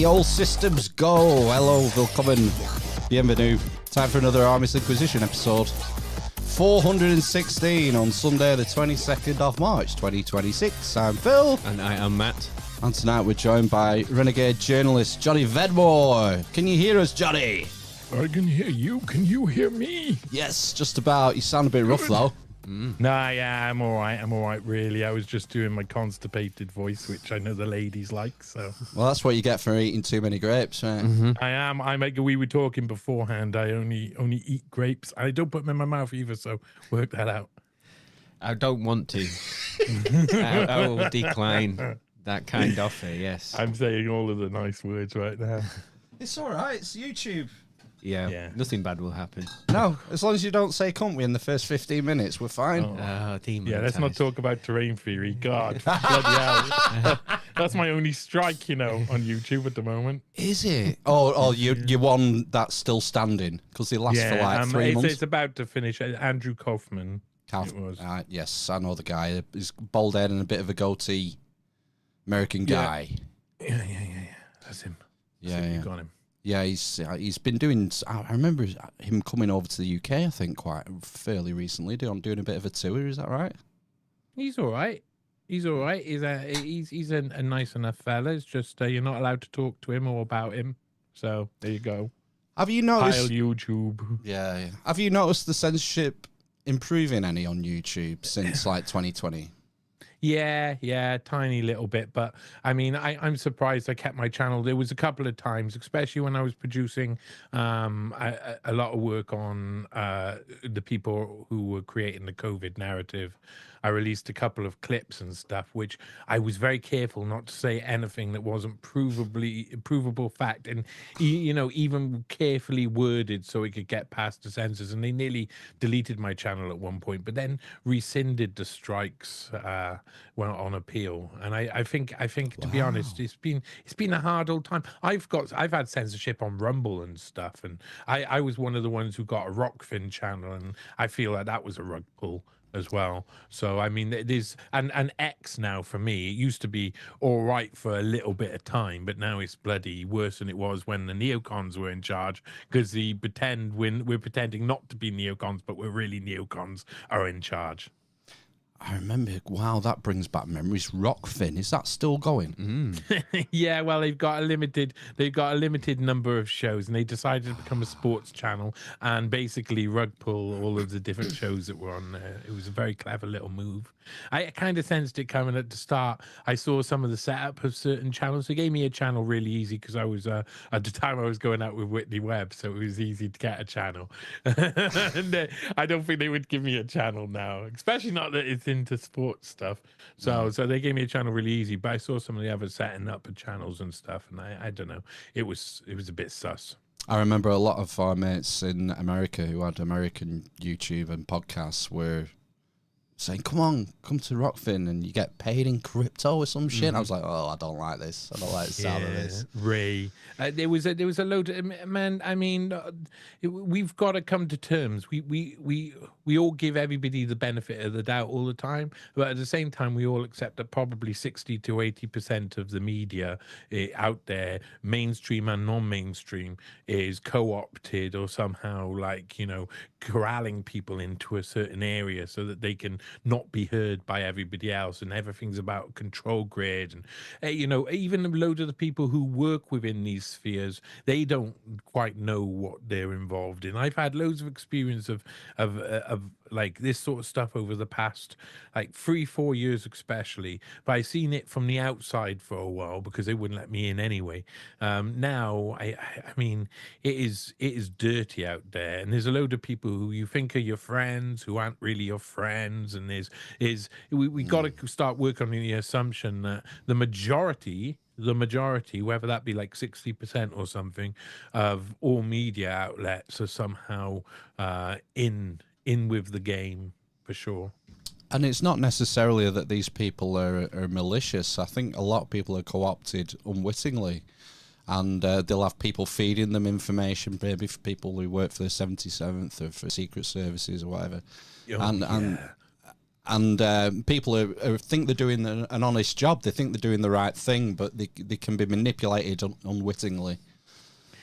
Okay, all systems go. Hello, willkommen, bienvenue. Time for another Army's Inquisition episode 416 on Sunday the 22nd of March 2026. I'm Phil. And I am Matt. And tonight we're joined by renegade journalist Johnny Vedmore. Can you hear us, Johnny? I can hear you. Can you hear me? Yes, just about. You sound a bit rough though. Nah, yeah, I'm all right, really. I was just doing my constipated voice, which I know the ladies like, so. Well, that's what you get for eating too many grapes, right? I am. We were talking beforehand. I only eat grapes. I don't put them in my mouth either, so work that out. I don't want to. I will decline that kind offer, yes. I'm saying all of the nice words right now. It's all right. It's YouTube. Yeah, nothing bad will happen. No, as long as you don't say cunt in the first 15 minutes, we're fine. Yeah, let's not talk about terrain theory. God, bloody hell. That's my only strike, on YouTube at the moment. Is it? Oh, you one that's still standing because they last for like 3 months. It's about to finish. Andrew Kaufman. Yes, I know the guy. He's bald head and a bit of a goatee. American guy. Yeah. That's him. You got him. Yeah, he's been doing. I remember him coming over to the UK. I think quite fairly recently, doing a bit of a tour. Is that right? He's all right. He's all right. He's a nice enough fella. It's just you're not allowed to talk to him or about him. So there you go. Have you noticed? Pile YouTube. Yeah. Have you noticed the censorship improving any on YouTube since like 2020? Yeah, tiny little bit. But I mean, I'm surprised I kept my channel. There was a couple of times, especially when I was producing a lot of work on the people who were creating the COVID narrative. I released a couple of clips and stuff, which I was very careful not to say anything that wasn't provable fact, and even carefully worded so it could get past the censors. And they nearly deleted my channel at one point, but then rescinded the strikes when on appeal. And I think to be honest, it's been a hard old time. I've had censorship on Rumble and stuff, and I was one of the ones who got a Rockfin channel, and I feel like that was a rug pull as well. So I mean, there's an X now for me. It used to be all right for a little bit of time, but now it's bloody worse than it was when the neocons were in charge, because we're pretending not to be neocons, but we're really neocons are in charge. I remember. Wow, that brings back memories. Rockfin, is that still going? Yeah, well, they've got a limited number of shows, and they decided to become a sports channel and basically rug pull all of the different shows that were on there. It was a very clever little move. I kind of sensed it coming at the start. I saw some of the setup of certain channels. They gave me a channel really easy because I was at the time I was going out with Whitney Webb, so it was easy to get a channel. And I don't think they would give me a channel now, especially not that it's into sports stuff. So they gave me a channel really easy. But I saw some of the others setting up channels and stuff, and I don't know. It was a bit sus. I remember a lot of our mates in America who had American YouTube and podcasts were saying, come to Rockfin and you get paid in crypto or some shit. I was like, oh, I don't like this. I don't like the sound of this. Ray. There was a load of, man, I mean, we've got to come to terms. We all give everybody the benefit of the doubt all the time, but at the same time, we all accept that probably 60 to 80% of the media out there, mainstream and non-mainstream, is co-opted or somehow corralling people into a certain area so that they can not be heard by everybody else, and everything's about control grid. And even a load of the people who work within these spheres, they don't quite know what they're involved in. I've had loads of experience of like this sort of stuff over the past 3-4 years especially, but I've seen it from the outside for a while because they wouldn't let me in anyway. Now I mean, it is dirty out there, and there's a load of people who you think are your friends who aren't really your friends, and we got to start working on the assumption that the majority, whether that be like 60% or something, of all media outlets are somehow in with the game, for sure. And it's not necessarily that these people are malicious. I think a lot of people are co-opted unwittingly, and they'll have people feeding them information, maybe for people who work for the 77th or for Secret Services or whatever. And people think they're doing an honest job. They think they're doing the right thing, but they can be manipulated unwittingly.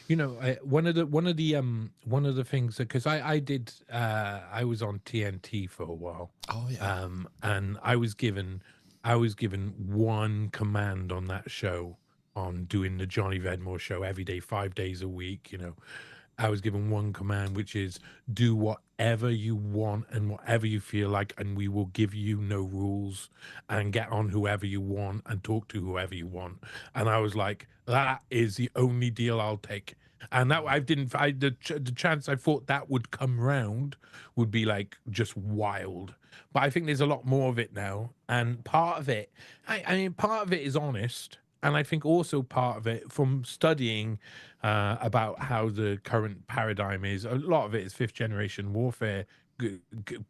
You know, one of the things, because I was on TNT for a while. Oh yeah. And I was given one command on that show, on doing the Johnny Vedmore show every day, 5 days a week. You know, I was given one command, which is do whatever you want and whatever you feel like, and we will give you no rules, and get on whoever you want and talk to whoever you want. And I was like, that is the only deal I'll take. And that the chance I thought that would come round would be like just wild. But I think there's a lot more of it now. And part of it, I mean, part of it is honest. And I think also part of it, from studying about how the current paradigm is, a lot of it is fifth generation warfare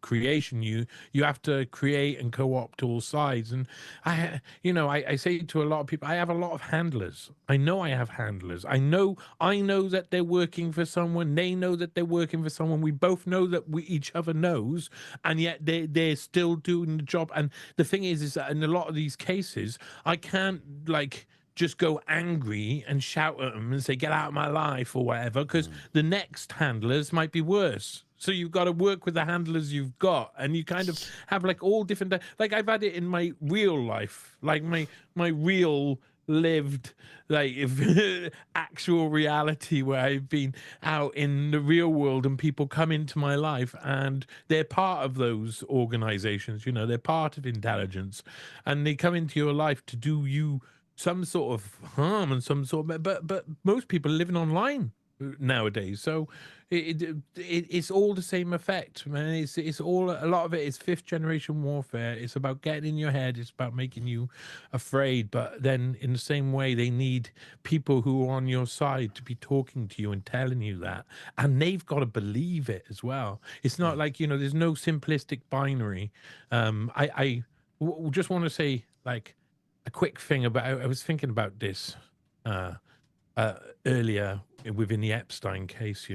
creation. You have to create and co-opt all sides. And I say to a lot of people, I have a lot of handlers. I know I have handlers. I know that they're working for someone. They know that they're working for someone. We both know that each other knows, and yet they're still doing the job. And the thing is that in a lot of these cases, I can't just go angry and shout at them and say, get out of my life or whatever, because the next handlers might be worse. So you've got to work with the handlers you've got, and you kind of have all different, like I've had it in my real life, like my real lived, actual reality, where I've been out in the real world and people come into my life and they're part of those organizations, they're part of intelligence, and they come into your life to do you some sort of harm and some sort of, but most people are living online nowadays, so it's all the same effect, man. It's all, a lot of it is fifth generation warfare. It's about getting in your head. It's about making you afraid. But then in the same way, they need people who are on your side to be talking to you and telling you that, and they've got to believe it as well. It's not like, there's no simplistic binary. I just want to say a quick thing about, I was thinking about this earlier within the Epstein case,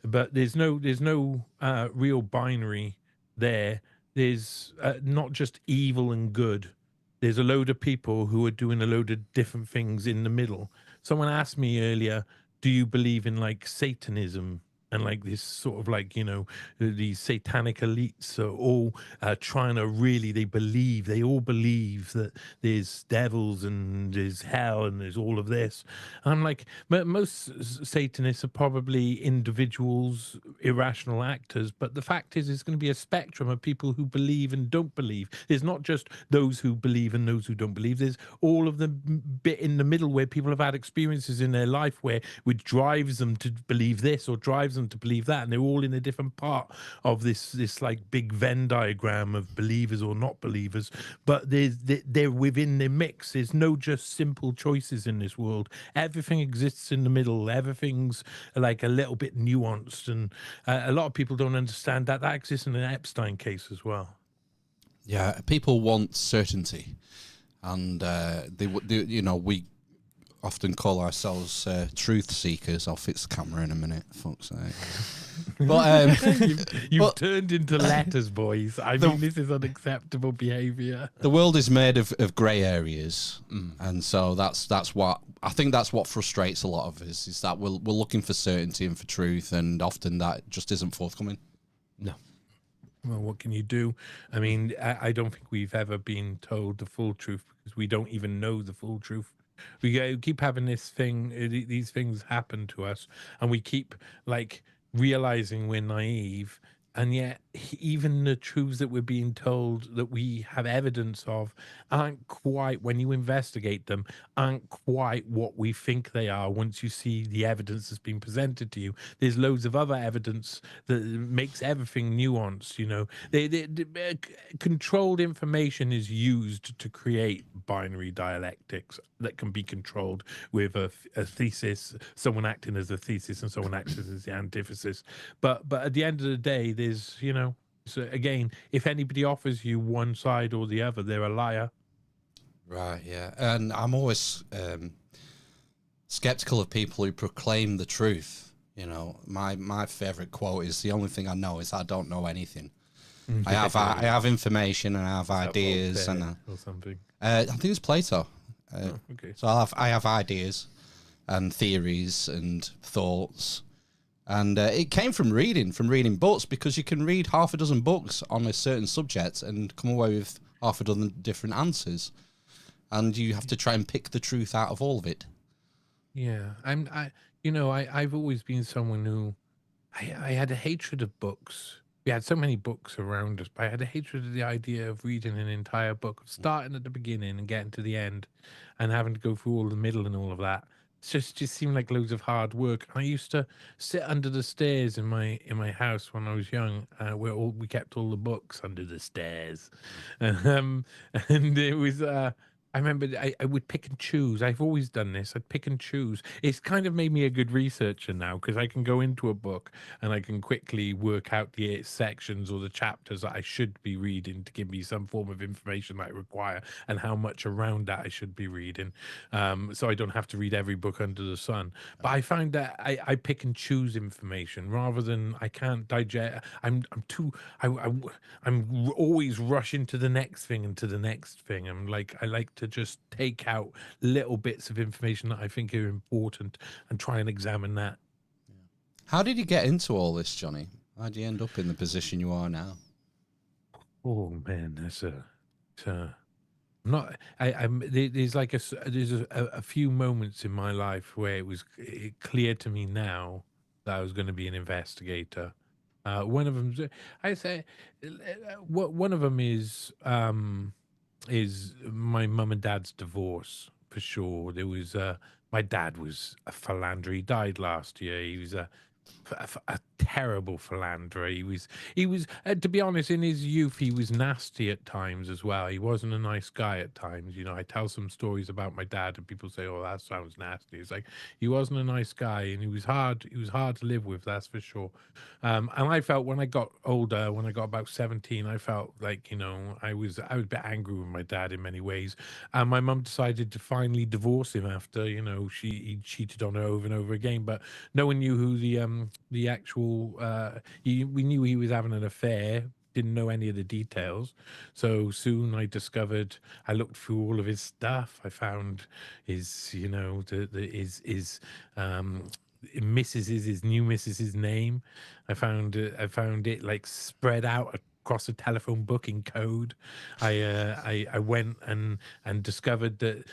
but there's no real binary there. There's not just evil and good. There's a load of people who are doing a load of different things in the middle. Someone asked me earlier, do you believe in Satanism? And this sort of these satanic elites are all trying to they all believe that there's devils and there's hell and there's all of this. And I'm like, most Satanists are probably individuals, irrational actors, but the fact is, it's going to be a spectrum of people who believe and don't believe. There's not just those who believe and those who don't believe. There's all of the bit in the middle where people have had experiences in their life which drives them to believe this or drives them to believe that, and they're all in a different part of this big Venn diagram of believers or not believers, but they're within the mix. There's no just simple choices in this world. Everything exists in the middle. Everything's a little bit nuanced, and a lot of people don't understand that exists in an Epstein case as well. Yeah, people want certainty, and we often call ourselves truth seekers. I'll fix the camera in a minute, fuck's sake. But you've turned into letters, boys. I mean, this is unacceptable behaviour. The world is made of grey areas, and so that's what I think. That's what frustrates a lot of us, is that we're looking for certainty and for truth, and often that just isn't forthcoming. No. Well, what can you do? I mean, I don't think we've ever been told the full truth, because we don't even know the full truth. We keep having these things happen to us, and we keep realizing we're naive, and yet even the truths that we're being told that we have evidence of aren't quite, when you investigate them, aren't quite what we think they are once you see the evidence that's been presented to you. There's loads of other evidence that makes everything nuanced, controlled information is used to create binary dialectics that can be controlled with a thesis, someone acting as a thesis and someone acting as the antithesis. But at the end of the day, there's, so again, if anybody offers you one side or the other, they're a liar. Right, yeah. And I'm always skeptical of people who proclaim the truth. My favorite quote is, the only thing I know is I don't know anything. I have information and I have ideas and or something. I think it's Plato. Okay. So I have ideas and theories and thoughts, and it came from reading books, because you can read half a dozen books on a certain subject and come away with half a dozen different answers, and you have to try and pick the truth out of all of it. Yeah, I've always been someone who I had a hatred of books. We had so many books around us, but I had a hatred of the idea of reading an entire book, of starting at the beginning and getting to the end, and having to go through all the middle and all of that. It just seemed like loads of hard work. I used to sit under the stairs in my house when I was young, where we kept all the books under the stairs, um, and it was. I remember I would pick and choose. I've always done this. I'd pick and choose. It's kind of made me a good researcher now, because I can go into a book and I can quickly work out the sections or the chapters that I should be reading to give me some form of information that I require, and how much around that I should be reading. So I don't have to read every book under the sun. But I find that I pick and choose information rather than I can't digest. I'm always rushing to the next thing and to the next thing. I like to just take out little bits of information that I think are important and try and examine that. How did you get into all this, Johnny? How did you end up in the position you are now? Oh man, there's a few moments in my life where it was clear to me now that I was going to be an investigator. One of them, I say, one of them is my mum and dad's divorce, for sure. There was my dad was a philanderer. He died last year. He was a terrible philanderer. He was to be honest, in his youth he was nasty at times as well. He wasn't a nice guy at times. I tell some stories about my dad and people say, oh, that sounds nasty. It's like, he wasn't a nice guy, and he was hard to live with, that's for sure. And I felt when I got older, when I got about 17, I felt like, I was a bit angry with my dad in many ways. And my mum decided to finally divorce him after, he cheated on her over and over again. But no one knew who the actual we knew he was having an affair, didn't know any of the details. So soon I looked through all of his stuff. I found his his his new Mrs.'s name. I found it like spread out across a telephone booking code. I went and discovered that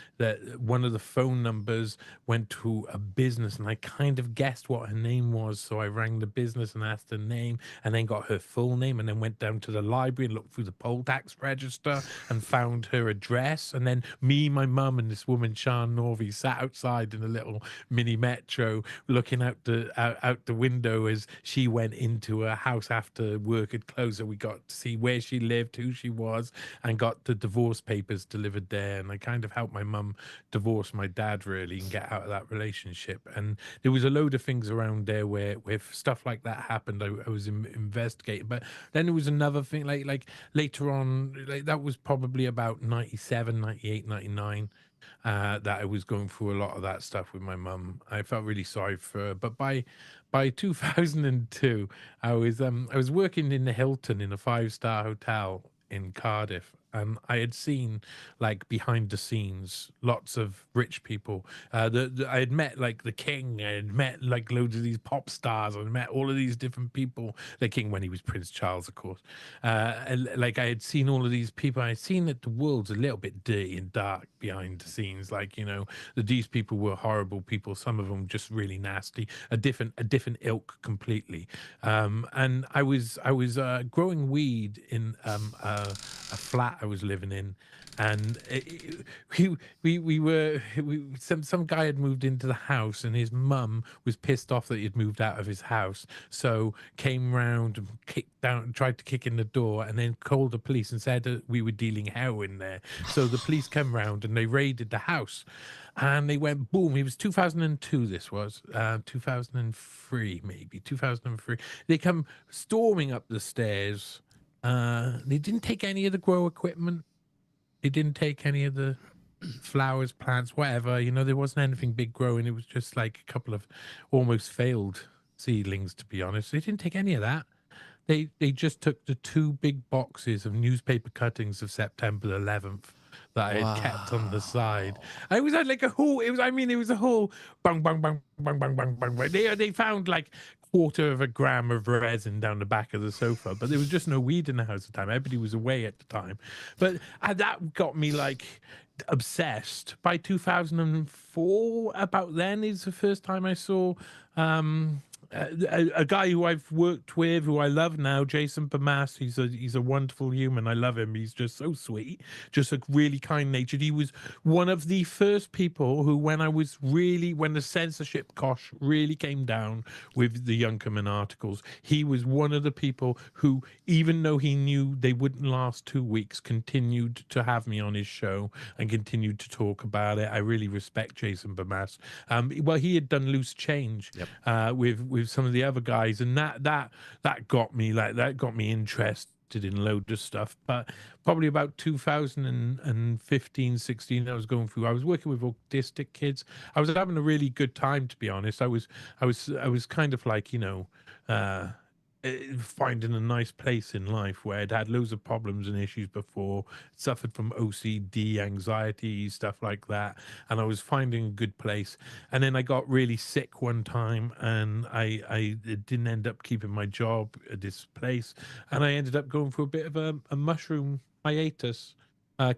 one of the phone numbers went to a business, and I kind of guessed what her name was. So I rang the business and asked her name, and then got her full name, and then went down to the library and looked through the poll tax register and found her address. And then me, my mum, and this woman, Sian Norvey, sat outside in a little mini metro looking out the window as she went into her house after work had closed. And we got to see where she lived, who she was, and got the divorce papers delivered there. And I kind of helped my mum divorce my dad, really, and get out of that relationship. And there was a load of things around there where if stuff like that happened, I was investigating. But then there was another thing, like later on, like that was probably about 97, 98, 99. That I was going through a lot of that stuff with my mum. I felt really sorry for her. But by 2002, I was working in the Hilton in a 5-star hotel in Cardiff, and I had seen, like, behind the scenes, lots of rich people. I had met like the king. I had met like loads of these pop stars. I had met all of these different people. The king when he was Prince Charles, of course. Like, I had seen all of these people. I had seen that the world's a little bit dirty and dark behind the scenes. Like, that these people were horrible people. Some of them just really nasty. A different ilk completely. And I was growing weed in a flat I was living in, and some guy had moved into the house, and his mum was pissed off that he'd moved out of his house, so came round and tried to kick in the door, and then called the police and said that we were dealing heroin there. So the police came round and they raided the house, and they went boom. It was 2002. This was 2003, maybe 2003. They come storming up the stairs. They didn't take any of the grow equipment. They didn't take any of the flowers, plants, whatever. There wasn't anything big growing. It was just like a couple of almost failed seedlings, to be honest. They didn't take any of that. They just took the 2 big boxes of newspaper cuttings of September 11th that I had kept on the side. I was like a whole. It was. I mean, it was a whole bang bang bang bang bang bang bang. Bang. They found like quarter of a gram of resin down the back of the sofa, but there was just no weed in the house at the time. Everybody was away at the time, but that got me like obsessed. By 2004, about then is the first time I saw a guy who I've worked with, who I love now, Jason Bamas. He's a wonderful human. I love him. He's just so sweet, just a really kind natured. He was one of the first people who, when the censorship cosh really came down with the Junkermann articles, he was one of the people who, even though he knew they wouldn't last 2 weeks, continued to have me on his show and continued to talk about it. I really respect Jason Bamas. Well, he had done Loose Change with some of the other guys, and that got me interested in loads of stuff. But probably about 2015, 16, I was working with autistic kids. I was having a really good time, to be honest. I was kind of like, finding a nice place in life where I'd had loads of problems and issues before, suffered from OCD, anxiety, stuff like that, and I was finding a good place. And then I got really sick one time, and I didn't end up keeping my job at this place, and I ended up going for a bit of a mushroom hiatus.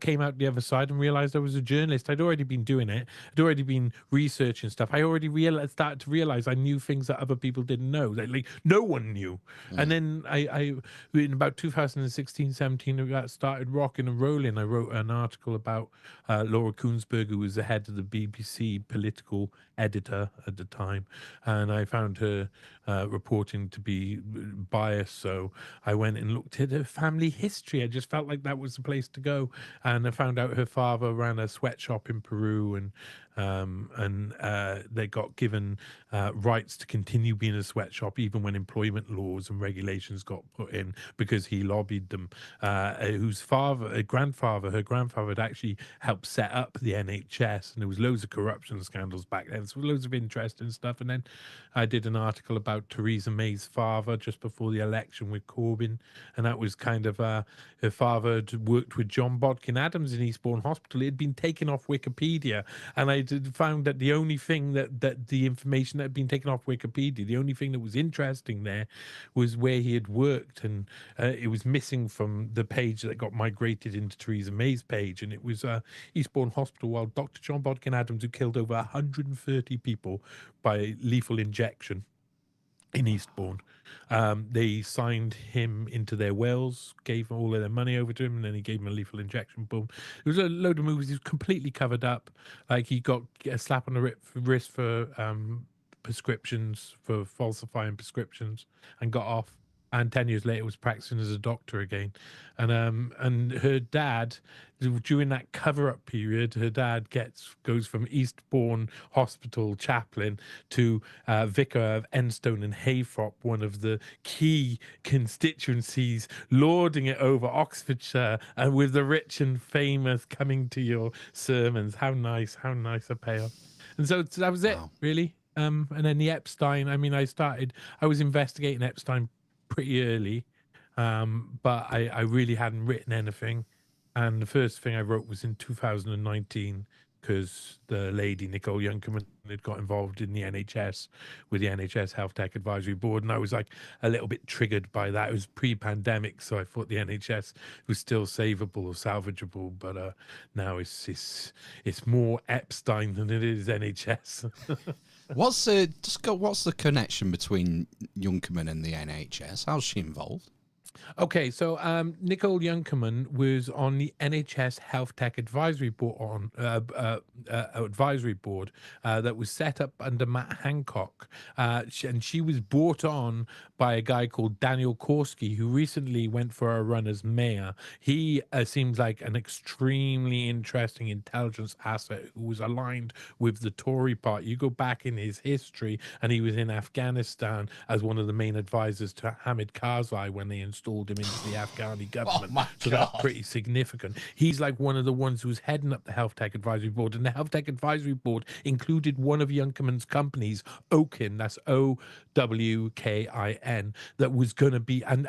Came out the other side and realized I was a journalist. I'd already been doing it. I'd already been researching stuff. I already started to realize I knew things that other people didn't know, that like no one knew. And then I in about 2016, 17, I started rocking and rolling. I wrote an article about Laura Kuenssberg, who was the head of the BBC political editor at the time, and I found her reporting to be biased. So I went and looked at her family history. I just felt like that was the place to go. And I found out her father ran a sweatshop in Peru, and they got given rights to continue being a sweatshop even when employment laws and regulations got put in, because he lobbied them. Her grandfather had actually helped set up the NHS, and there was loads of corruption scandals back then. So loads of interesting stuff. And then I did an article about Theresa May's father just before the election with Corbyn, and that was kind of her father had worked with John Bodkin Adams in Eastbourne Hospital. It had been taken off Wikipedia, and I found that the only thing that the information that had been taken off Wikipedia, the only thing that was interesting there was where he had worked, and it was missing from the page that got migrated into Theresa May's page, and it was Eastbourne Hospital, while Dr. John Bodkin Adams, who killed over 130 people by lethal injection in Eastbourne. They signed him into their wills, gave all of their money over to him, and then he gave him a lethal injection. Boom. There was a load of movies. He was completely covered up. Like, he got a slap on the wrist for prescriptions, for falsifying prescriptions, and got off. And 10 years later was practicing as a doctor again. And her dad, during that cover-up period, her dad goes from Eastbourne Hospital chaplain to vicar of Enstone and Haythrop, one of the key constituencies, lording it over Oxfordshire, and with the rich and famous coming to your sermons. How nice a payoff. And so that was it, really. And then the Epstein, I was investigating Epstein pretty early, but I really hadn't written anything. And the first thing I wrote was in 2019, because the lady, Nicole Junkermann, had got involved in the NHS with the NHS Health Tech Advisory Board. And I was like a little bit triggered by that. It was pre-pandemic, so I thought the NHS was still savable or salvageable. But now it's more Epstein than it is NHS. What's the connection between Junkermann and the NHS? How's she involved? Okay, so Nicole Junkermann was on the NHS Health Tech Advisory Board that was set up under Matt Hancock, and she was brought on by a guy called Daniel Korski, who recently went for a run as mayor. He seems like an extremely interesting intelligence asset who was aligned with the Tory party. You go back in his history, and he was in Afghanistan as one of the main advisors to Hamid Karzai when they installed installed him into the Afghani government. my So God. that's pretty significant. He's like one of the ones who's heading up the Health Tech Advisory Board, and the Health Tech Advisory Board included one of Junkermann's companies, Okin, that's OWKIN, that was going to be, and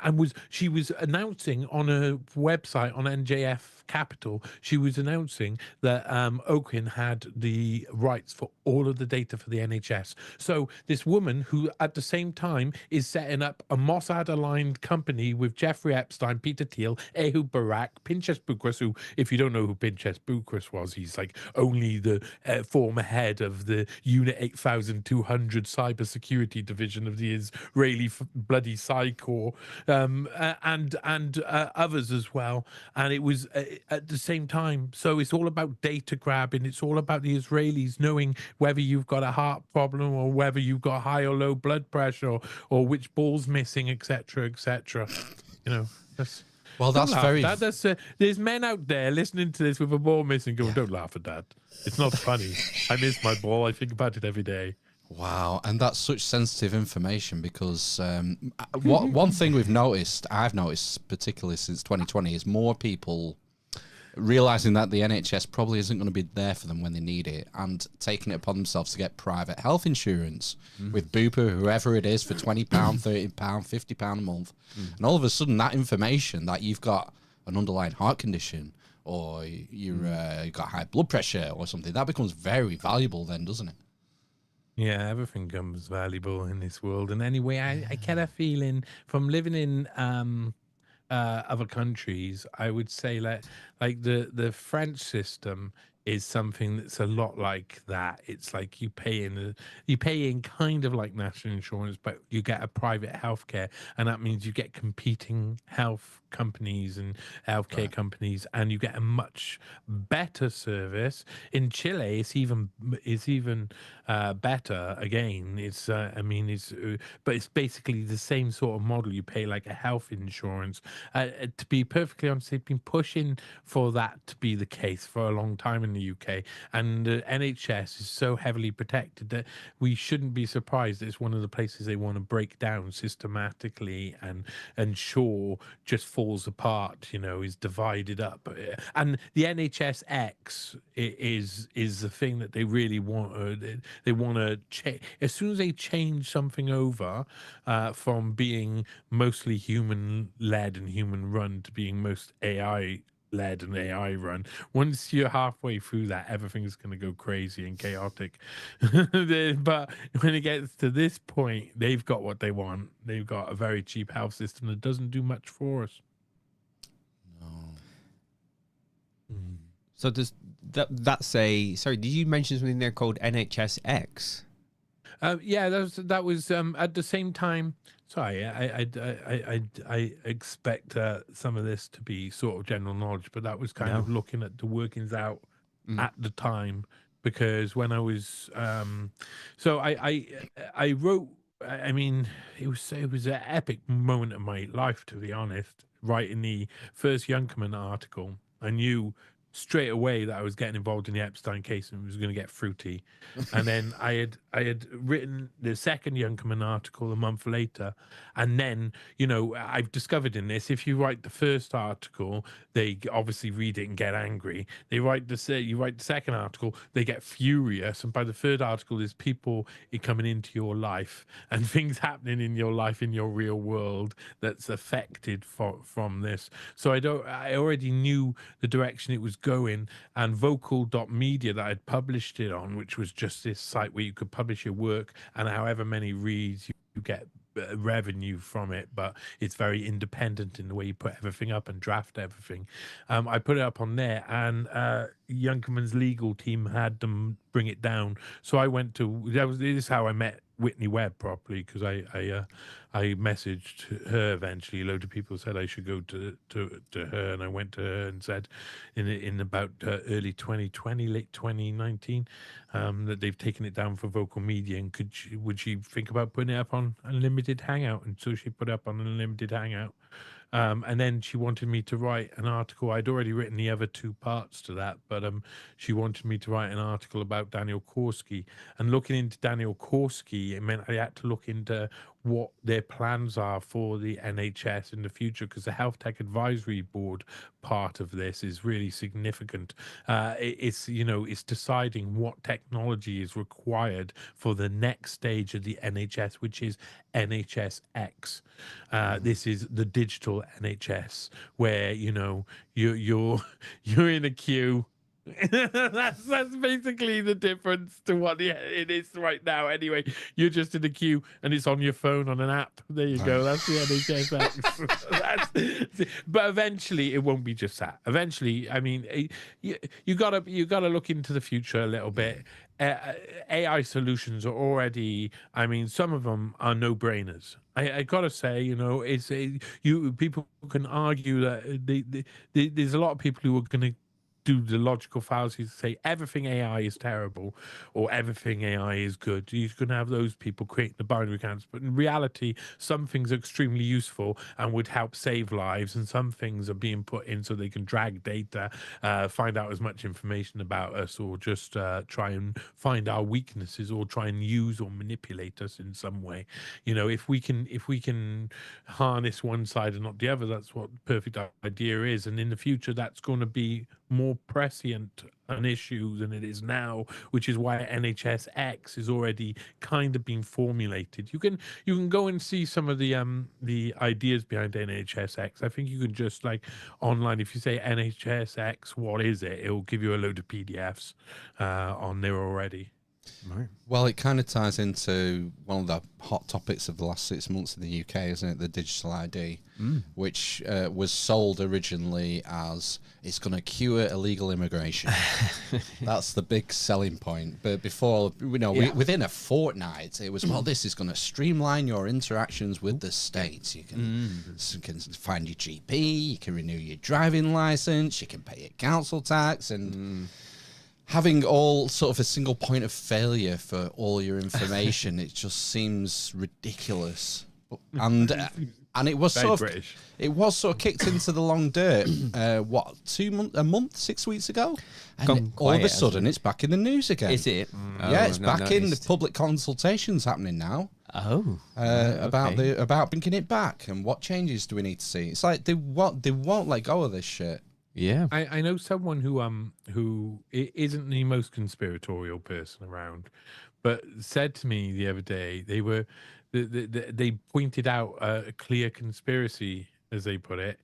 she was announcing on a website on NJF Capital, she was announcing that Okin had the rights for all of the data for the NHS. So this woman, who at the same time is setting up a Mossad-aligned company with Jeffrey Epstein, Peter Thiel, Ehud Barak, Pinchas Bukras, who, if you don't know who Pinchas Bukras was, he's like only the former head of the Unit 8200 cybersecurity division of the Israeli bloody Psy Corps, and others as well. And it was at the same time. So it's all about data grabbing. It's all about the Israelis knowing whether you've got a heart problem or whether you've got high or low blood pressure or which ball's missing, etc., etc. You know, that's. Well, that's very. That's there's men out there listening to this with a ball missing, going, "Don't laugh at that. It's not funny. I miss my ball. I think about it every day." Wow, and that's such sensitive information because one thing I've noticed particularly since 2020, is more people realizing that the NHS probably isn't going to be there for them when they need it, and taking it upon themselves to get private health insurance with Bupa, whoever it is, for £20, £30, £50 a month. And all of a sudden, that information that you've got an underlying heart condition or you've got high blood pressure or something, that becomes very valuable then, doesn't it? Yeah, everything becomes valuable in this world. And anyway, I get a feeling from living in other countries, I would say like the French system is something that's a lot like that. It's like you pay in kind of like national insurance, but you get a private healthcare, and that means you get competing health companies and healthcare companies, and you get a much better service. In Chile, it's even better. Again, it's but it's basically the same sort of model. You pay like a health insurance. To be perfectly honest, they've been pushing for that to be the case for a long time in the UK, and the NHS is so heavily protected that we shouldn't be surprised that it's one of the places they want to break down systematically and ensure just falls apart, you know, is divided up. And the NHSX is the thing that they really want. They want to change. As soon as they change something over from being mostly human led and human run to being most AI led and AI run, once you're halfway through that, everything's going to go crazy and chaotic. But when it gets to this point, they've got what they want. They've got a very cheap health system that doesn't do much for us. So does that's a, sorry, did you mention something there called NHSX? Yeah, that was at the same time. Sorry, I expect some of this to be sort of general knowledge, but that was kind of looking at the workings out at the time, because when I was so I wrote. I mean, it was an epic moment of my life, to be honest. Writing the first Junkermann article, I knew straight away that I was getting involved in the Epstein case and it was going to get fruity. And then I had written the second Junkermann article a month later. And then, you know, I've discovered in this, if you write the first article, they obviously read it and get angry. You write the second article, they get furious. And by the third article, there's people coming into your life and things happening in your life, in your real world, that's affected from this. So I already knew the direction it was going, and vocal.media that I'd published it on, which was just this site where you could publish your work, and however many reads you get revenue from it, but it's very independent in the way you put everything up and draft everything. I put it up on there, and Junkermann's legal team had them bring it down. So I went to, this is how I met Whitney Webb properly, because I messaged her eventually. A load of people said I should go to her, and I went to her and said in about early 2020, late 2019, that they've taken it down for Vocal Media, and would she think about putting it up on Unlimited Hangout? And so she put it up on Unlimited Hangout. And then she wanted me to write an article. I'd already written the other 2 parts to that, but she wanted me to write an article about Daniel Korski. And looking into Daniel Korski, it meant I had to look into what their plans are for the NHS in the future, because the Health Tech Advisory Board part of this is really significant. It's, you know, it's deciding what technology is required for the next stage of the NHS, which is NHSX. This is the digital NHS, where, you know, you're in a queue. that's basically the difference to what it is right now. Anyway, you're just in a queue and it's on your phone on an app. There you go. That's the NHSX. But eventually, it won't be just that. Eventually, I mean, you gotta look into the future a little bit. AI solutions are already, I mean, some of them are no-brainers. I gotta say, you know, people can argue that there's a lot of people who are going to do the logical fallacies to say everything AI is terrible or everything AI is good. You're going to have those people creating the binary accounts. But in reality, some things are extremely useful and would help save lives, and some things are being put in so they can drag data, find out as much information about us, or just try and find our weaknesses, or try and use or manipulate us in some way. You know, if we can harness one side and not the other, that's what the perfect idea is. And in the future, that's going to be more prescient an issue than it is now, which is why NHSX is already kind of being formulated. You can go and see some of the ideas behind NHSX. I think you can just, like, online, if you say NHSX, what is it? It will give you a load of PDFs on there already. Right. Well, it kind of ties into one of the hot topics of the last 6 months in the UK, isn't it? The digital ID, which was sold originally as it's going to cure illegal immigration. That's the big selling point. But before, you know, within a fortnight, it was, well, this is going to streamline your interactions with the states. You can find your GP, you can renew your driving license, you can pay your council tax, and having all sort of a single point of failure for all your information, it just seems ridiculous. And it was Very sort of British. it was sort of kicked into the long dirt. What, a month, 6 weeks ago, and Gone all of quiet, a sudden it's back in the news again. Is it? Yeah, it's I've not back in. The noticed. public consultations happening now. Oh, About bringing it back, and what changes do we need to see? It's like they won't let go of this shit. yeah. I know someone who isn't the most conspiratorial person around, but said to me the other day they pointed out a clear conspiracy, as they put it,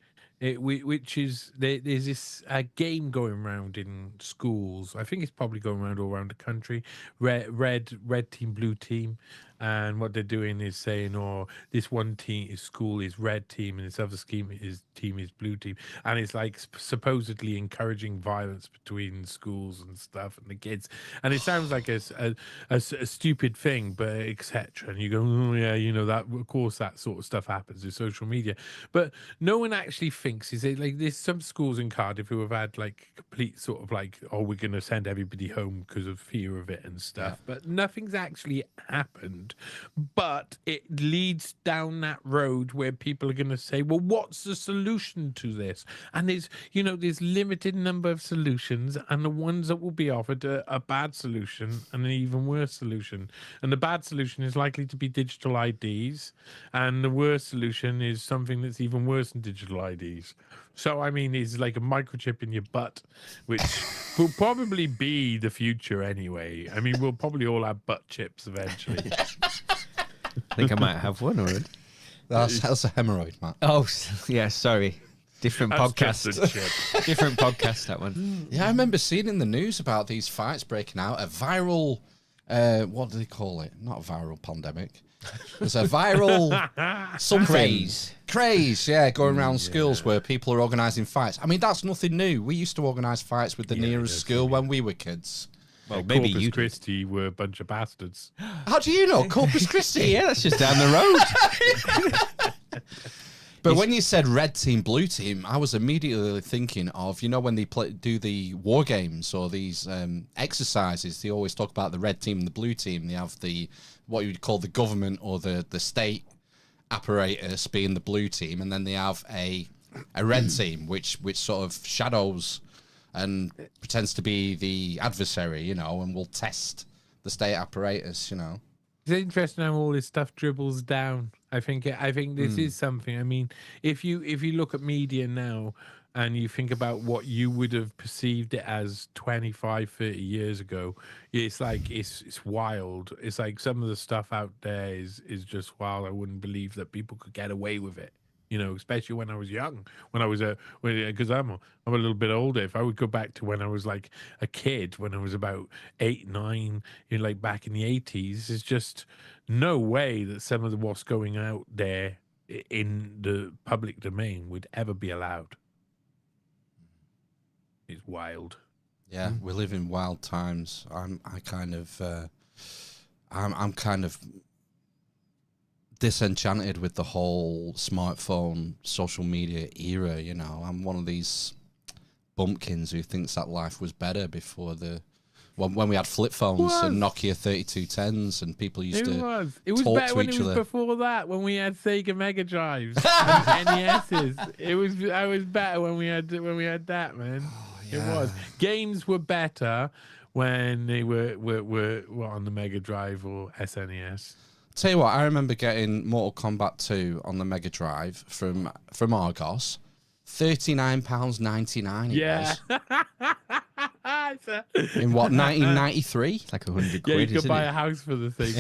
which is there's this game going around in schools. I think it's probably going around all around the country. Red team, blue team. And what they're doing is saying, oh, this one school is red team and this other team is blue team. And it's like supposedly encouraging violence between schools and stuff and the kids. And it sounds like a stupid thing, but etc. And you go, oh, yeah, you know, that, of course, that sort of stuff happens in social media. But no one actually thinks, is it like there's some schools in Cardiff who have had like complete sort of like, oh, we're going to send everybody home because of fear of it and stuff. Yeah. But nothing's actually happened. But it leads down that road where people are going to say, well, what's the solution to this? And there's limited number of solutions, and the ones that will be offered are a bad solution and an even worse solution. And the bad solution is likely to be digital IDs, and the worst solution is something that's even worse than digital IDs. So, I mean, it's like a microchip in your butt, which will probably be the future anyway. I mean, we'll probably all have butt chips eventually. I think I might have one already. That's a hemorrhoid, Matt. Oh, yeah, sorry. Different That's podcast. just a chip. Different podcast, that one. Yeah, I remember seeing in the news about these fights breaking out. A viral, what do they call it? Not a viral pandemic. There's a viral something. Craze, yeah, going around schools where people are organising fights. I mean, that's nothing new. We used to organise fights with the nearest school when we were kids. Well, maybe Corpus you Christi were a bunch of bastards. How do you know Corpus Christi? Yeah, that's just down the road. But when you said red team, blue team, I was immediately thinking of, you know, when they do the war games or these exercises, they always talk about the red team and the blue team. They have what you would call the government or the state, apparatus being the blue team, and then they have a red team, which sort of shadows and pretends to be the adversary, you know, and will test the state apparatus, you know. It's interesting how all this stuff dribbles down. I think this is something. I mean, if you look at media now and you think about what you would have perceived it as 25, 30 years ago, it's like it's wild. It's like some of the stuff out there is just wild. I wouldn't believe that people could get away with it. You know, especially when I was young, because I'm a little bit older. If I would go back to when I was like a kid, when I was about 8, 9, you know, like back in the 80s, there's just no way that some of what's going out there in the public domain would ever be allowed. It's wild. Yeah, we live in wild times. I'm kind of disenchanted with the whole smartphone social media era, you know. I'm one of these bumpkins who thinks that life was better before when we had flip phones and Nokia 3210s and people used to it was talk better to when each it was other. before that, when we had Sega Mega Drives and NESs. I was better when we had that, man. It was. Games were better when they were on the Mega Drive or SNES. Tell you what, I remember getting Mortal Kombat 2 on the Mega Drive from Argos. £39.99 Yeah. in what, 1993? It's like 100 Yeah, quid, you could isn't buy it? a house for the thing.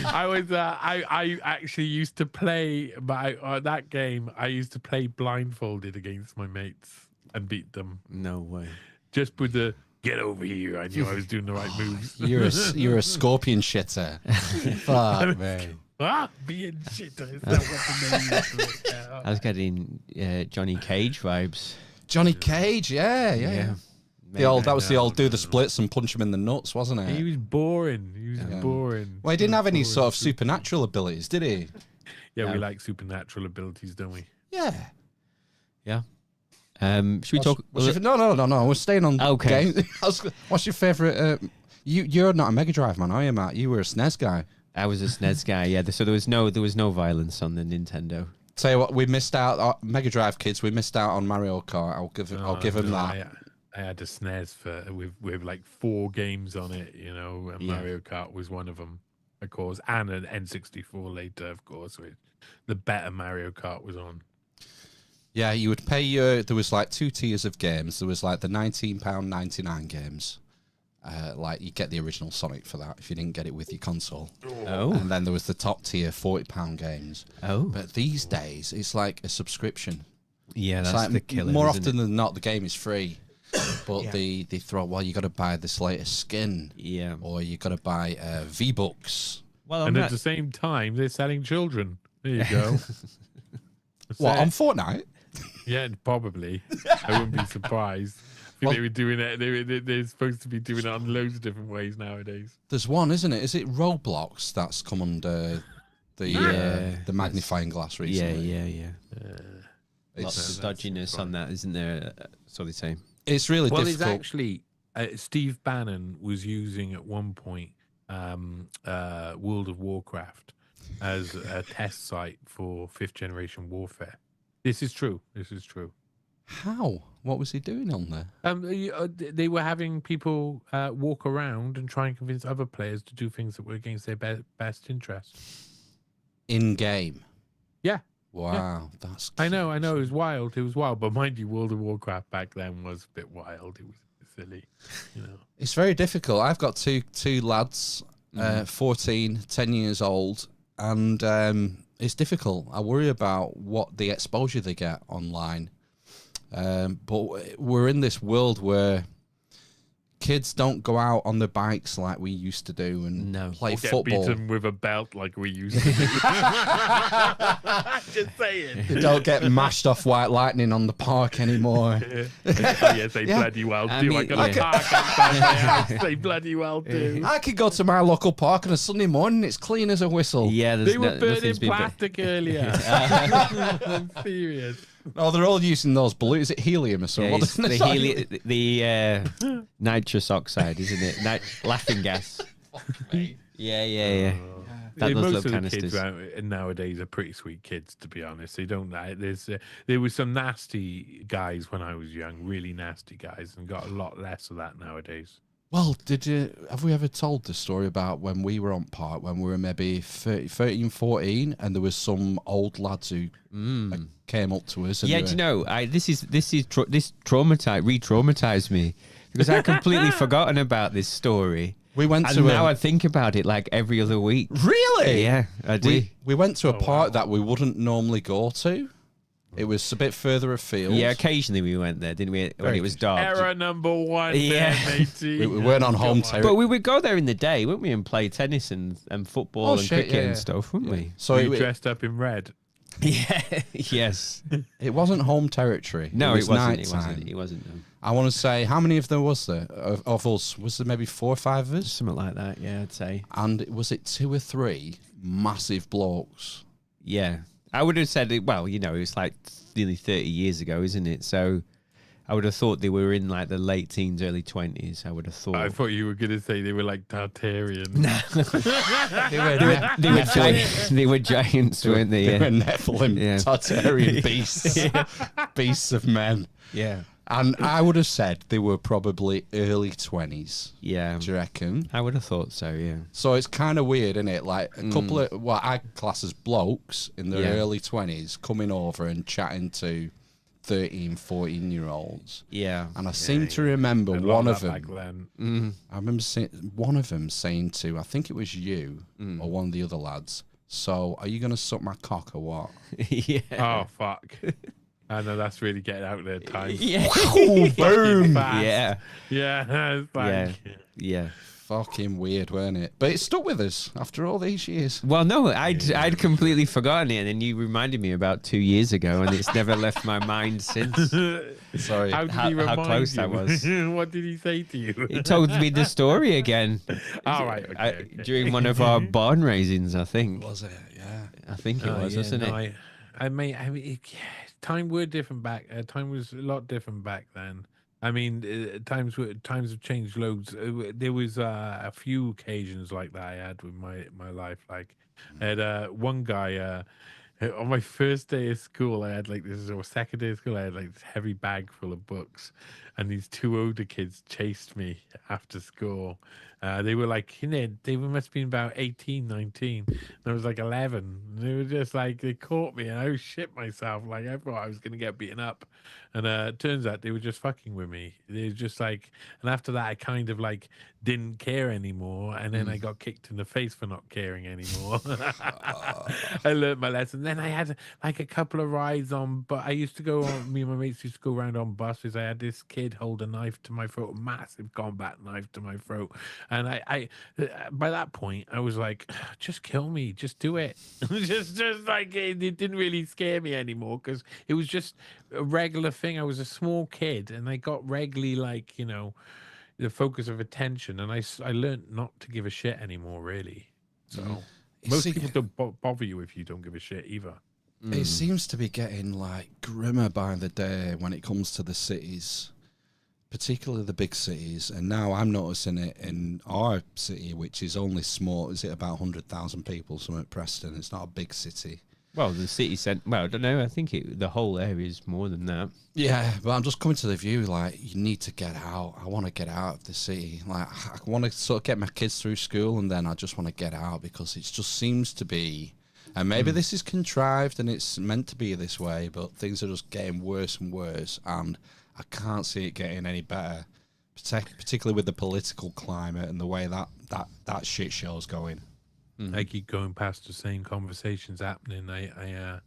I actually used to play that game. I used to play blindfolded against my mates and beat them No way. just with the get over here. I knew I was doing the right moves. You're a scorpion shitter. Fuck me. Being shitter. Is that what the name is for it? Yeah. I was getting Johnny Cage vibes. Johnny Cage, yeah. That was the old do the splits and punch him in the nuts, wasn't it? He was boring. He was boring. Well, he didn't have any sort of supernatural abilities, did he? Yeah, No. we like supernatural abilities, don't we? Yeah. Yeah. Should we talk? No. We're staying on Okay. games. What's your favourite? You're not a Mega Drive man, are you, Matt? You were a SNES guy. I was a SNES guy. Yeah. So there was no violence on the Nintendo. Tell you what, we missed out. Mega Drive kids, we missed out on Mario Kart. I'll give him that. I had a SNES with like 4 games on it, you know, and Mario Kart was one of them, of course, and an N64 later, of course, which the better Mario Kart was on. Yeah, you would pay there was like 2 tiers of games. There was like the £19.99 games. Like you get the original Sonic for that if you didn't get it with your console. Oh. And then there was the top tier £40 games. Oh. But these days it's like a subscription. Yeah, It's that's like the killer. more isn't often it? than not the game is free. But they throw, well, you got to buy this latest skin. Yeah. Or you got to buy V-Bucks. Well, And at the same time, they're selling children. There you go. What, on Fortnite? Yeah, probably. I wouldn't be surprised. I think they were doing it. They're supposed to be doing it on loads of different ways nowadays. There's one, isn't it? Is it Roblox that's come under the magnifying glass recently? Yeah. Lots of dodginess on that, isn't there? So they say. It's really Well, difficult. it's actually Steve Bannon was using at one point World of Warcraft as a test site for 5th generation warfare. This is true. How? What was he doing on there? They were having people walk around and try and convince other players to do things that were against their best interests. In game. Yeah. Wow, that's. I know. It was wild. But mind you, World of Warcraft back then was a bit wild. It was silly, you know. It's very difficult. I've got two lads, 14, 10 years old, and it's difficult. I worry about what the exposure they get online. But we're in this world where kids don't go out on their bikes like we used to do and play football. Get beaten with a belt like we used to. Just saying. They don't get mashed off white lightning on the park anymore. Yes, they bloody well do. I got a park outside my house. They bloody well do. I could go to my local park on a Sunday morning. It's clean as a whistle. Yeah, They were burning plastic earlier. I'm serious. Oh, they're all using those balloons. Is it helium or something? The nitrous oxide, isn't it? Laughing gas. Yeah. That does most look of the canisters. kids nowadays are pretty sweet kids, to be honest. They don't. There was some nasty guys when I was young, really nasty guys, and got a lot less of that nowadays. Well, have we ever told the story about when we were on park, when we were maybe 13, 14, and there was some old lads who came up to us? And Yeah, do you know? This re-traumatized me because I completely forgotten about this story. We went And to now I think about it like every other week. Really? Yeah, I do. We went to a park that we wouldn't normally go to. It was a bit further afield. Yeah, occasionally we went there, didn't we? When it was dark. Error number one. Yeah. We weren't on home territory. But we would go there in the day, wouldn't we, and play tennis and football and cricket and stuff, wouldn't we? So we dressed up in red. Yeah. Yes. It wasn't home territory. No, it wasn't. Nighttime. It wasn't. No. I want to say, how many of them was there? Of us? Was there maybe 4 or 5 of us? Something like that, yeah, I'd say. And was it 2 or 3 massive blokes? Yeah. I would have said, it was like nearly 30 years ago, isn't it? So I would have thought they were in like the late teens, early 20s. I would have thought. I thought you were going to say they were like Tartarians. They were giants, weren't they? They Yeah. were Nephilim, Tartarian beasts. Beasts of men. Yeah. And I would have said they were probably early 20s. Yeah. Do you reckon? I would have thought so, yeah. So it's kind of weird, isn't it? Like a couple of what I class as blokes in their early 20s coming over and chatting to 13, 14-year-olds. Yeah. And I seem to remember one of them. Back then. I remember one of them saying to, I think it was you or one of the other lads, so are you going to suck my cock or what? Yeah. Oh, fuck. I know that's really getting out there, time. Yeah. Boom! Yeah. Yeah. It's like, Yeah. Fucking weird, weren't it? But it stuck with us after all these years. Well, no, I'd completely forgotten it, and then you reminded me about 2 years ago, and it's never left my mind since. Sorry. How did he remind how close you? I was. What did he say to you? He told me the story again. All right. Okay. During one of our barn raisings, I think. Was it? Yeah. I think it was, wasn't it? I mean, time were different back. Time was a lot different back then. I mean, times have changed loads. There was a few occasions like that I had with my life. Like, I had one guy on my first day of school. I had like this, or second day of school. I had like this heavy bag full of books, and these 2 older kids chased me after school. They were like, they must have been about 18, 19. And I was like 11. They were just like, they caught me, and I shit myself. Like, I thought I was going to get beaten up. And it turns out they were just fucking with me. They were just like, and after that, I kind of like didn't care anymore. And then I got kicked in the face for not caring anymore. I learned my lesson. Then I had like a couple of rides on, but I used to go on, me and my mates used to go around on buses. I had this kid hold a knife to my throat, a massive combat knife to my throat. And I by that point, I was like, just kill me, just do it. just like, it didn't really scare me anymore because it was just a regular thing. I was a small kid and I got regularly like, the focus of attention. And I learned not to give a shit anymore, really. So most people don't bother you if you don't give a shit either. It seems to be getting like grimmer by the day when it comes to the cities, particularly the big cities. And now I'm noticing it in our city, which is only small. Is it about 100,000 people? Something at Preston. It's not a big city. Well, the city centre. Well, I don't know. I think the whole area is more than that. Yeah, but I'm just coming to the view like you need to get out. I want to get out of the city. Like I want to sort of get my kids through school, and then I just want to get out because it just seems to be. And maybe this is contrived and it's meant to be this way, but things are just getting worse and worse, and I can't see it getting any better, particularly with the political climate and the way that shit show's going. I keep going past the same conversations happening. I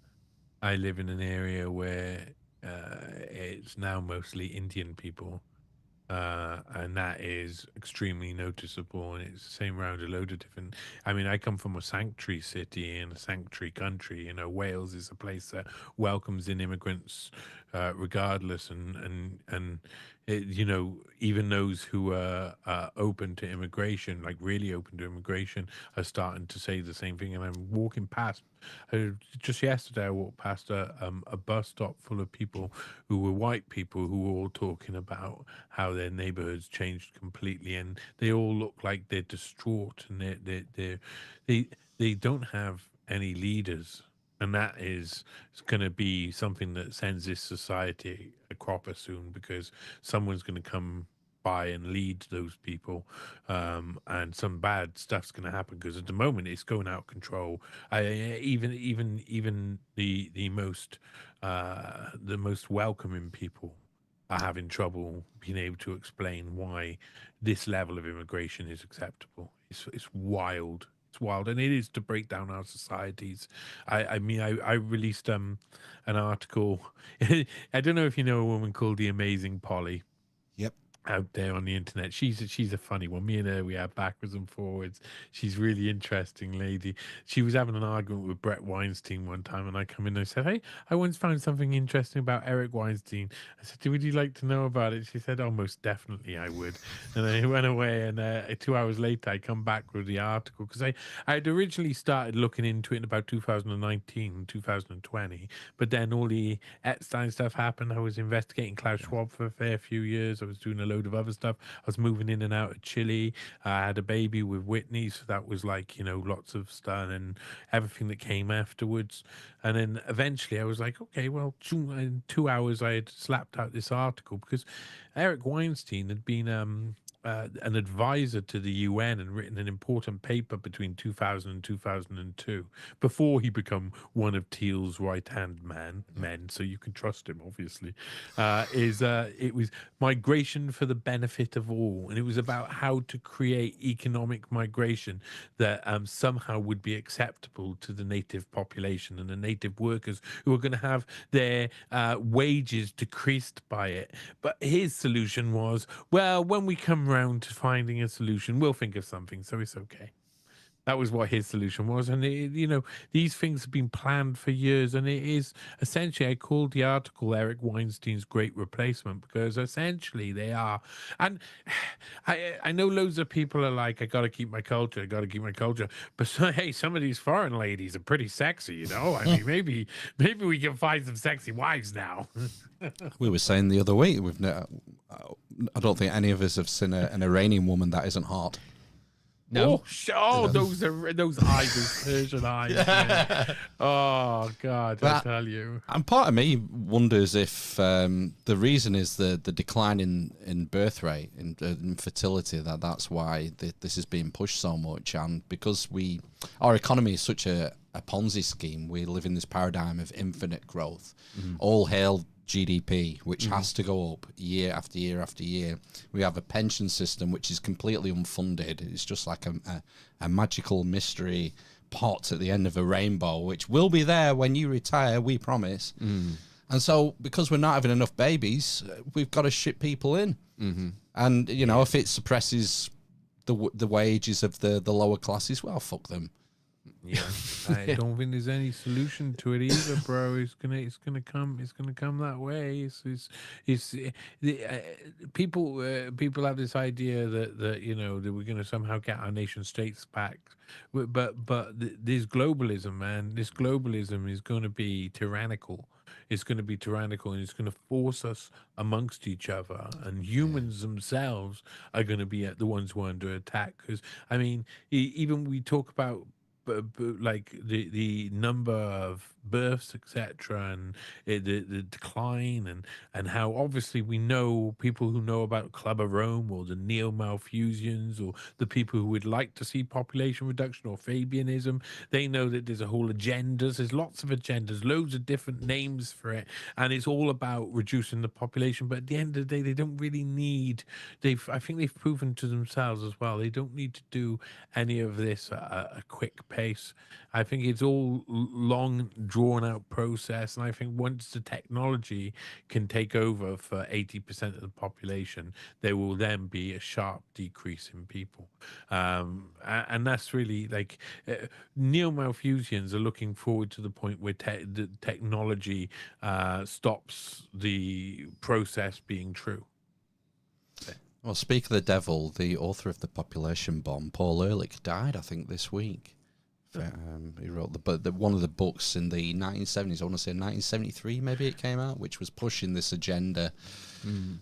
live in an area where it's now mostly Indian people, and that is extremely noticeable. And it's the same around a load of different. I mean, I come from a sanctuary city in a sanctuary country. Wales is a place that welcomes in immigrants regardless, and it, even those who are open to immigration, like really open to immigration, are starting to say the same thing. And I'm walking past, just yesterday, I walked past a bus stop full of people who were white people who were all talking about how their neighborhoods changed completely, and they all look like they're distraught, and they're they don't have any leaders, and that is going to be something that sends this society a cropper soon, because someone's going to come by and lead those people, and some bad stuff's going to happen, because at the moment it's going out of control. Even the most welcoming people are having trouble being able to explain why this level of immigration is acceptable. It's wild. It's wild, and it is to break down our societies. I mean, I released an article. I don't know if you know a woman called the Amazing Polly Yep. out there on the internet. She's a funny one. Me and her, we have backwards and forwards. She's really interesting lady. She was having an argument with Brett Weinstein one time, and I come in and I said, "Hey, I once found something interesting about Eric Weinstein." I said, "Would you like to know about it?" She said, "Oh, most definitely I would." And I went away, and 2 hours later I come back with the article, because I had originally started looking into it in about 2019, 2020, but then all the Epstein stuff happened. I was investigating Klaus Schwab for a fair few years. I was doing a load of other stuff. I was moving in and out of Chile. I had a baby with Whitney, so that was like, lots of stuff and everything that came afterwards. And then eventually I was like, okay, well, in 2 hours I had slapped out this article, because Eric Weinstein had been an advisor to the UN and written an important paper between 2000 and 2002, before he became one of Thiel's right-hand men, so you can trust him, obviously. It was migration for the benefit of all, and it was about how to create economic migration that somehow would be acceptable to the native population and the native workers who are going to have their wages decreased by it. But his solution was, well, when we come around to finding a solution, we'll think of something, so it's okay. That was what his solution was. And, these things have been planned for years. And it is essentially, I called the article Eric Weinstein's Great Replacement, because essentially they are. And I know loads of people are like, I got to keep my culture. I got to keep my culture. But hey, some of these foreign ladies are pretty sexy, I mean, maybe we can find some sexy wives now. We were saying the other week, I don't think any of us have seen an Iranian woman that isn't hot. No. Those eyes, those Persian eyes. Man. Oh God, I tell you. And part of me wonders if the reason is the decline in birth rate, in fertility. That's why this is being pushed so much, and because our economy is such a Ponzi scheme. We live in this paradigm of infinite growth. All hail GDP, which has to go up year after year after year. We have a pension system which is completely unfunded. It's just like a magical mystery pot at the end of a rainbow, which will be there when you retire, we promise. And so, because we're not having enough babies, we've got to ship people in. And, if it suppresses the wages of the lower classes, well, fuck them. Yeah, I don't think there's any solution to it either, bro. It's gonna come that way. People have this idea that that we're gonna somehow get our nation states back, but this globalism, man, this globalism is going to be tyrannical. It's going to be tyrannical, and it's going to force us amongst each other, and humans themselves are going to be the ones who are under attack. Because I mean, even we talk about like the number of births, etc., and the decline, and how obviously we know people who know about Club of Rome or the neo-Malthusians or the people who would like to see population reduction or Fabianism. They know that there's a whole agendas. There's lots of agendas, loads of different names for it, and it's all about reducing the population. But at the end of the day, they don't really need. I think they've proven to themselves as well. They don't need to do any of this at a quick pace. I think it's all long drawn out process, and I think once the technology can take over for 80% of the population, there will then be a sharp decrease in people, and that's really like neo-Malthusians are looking forward to the point where the technology stops the process being true. Well, speak of the devil, the author of The Population Bomb, Paul Ehrlich, died, I think, this week. He wrote one of the books in the 1970s. I want to say 1973, maybe it came out, which was pushing this agenda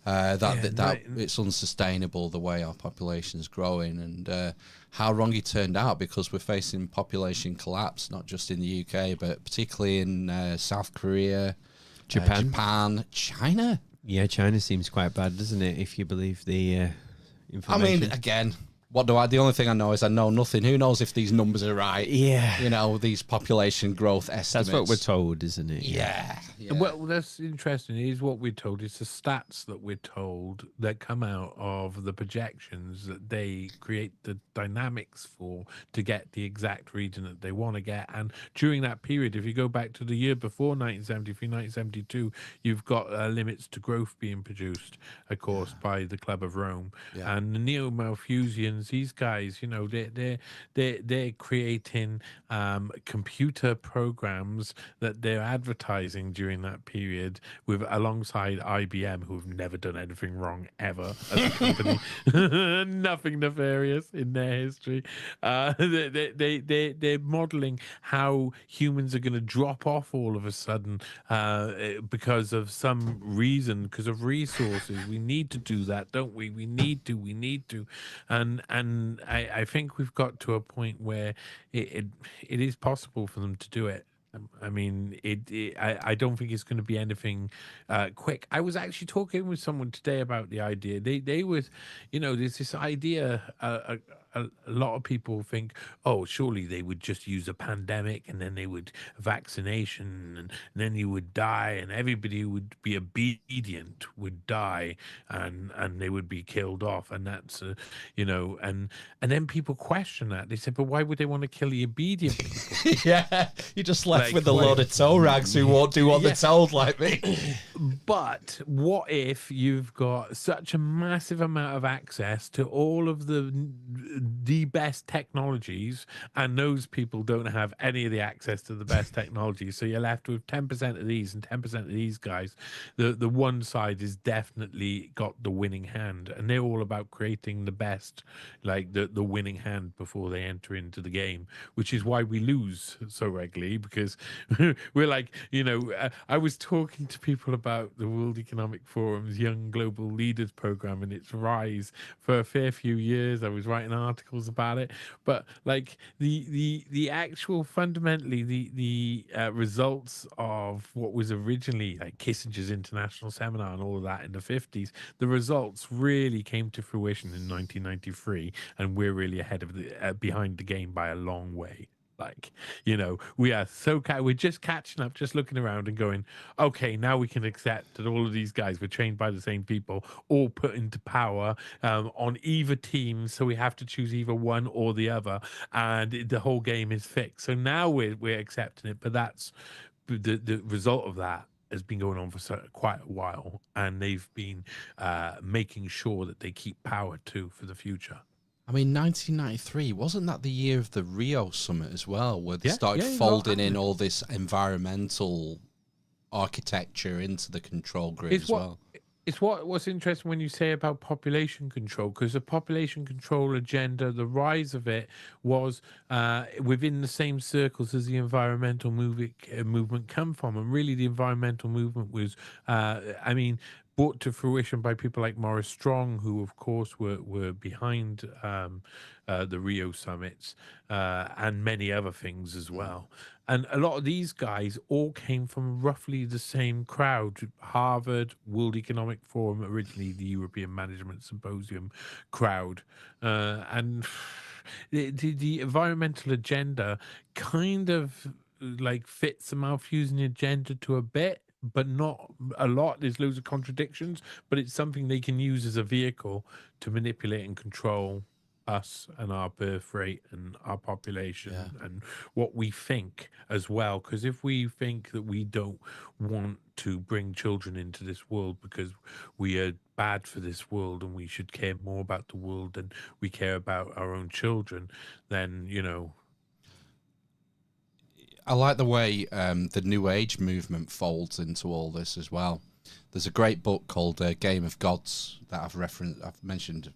that it's unsustainable the way our population is growing, and how wrong he turned out, because we're facing population collapse, not just in the UK, but particularly in South Korea, Japan, China. Yeah, China seems quite bad, doesn't it? If you believe the information. I mean, again. The only thing I know is I know nothing. Who knows if these numbers are right? Yeah. These population growth estimates. That's what we're told, isn't it? Yeah. Well, that's interesting. It is what we're told. It's the stats that we're told that come out of the projections that they create the dynamics for to get the exact region that they want to get. And during that period, if you go back to the year before 1973, 1972, you've got limits to growth being produced, of course, by the Club of Rome. Yeah. And the neo-Malthusians, these guys, they're creating computer programs that they're advertising during that period with alongside IBM, who have never done anything wrong ever as a company. Nothing nefarious in their history. They're modeling how humans are going to drop off all of a sudden because of some reason, because of resources. We need to do that, don't we? We need to. And I think we've got to a point where it is possible for them to do it. I mean, I don't think it's going to be anything quick. I was actually talking with someone today about the idea. They was, there's this idea. A lot of people think, oh, surely they would just use a pandemic and then they would vaccination and then you would die and everybody who would be obedient would die and they would be killed off. And that's, and then people question that. They say, but why would they want to kill the obedient people? Yeah, you just left with a load of toe rags who won't do what they're told, like me. But what if you've got such a massive amount of access to all of the best technologies, and those people don't have any of the access to the best technologies, so you're left with 10% of these and 10% of these guys. The one side is definitely got the winning hand, and they're all about creating the best, like the winning hand before they enter into the game, which is why we lose so regularly, because we're like, I was talking to people about the World Economic Forum's Young Global Leaders program and its rise for a fair few years. I was writing articles about it, but like the actual fundamentally the results of what was originally like Kissinger's International Seminar and all of that in the 50s, the results really came to fruition in 1993, and we're really ahead of behind the game by a long way. Like, we are we're just catching up, just looking around and going, okay, now we can accept that all of these guys were trained by the same people, all put into power on either team. So we have to choose either one or the other. And the whole game is fixed. So now we're accepting it. But that's the result of that has been going on for quite a while. And they've been making sure that they keep power too for the future. I mean, 1993, wasn't that the year of the Rio summit as well, where they started folding in all this environmental architecture into the control grid as well? It's what's interesting when you say about population control, because the population control agenda, the rise of it was within the same circles as the environmental movement come from. And really the environmental movement was, brought to fruition by people like Maurice Strong, who of course were behind the Rio summits and many other things as well. And a lot of these guys all came from roughly the same crowd: Harvard, World Economic Forum, originally the European Management Symposium crowd, and the environmental agenda kind of like fits the Malthusian agenda to a bit, but not a lot. There's loads of contradictions, but it's something they can use as a vehicle to manipulate and control us and our birth rate and our population and what we think as well. Because if we think that we don't want to bring children into this world because we are bad for this world and we should care more about the world than we care about our own children, then, I like the way the New Age movement folds into all this as well. There's a great book called Game of Gods that I've mentioned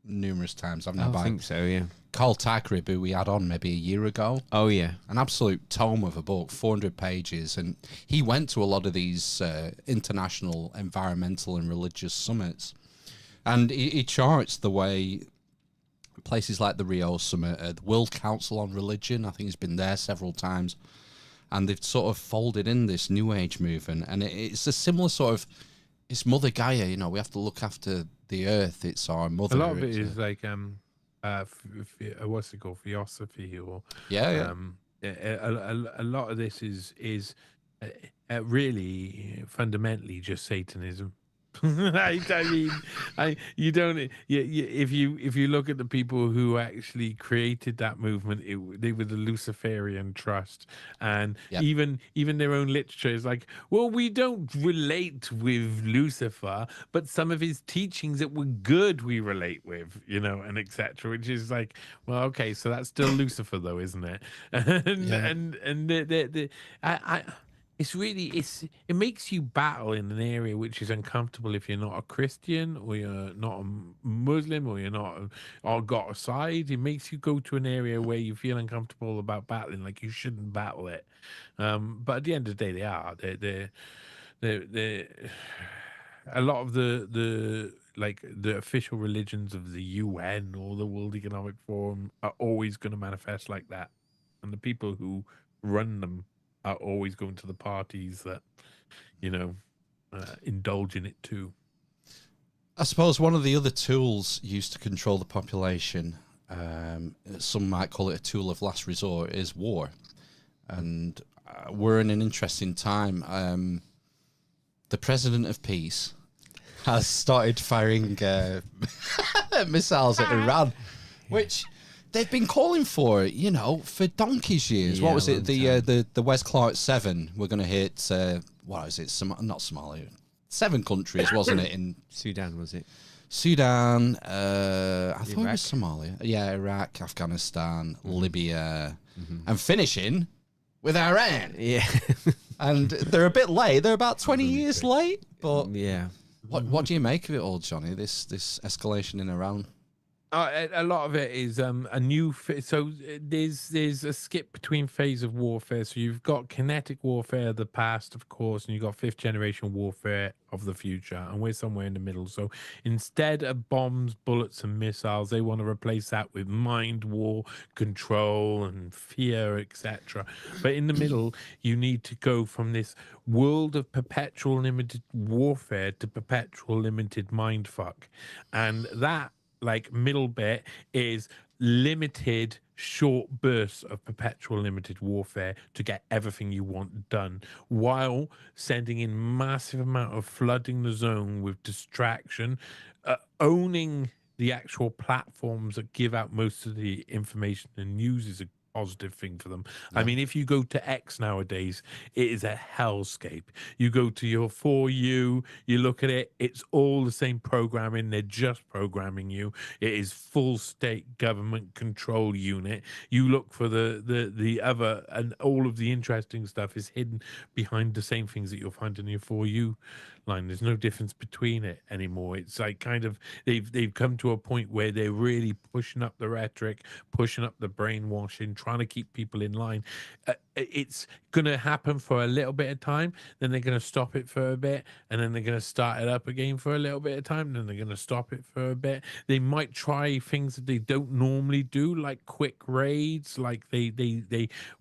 numerous times. I think so, yeah. Carl Tagrib, who we had on maybe a year ago. Oh yeah. An absolute tome of a book, 400 pages. And he went to a lot of these international environmental and religious summits. And he charts the way places like the Rio Summit, the World Council on Religion, I think he's been there several times. And they've sort of folded in this New Age movement. And it's a similar sort of, it's Mother Gaia, you know, we have to look after the earth. It's our mother. A lot of it is like, what's it called? Theosophy or... Yeah. A lot of this is really fundamentally just Satanism. I mean, you don't. If you look at the people who actually created that movement, they were the Luciferian Trust, and even their own literature is like, well, we don't relate with Lucifer, but some of his teachings that were good we relate with, you know, and etc. Which is like, well, okay, so that's still Lucifer, though, isn't it? It's really, it makes you battle in an area which is uncomfortable if you're not a Christian or you're not a Muslim or you're not or got a side. It makes you go to an area where you feel uncomfortable about battling, like you shouldn't battle it. But at the end of the day, they are. They're a lot of the like the official religions of the UN or the World Economic Forum are always going to manifest like that, and the people who run them are always going to the parties that, you know, indulge in it too. I suppose one of the other tools used to control the population, some might call it a tool of last resort, is war. And we're in an interesting time. The president of peace has started firing missiles at Iran, which... they've been calling for, you know, for donkey's years. Yeah, what was it? The West Clark 7. We're going to hit, what is it? Not Somalia. 7 countries, wasn't it? In Sudan, was it? Sudan. I thought it Iraq? was Somalia. Yeah, Iraq, Afghanistan, Libya, and finishing with Iran. Yeah. And they're a bit late. They're about 20 years late. But yeah. What do you make of it all, Johnny? This escalation in Iran? A lot of it is a new. So there's a skip between phase of warfare. So you've got kinetic warfare of the past, of course, and you've got 5th generation warfare of the future, and we're somewhere in the middle. So instead of bombs, bullets, and missiles, they want to replace that with mind war, control, and fear, etc. But in the middle, you need to go from this world of perpetual limited warfare to perpetual limited mindfuck, and that, like, middle bit is limited short bursts of perpetual limited warfare to get everything you want done, while sending in massive amount of flooding the zone with distraction, owning the actual platforms that give out most of the information and news is a positive thing for them. Yeah. I mean, if you go to X nowadays, it is a hellscape. You go to your For You, you look at it, it's all the same programming. They're just programming you. It is full state government control unit. You look for the other, and all of the interesting stuff is hidden behind the same things that you'll find in your For You line. There's no difference between it anymore. It's like kind of they've come to a point where they're really pushing up the rhetoric, pushing up the brainwashing, trying to keep people in line. It's going to happen for a little bit of time, then they're going to stop it for a bit, and then they're going to start it up again for a little bit of time, then they're going to stop it for a bit. They might try things that they don't normally do, like quick raids. Like they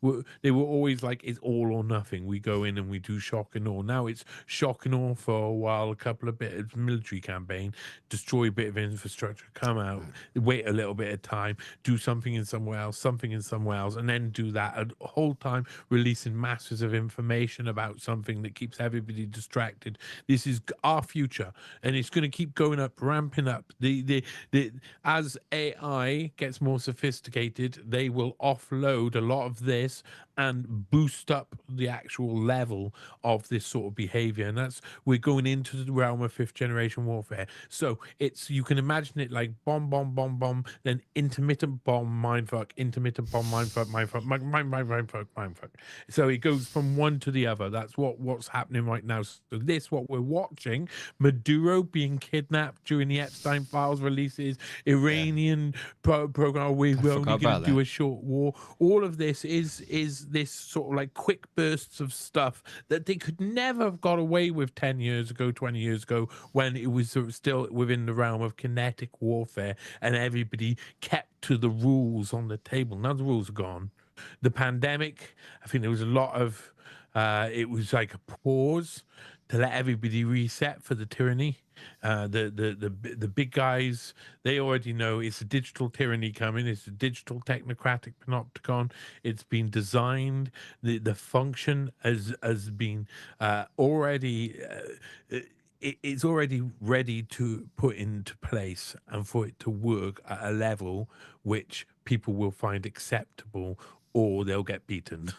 were always like, it's all or nothing. We go in and we do shock and awe. Now it's shock and awe for a while, a couple of bit of military campaign, destroy a bit of infrastructure, come out, wait a little bit of time, do something in somewhere else, and then do that a whole time, releasing masses of information about something that keeps everybody distracted. This is our future, and it's going to keep going up, ramping up. As AI gets more sophisticated, they will offload a lot of this and boost up the actual level of this sort of behavior. And that's, we're going into the realm of 5th generation warfare. So it's, you can imagine it like bomb, bomb, bomb, bomb, then intermittent bomb, mindfuck, intermittent bomb, mindfuck, mindfuck, mindfuck, mindfuck, fuck. So it goes from one to the other. That's what's happening right now. So what we're watching, Maduro being kidnapped during the Epstein files releases, Iranian program, we're only going to do a short war. All of this is this sort of like quick bursts of stuff that they could never have got away with 10 years ago, 20 years ago, when it was sort of still within the realm of kinetic warfare and everybody kept to the rules on the table. Now the rules are gone. The pandemic, I think there was a lot of it was like a pause to let everybody reset for the tyranny. The big guys, they already know it's a digital tyranny coming. It's a digital technocratic panopticon. It's been designed. The function has been already. It's already ready to put into place and for it to work at a level which people will find acceptable, or they'll get beaten.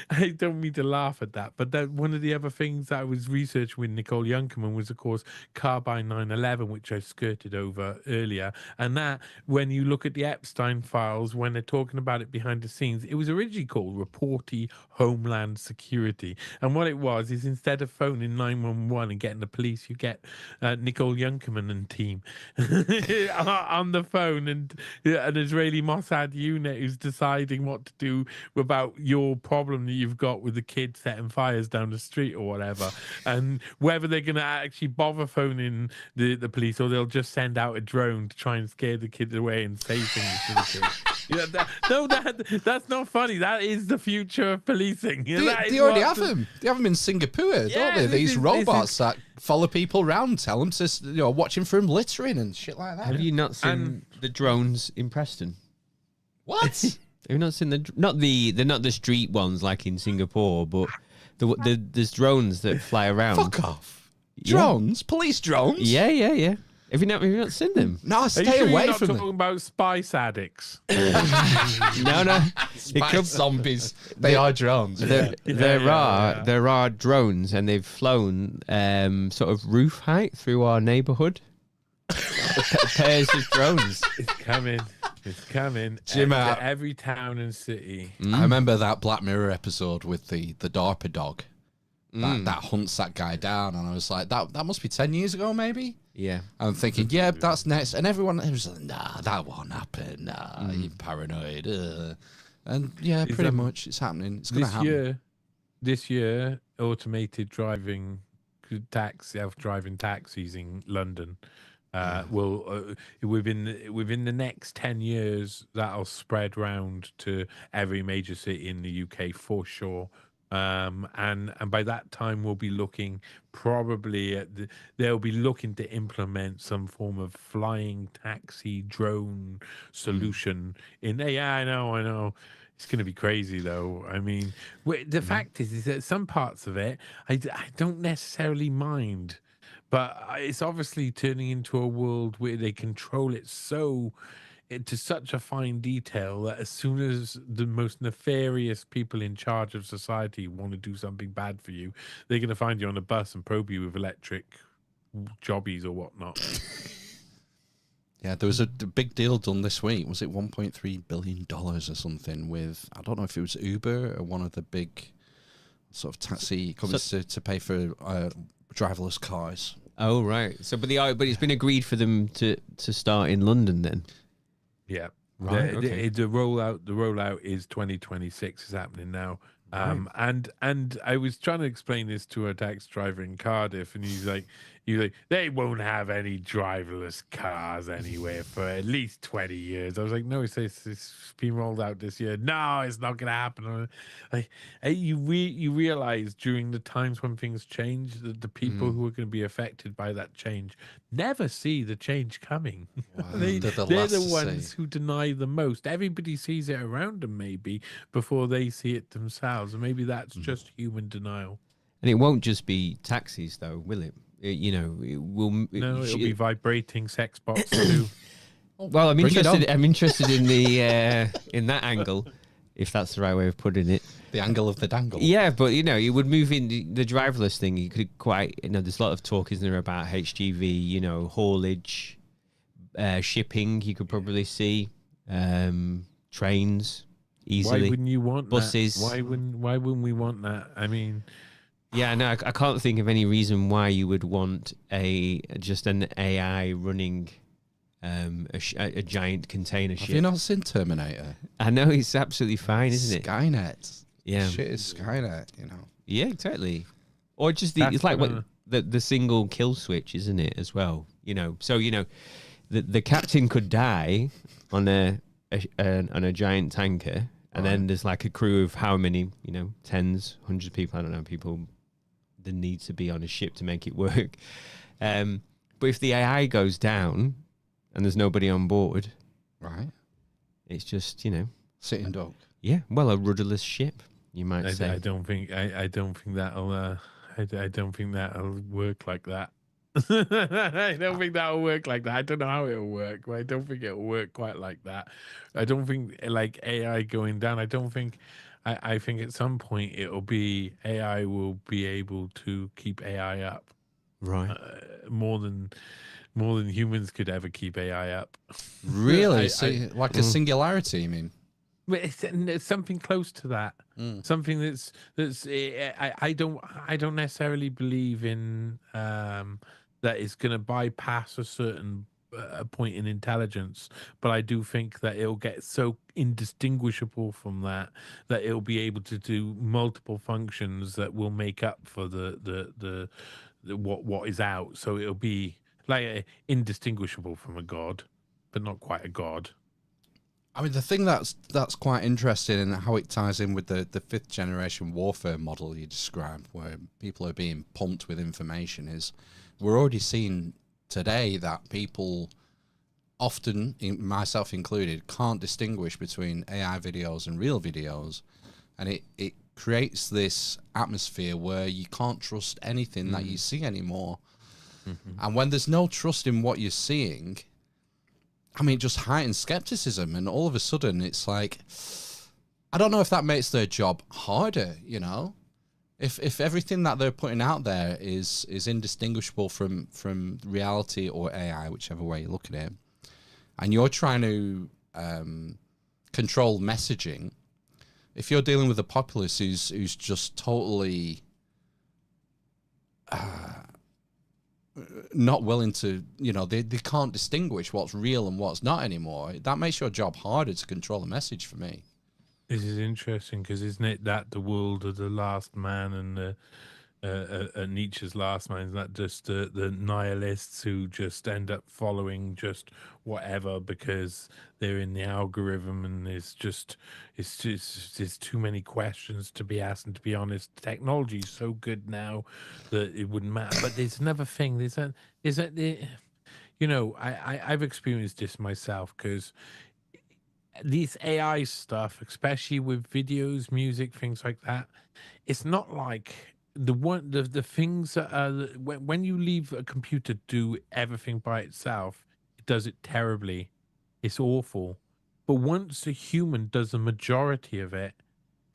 I don't mean to laugh at that, but that one of the other things that I was researching with Nicole Junkermann was, of course, Carbine 9/11, which I skirted over earlier. And that, when you look at the Epstein files, when they're talking about it behind the scenes, it was originally called Reporty Homeland Security. And what it was is, instead of phoning 911 and getting the police, you get Nicole Junkermann and team on the phone, and an Israeli Mossad unit who's deciding what to do about your problem that you've got with the kids setting fires down the street or whatever, and whether they're going to actually bother phoning the police, or they'll just send out a drone to try and scare the kids away and say things to the kids. That's not funny. That is the future of policing. They already have them. They have them in Singapore, don't they? These robots that follow people around, tell them to, watching for them littering and shit like that. Have you not seen the drones in Preston? What? Have you not seen they're not the street ones like in Singapore, but there's drones that fly around. Fuck off. Drones? Yeah. Police drones? Yeah. Have you not seen them? No, stay away from them. Talking about spice addicts. No. Spice zombies. They are drones. There are drones, and they've flown sort of roof height through our neighbourhood. Pairs of drones. It's coming. Jim, every town and city. I remember that Black Mirror episode with the DARPA dog that hunts that guy down, and I was like, that must be 10 years ago, maybe. Yeah, I'm thinking, that's next, and everyone was like, nah, that won't happen. Nah, you're paranoid. And pretty much, it's happening. It's gonna happen. This year, automated driving, self-driving taxis in London. Will within the next 10 years, that'll spread round to every major city in the UK for sure. And by that time, we'll be looking probably at they'll be looking to implement some form of flying taxi drone solution in there. Yeah, I know. It's going to be crazy, though. I mean, the fact is that some parts of it I don't necessarily mind. But it's obviously turning into a world where they control it to such a fine detail that as soon as the most nefarious people in charge of society want to do something bad for you, they're going to find you on a bus and probe you with electric jobbies or whatnot. Yeah, there was a big deal done this week. Was it $1.3 billion or something with, I don't know if it was Uber or one of the big sort of taxi companies to pay for driverless cars. Oh right. So, but it's been agreed for them to start in London then. Yeah. Right. The rollout is 2026. Is happening now. And I was trying to explain this to a taxi driver in Cardiff, and he's like, they won't have any driverless cars anywhere for at least 20 years. I was like, no, it's been rolled out this year. No, it's not going to happen. Like, you realize during the times when things change, that the people who are going to be affected by that change never see the change coming. Wow. They're the ones who deny the most. Everybody sees it around them maybe before they see it themselves, and maybe that's just human denial. And it won't just be taxis, though, will it? It will. It'll be vibrating sex bots too. Well, I'm interested in the in that angle, if that's the right way of putting it. The angle of the dangle. Yeah, but you would move in the driverless thing. You could there's a lot of talk, isn't there, about HGV, haulage, shipping. You could probably see trains. easily. Why wouldn't you want buses. that? Why wouldn't we want that? I mean, yeah, no, I can't think of any reason why you would want just an AI running a giant container ship. Have you not seen Terminator? I know, it's absolutely fine, isn't it? Skynet. Yeah. Shit is Skynet, you know. Yeah, exactly. Or just That's it's like gonna- the single kill switch, isn't it, as well? You know, so the captain could die on a giant tanker, and then there's like a crew of how many, tens, hundreds of people, I don't know, people that need to be on a ship to make it work. But if the AI goes down and there's nobody on board, right? It's just, Sitting duck. yeah, well, a rudderless ship, you might say. I don't think that'll I don't think that'll work like that. I don't think that'll work like that. I don't know how it'll work, but I don't think it'll work quite like that. I don't think like AI going down. I think at some point AI will be able to keep AI up, Right. more than humans could ever keep AI up. Really? Like a singularity, you mean? But it's something close to that. Something that's I don't necessarily believe in that it's going to bypass a certain point in intelligence, but I do think that it'll get so indistinguishable from that it'll be able to do multiple functions that will make up for the what is out. So it'll be like indistinguishable from a god, but not quite a god. I mean, the thing that's quite interesting and how it ties in with the fifth generation warfare model you described, where people are being pumped with information, is we're already seeing today that people often, myself included, can't distinguish between AI videos and real videos. And it creates this atmosphere where you can't trust anything that you see anymore. And when there's no trust in what you're seeing, I mean, it just heightens skepticism, and all of a sudden it's like, I don't know if that makes their job harder, If everything that they're putting out there is indistinguishable from reality or AI, whichever way you look at it, and you're trying to control messaging, if you're dealing with a populace who's just totally not willing to, they can't distinguish what's real and what's not anymore, that makes your job harder to control a message for me. This is interesting because isn't it that the world of the last man and Nietzsche's last man, is that just the nihilists who just end up following just whatever because they're in the algorithm, and there's too many questions to be asked. And to be honest, technology is so good now that it wouldn't matter. But there's another thing. I've experienced this myself, because these AI stuff, especially with videos, music, things like that, it's not like the things that are when you leave a computer do everything by itself, it does it terribly. It's awful. But once a human does a majority of it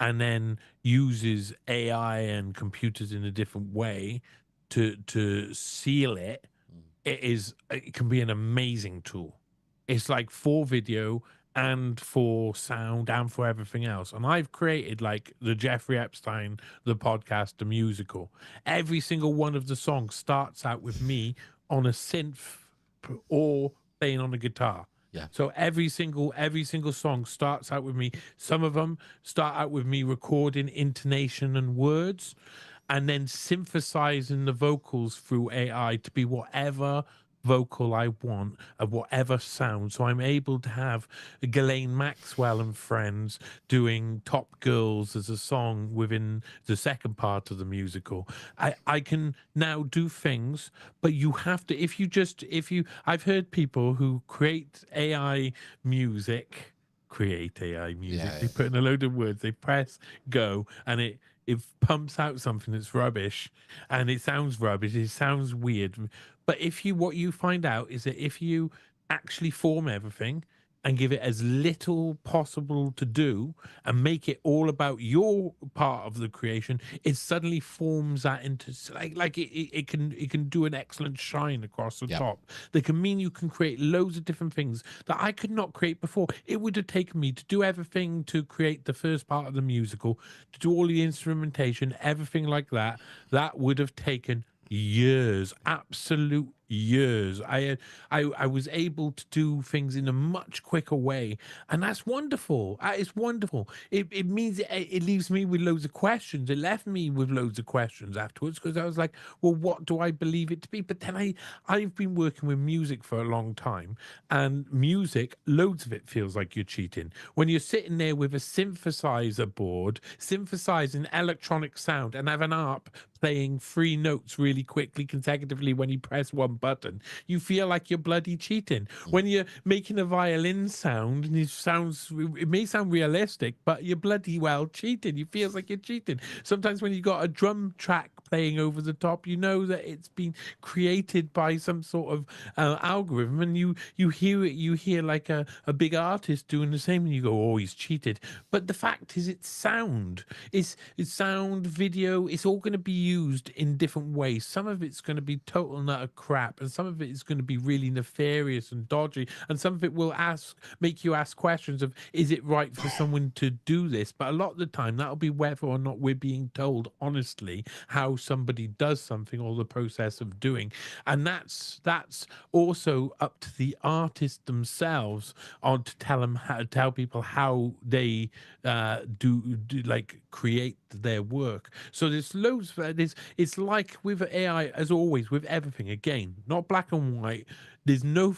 and then uses AI and computers in a different way to seal it, it can be an amazing tool. It's like for video and for sound and for everything else. And I've created like the Jeffrey Epstein, the podcast, the musical. Every single one of the songs starts out with me on a synth or playing on a guitar. Yeah. So every single song starts out with me. Some of them start out with me recording intonation and words, and then synthesizing the vocals through AI to be whatever vocal I want of whatever sound. So I'm able to have Ghislaine Maxwell and Friends doing Top Girls as a song within the second part of the musical. I can now do things, but you have to, I've heard people who create AI music, Yeah. They put in a load of words, they press go, and it pumps out something that's rubbish, and it sounds rubbish, it sounds weird. But what you find out is that if you actually form everything, and give it as little possible to do and make it all about your part of the creation, it suddenly forms that into it can do an excellent shine across the Yep. top. That can mean you can create loads of different things that I could not create before. It would have taken me to do everything, to create the first part of the musical, to do all the instrumentation, everything like that. That would have taken years, absolute years. I was able to do things in a much quicker way, and that's wonderful. It's wonderful. It means it leaves me with loads of questions. It left me with loads of questions afterwards, because I was like, well, what do I believe it to be? But then I've been working with music for a long time, and music, loads of it feels like you're cheating when you're sitting there with a synthesizer board synthesizing electronic sound and have an ARP playing 3 notes really quickly consecutively when you press one button. You feel like you're bloody cheating. When you're making a violin sound and it may sound realistic, but you're bloody well cheating. You feel like you're cheating. Sometimes when you got a drum track playing over the top, you know that it's been created by some sort of algorithm, and you hear it, you hear like a big artist doing the same, and you go, oh, he's cheated. But the fact is, it's sound. It's sound, video. It's all going to be used in different ways. Some of it's going to be total and utter crap, and some of it is going to be really nefarious and dodgy, and some of it will make you ask questions of, is it right for someone to do this? But a lot of the time, that'll be whether or not we're being told honestly how somebody does something, or the process of doing. And that's also up to the artists themselves on to tell people how they do like create their work. So there's loads of this. It's like with AI, as always, with everything, again, not black and white. There's no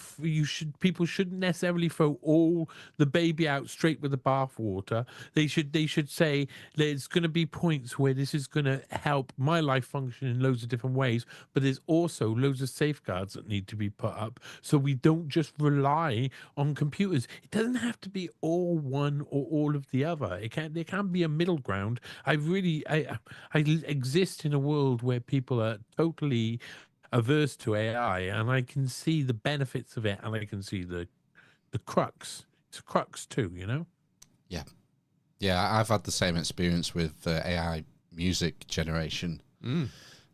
people shouldn't necessarily throw all the baby out straight with the bathwater. They should say there's going to be points where this is going to help my life function in loads of different ways, but there's also loads of safeguards that need to be put up, so we don't just rely on computers. It doesn't have to be all one or all of the other. There can be a middle ground. I exist in a world where people are totally averse to AI, and I can see the benefits of it, and I can see the crux. It's a crux too, you know? Yeah. Yeah, I've had the same experience with AI music generation.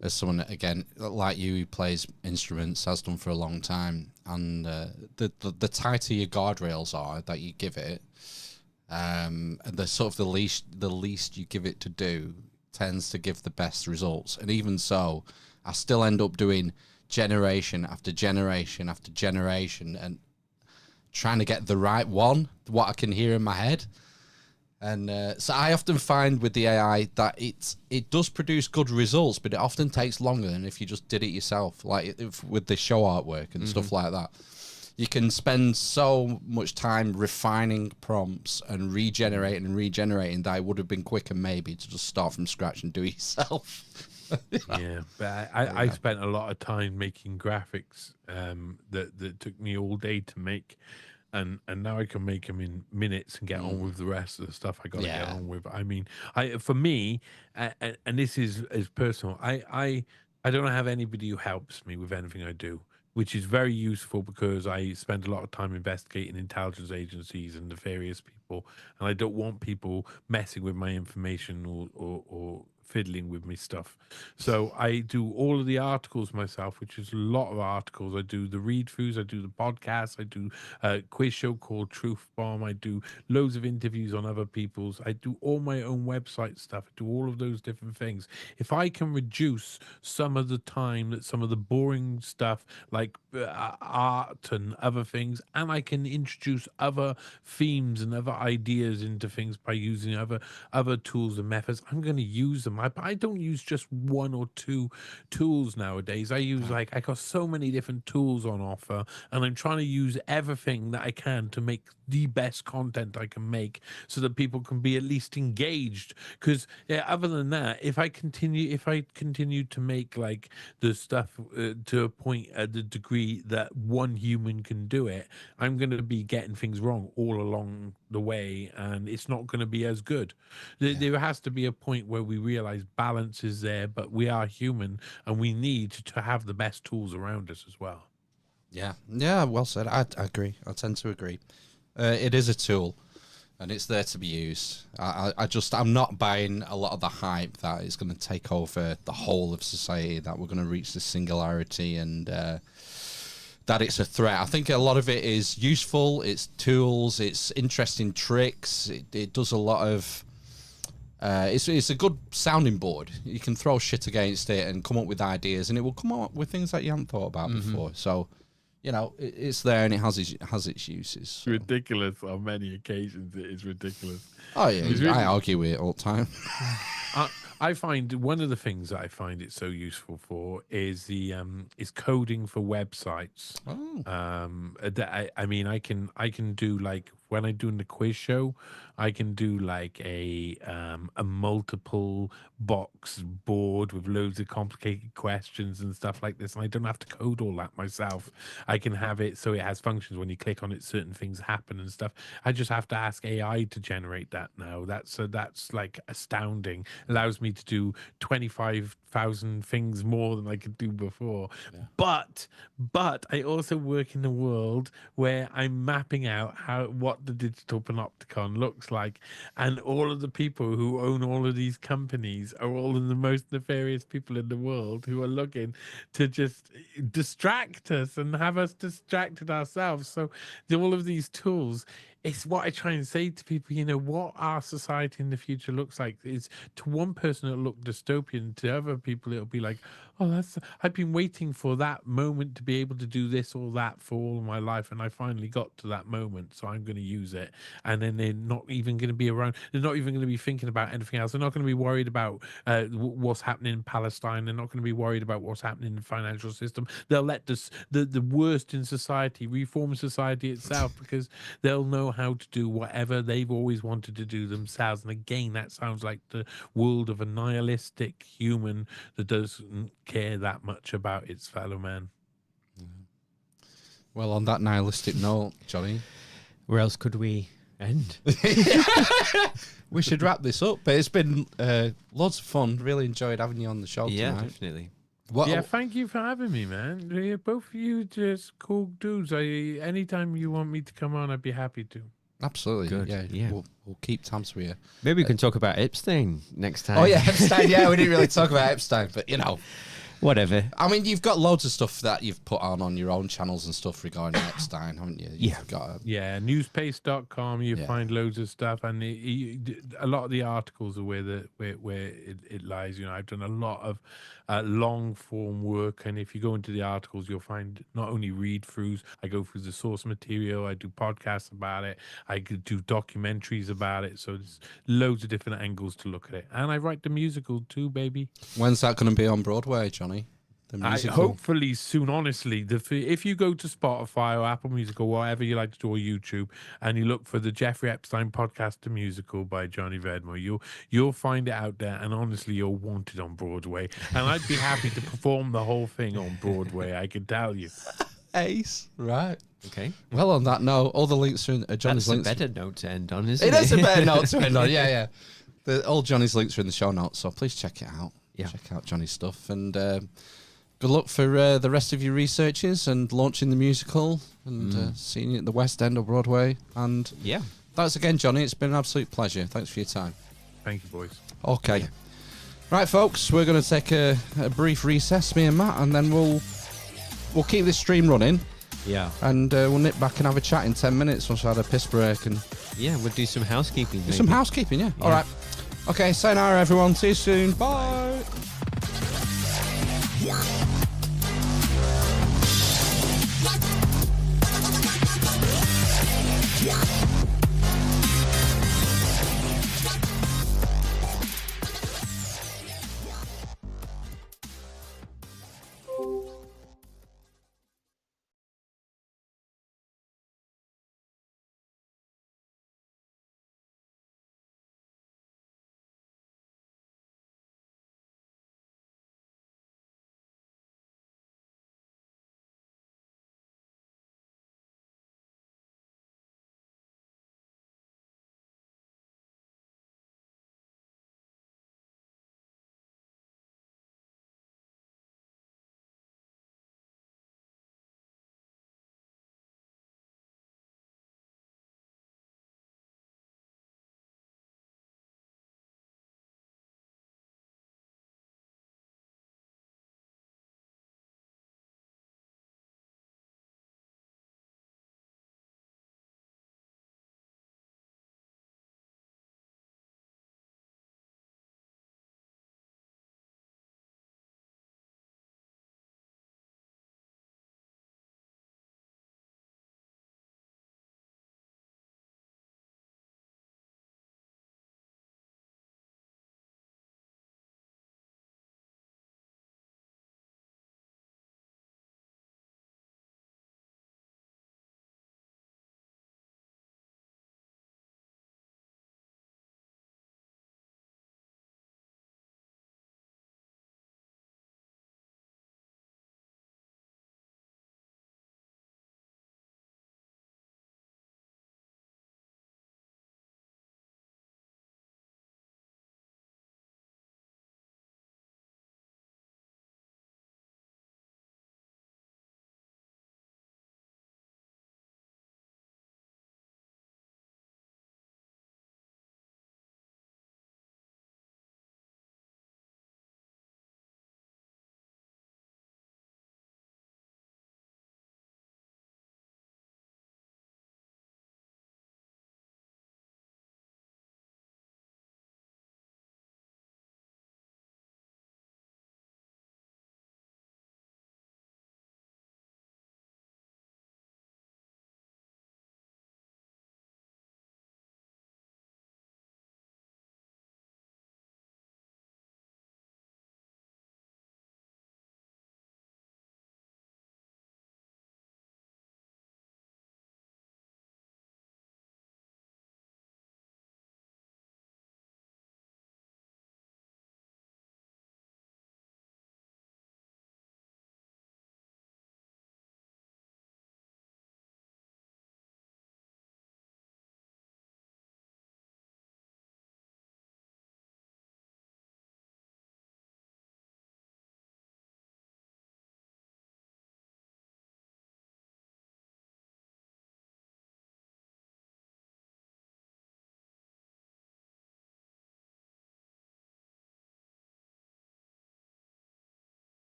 As someone, again, like you, who plays instruments, has done for a long time, and the tighter your guardrails are that you give it, and the sort of the least you give it to do tends to give the best results. And even so, I still end up doing generation after generation after generation and trying to get the right one, what I can hear in my head. And so I often find with the AI that it does produce good results, but it often takes longer than if you just did it yourself, like with the show artwork and stuff like that. You can spend so much time refining prompts and regenerating that it would have been quicker maybe to just start from scratch and do it yourself. Yeah, but I spent a lot of time making graphics that took me all day to make, and now I can make them in minutes and get on with the rest of the stuff I got to get on with. I mean, for me, and this is personal. I don't have anybody who helps me with anything I do, which is very useful because I spend a lot of time investigating intelligence agencies and nefarious people, and I don't want people messing with my information or fiddling with me stuff. So I do all of the articles myself, which is a lot of articles. I do the read-throughs, I do the podcasts, I do a quiz show called Truth Bomb, I do loads of interviews on other people's, I do all my own website stuff, I do all of those different things. If I can reduce some of the time that some of the boring stuff like art and other things, and I can introduce other themes and other ideas into things by using other tools and methods, I'm going to use them. I don't use just one or two tools nowadays. I use I got so many different tools on offer, and I'm trying to use everything that I can to make the best content I can make, so that people can be at least engaged. Because other than that, if I continue to make like the stuff to a point at the degree that one human can do it, I'm going to be getting things wrong all along the way, and it's not going to be as good. There has to be a point where we realize balance is there, but we are human and we need to have the best tools around us as well. Yeah, well said. I agree. I tend to agree. It is a tool, and it's there to be used. I'm not buying a lot of the hype that it's going to take over the whole of society, that we're going to reach the singularity, and that it's a threat. I think a lot of it is useful. It's tools. It's interesting tricks. It does a lot of. It's a good sounding board. You can throw shit against it and come up with ideas, and it will come up with things that you haven't thought about before. So, you know, it's there and it has its uses. So. Ridiculous on many occasions. It is ridiculous. Oh yeah, It's really- I argue with it all the time. I find one of the things that I find it so useful for is the is coding for websites. I mean, I can do, like, when I'm doing the quiz show, I can do like a multiple box board with loads of complicated questions and stuff like this, and I don't have to code all that myself. I can have it so it has functions. When you click on it, certain things happen and stuff. I just have to ask AI to generate that now. That's like astounding. Allows me to do 25,000 things more than I could do before. Yeah. But I also work in a world where I'm mapping out what the digital panopticon looks like, and all of the people who own all of these companies are all of the most nefarious people in the world who are looking to just distract us and have us distracted ourselves. So all of these tools, it's what I try and say to people, you know, what our society in the future looks like is, to one person it'll look dystopian, to other people it'll be like, oh, I've been waiting for that moment to be able to do this or that for all of my life, and I finally got to that moment, so I'm going to use it. And then they're not even going to be around, they're not even going to be thinking about anything else. They're not going to be worried about what's happening in Palestine. They're not going to be worried about what's happening in the financial system. They'll let the worst in society reform society itself, because they'll know how to do whatever they've always wanted to do themselves. And again, that sounds like the world of a nihilistic human that doesn't care that much about its fellow man. Well, on that nihilistic note, Johnny, where else could we end? We should wrap this up. But it's been lots of fun. Really enjoyed having you on the show tonight. Yeah, definitely. Thank you for having me, man. Both of you just cool dudes. Anytime you want me to come on, I'd be happy to. Absolutely. Good. Yeah. We'll keep tabs for you. Maybe we can talk about Epstein next time. Oh yeah, Epstein. Yeah, we didn't really talk about Epstein, but you know, whatever. I mean, you've got loads of stuff that you've put on your own channels and stuff regarding Epstein, haven't you? You've got newspaste.com. You find loads of stuff, and a lot of the articles are where it lies. You know, I've done a lot of long form work, and if you go into the articles, you'll find not only read throughs. I go through the source material. I do podcasts about it. I could do documentaries about it. So there's loads of different angles to look at it, and I write the musical too, baby. When's that going to be on Broadway, Johnny? Hopefully soon. Honestly, if you go to Spotify or Apple Music or whatever you like to do, or YouTube, and you look for the Jeffrey Epstein podcast, the musical by Johnny Vedmore, you'll find it out there. And honestly, you'll want it on Broadway, and I'd be happy to perform the whole thing on Broadway. I can tell you. Ace, right? Okay. Well, on that note, all the links are in Johnny's links. That's a better note to end on, isn't it? It is a better note to end on. Yeah. All Johnny's links are in the show notes, so please check it out. Yeah. Check out Johnny's stuff, and good luck for the rest of your researches and launching the musical and seeing it at the West End or Broadway. And thanks again, Johnny. It's been an absolute pleasure. Thanks for your time. Thank you, boys. Okay. Right, folks, we're going to take a brief recess, me and Matt, and then we'll keep this stream running. Yeah. And we'll nip back and have a chat in 10 minutes once I had a piss break. And we'll do some housekeeping. Do some housekeeping, yeah. All right. Okay, sayonara, everyone. See you soon. Bye.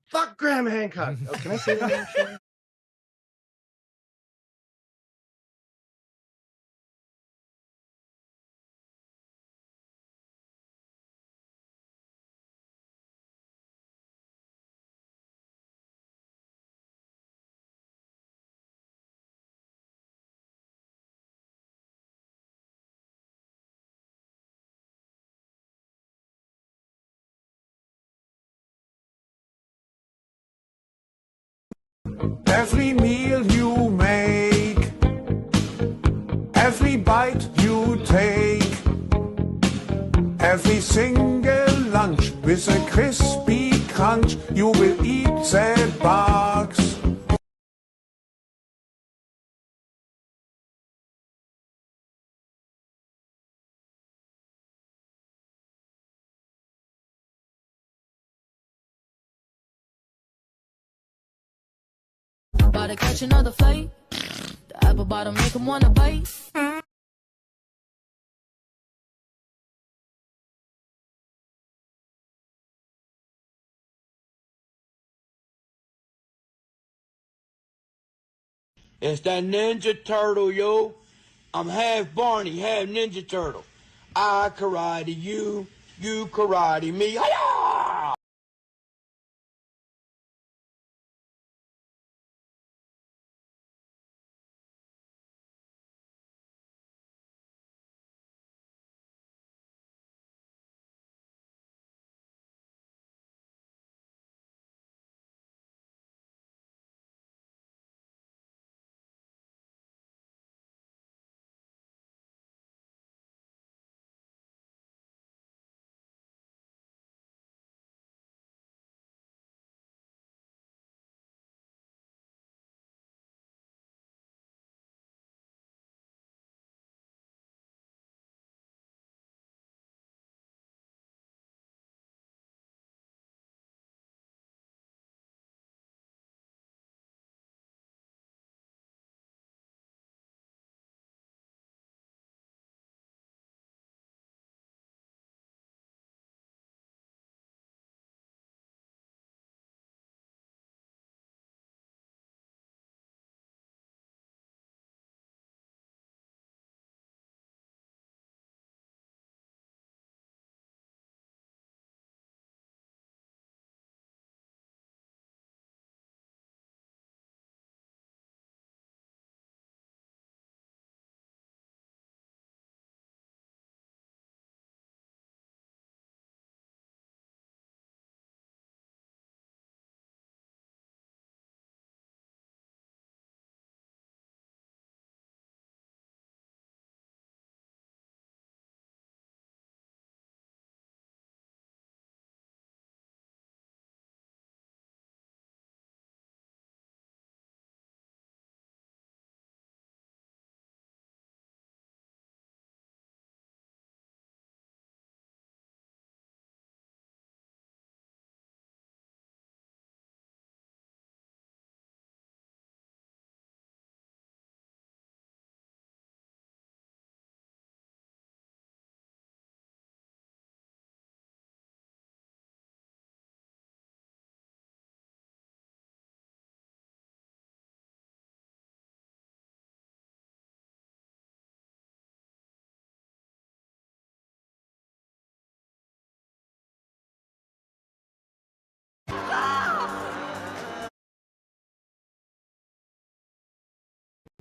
Fuck Graham Hancock. Oh, can I say that on the show? Every meal you make, every bite you take, every single lunch with a crispy crunch, you will eat that box. About to catch another flight. The apple bottom make him wanna bite. It's that Ninja Turtle, yo. I'm half Barney, half Ninja Turtle. I karate you, you karate me. Hi-ya!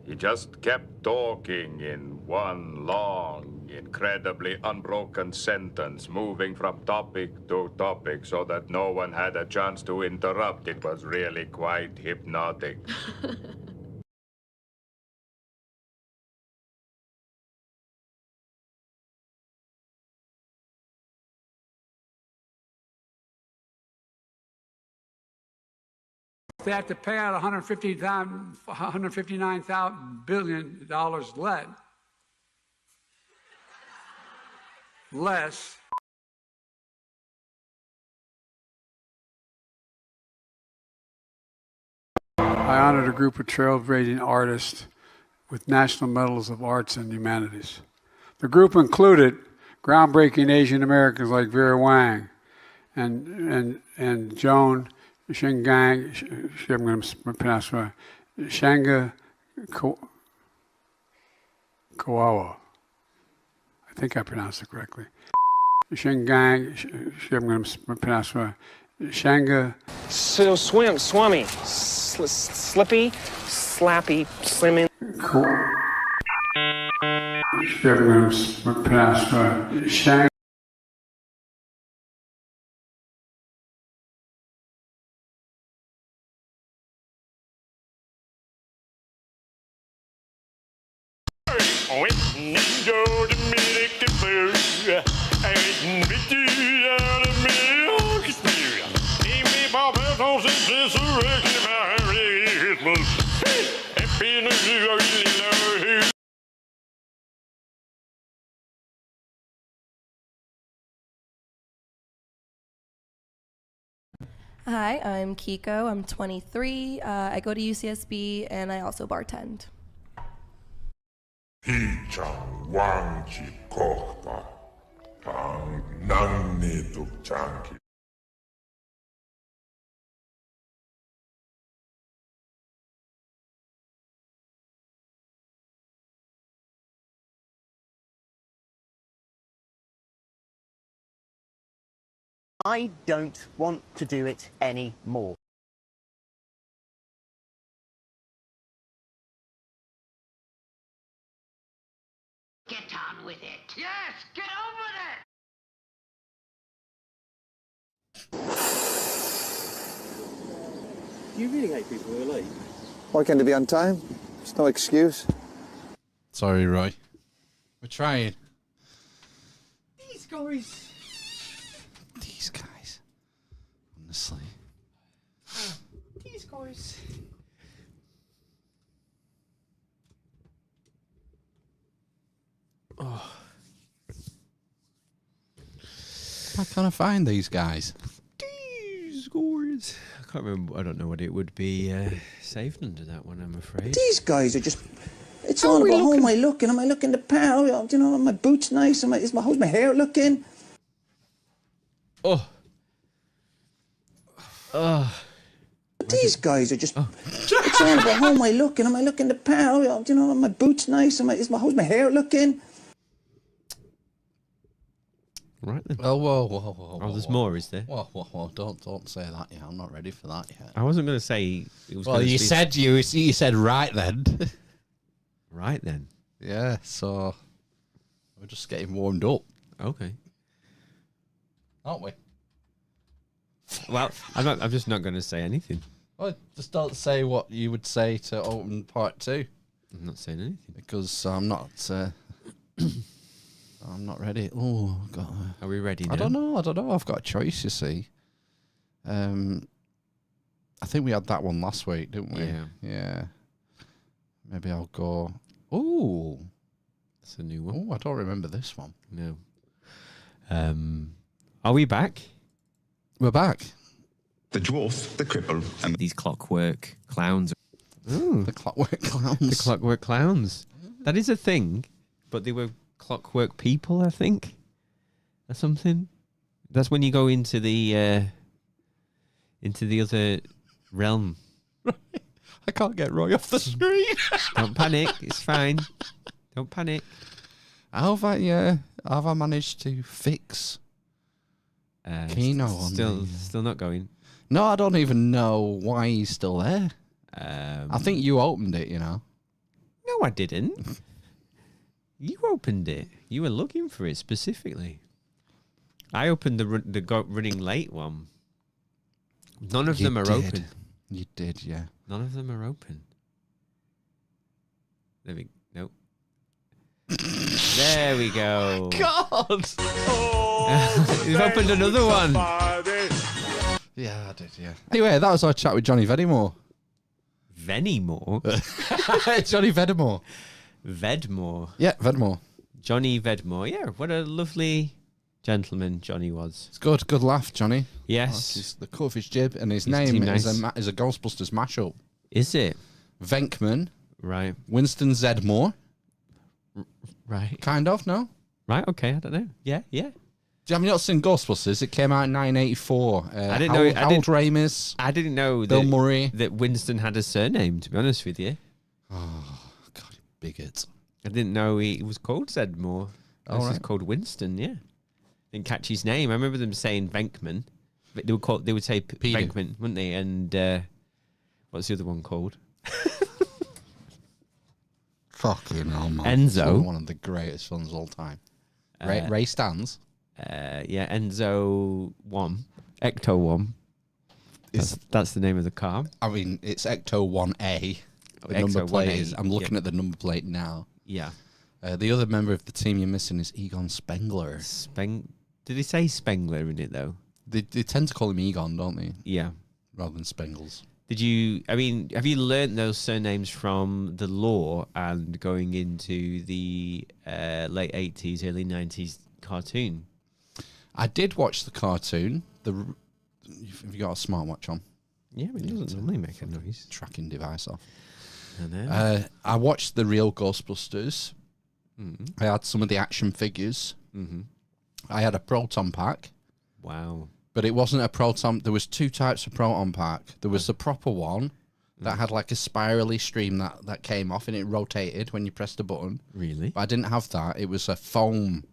He just kept talking in one long, incredibly unbroken sentence, moving from topic to topic so that no one had a chance to interrupt. It was really quite hypnotic. They have to pay out $159 billion less. I honored a group of trailblazing artists with National Medals of Arts and Humanities. The group included groundbreaking Asian Americans like Vera Wang and Joan Shingang, I'm going to pronounce it. Shanga Kawawa. I think I pronounced it correctly. Shingang, I'm going to pronounce it. Shanga. So swummy, slippy, slappy, slimming. I'm going to pronounce it. Shanga. Hi, I'm Kiko. I'm 23. I go to UCSB and I also bartend. I don't want to do it anymore. Get on with it. Yes, get on with it. Do you really hate people who are late? Why can't they be on time? It's no excuse. Sorry, Roy. We're trying. These guys. These guys. Honestly. These guys. Oh. Why can't I find these guys? These guys. I can't remember. I don't know what it would be saved under that one, I'm afraid. These guys are just... It's all about how am I looking? Am I looking the power? Do you know, are my boots nice? How's my hair looking? Oh. But these guys are just... It's all about how am I looking? Am I looking the power? Do you know, are my boots nice? How's my hair looking? Right then. Oh, whoa. Oh, there's more, is there? Whoa. Don't say that yet. I'm not ready for that yet. I wasn't going to say it was. Well, you said right then. Right then. Yeah. So we're just getting warmed up, Okay. aren't we? Well, I'm just not going to say anything. Well, just don't say what you would say to open part 2, I'm not saying anything. because I'm not. I'm not ready. Oh God. Are we ready now? I don't know. I've got a choice. You see. I think we had that one last week, didn't we? Yeah. Maybe I'll go. Oh, that's a new one. Oh, I don't remember this one. No. Are we back? We're back. The dwarf, the cripple, and these clockwork clowns. Ooh, the clockwork clowns. The clockwork clowns. That is a thing, but they were clockwork people, I think, or something. That's when you go into the other realm. I can't get Roy off the screen. Don't panic. It's fine. Don't panic. How have I managed to fix Keno on still not going? No, I don't even know why he's still there. I think you opened it, you know. No, I didn't. You opened it. You were looking for it specifically. I opened the running late one. None of them are open. You did, yeah. None of them are open. Nope. There we go. God! You've opened another one. Yeah, I did, yeah. Anyway, that was our chat with Johnny Vedmore. Vedmore? Johnny Vedmore. Vedmore? Yeah, Vedmore. Johnny Vedmore. Yeah, what a lovely gentleman Johnny was. It's good. Good laugh, Johnny. Yes. He's the cut of his jib, and his name is a Ghostbusters mashup. Is it? Venkman. Right. Winston Zedmore. Right. Kind of, no? Right, okay, I don't know. Yeah. Have you not seen Ghostbusters? It came out in 1984. I didn't know. Harold Ramis. I didn't know Bill Murray. that Winston had a surname. To be honest with you, Oh God, bigot! I didn't know he was called Zedmore. Oh, This is right. called Winston. Yeah, didn't catch his name. I remember them saying Venkman. They would say Peter. Venkman, wouldn't they? And what's the other one called? Fucking hell, man. Enzo. One of the greatest films of all time. Ray Stans. Yeah, Enzo 1. Ecto 1. That's the name of the car. I mean, it's Ecto 1A. The Ecto number plate 1A, is. I'm looking at the number plate now. Yeah. The other member of the team you're missing is Egon Spengler. Did he say Spengler in it, though? They tend to call him Egon, don't they? Yeah. Rather than Spengles. Have you learnt those surnames from the law and going into the late 80s, early 90s cartoon? I did watch the cartoon. Have you got a smartwatch on? Yeah, but it doesn't normally make a noise. Tracking device off. I know. I watched the real Ghostbusters. I had some of the action figures. I had a proton pack. Wow. But it wasn't a proton. There was two types of proton pack. There was the proper one that had like a spirally stream that came off and it rotated when you pressed a button. Really? But I didn't have that. It was a foam,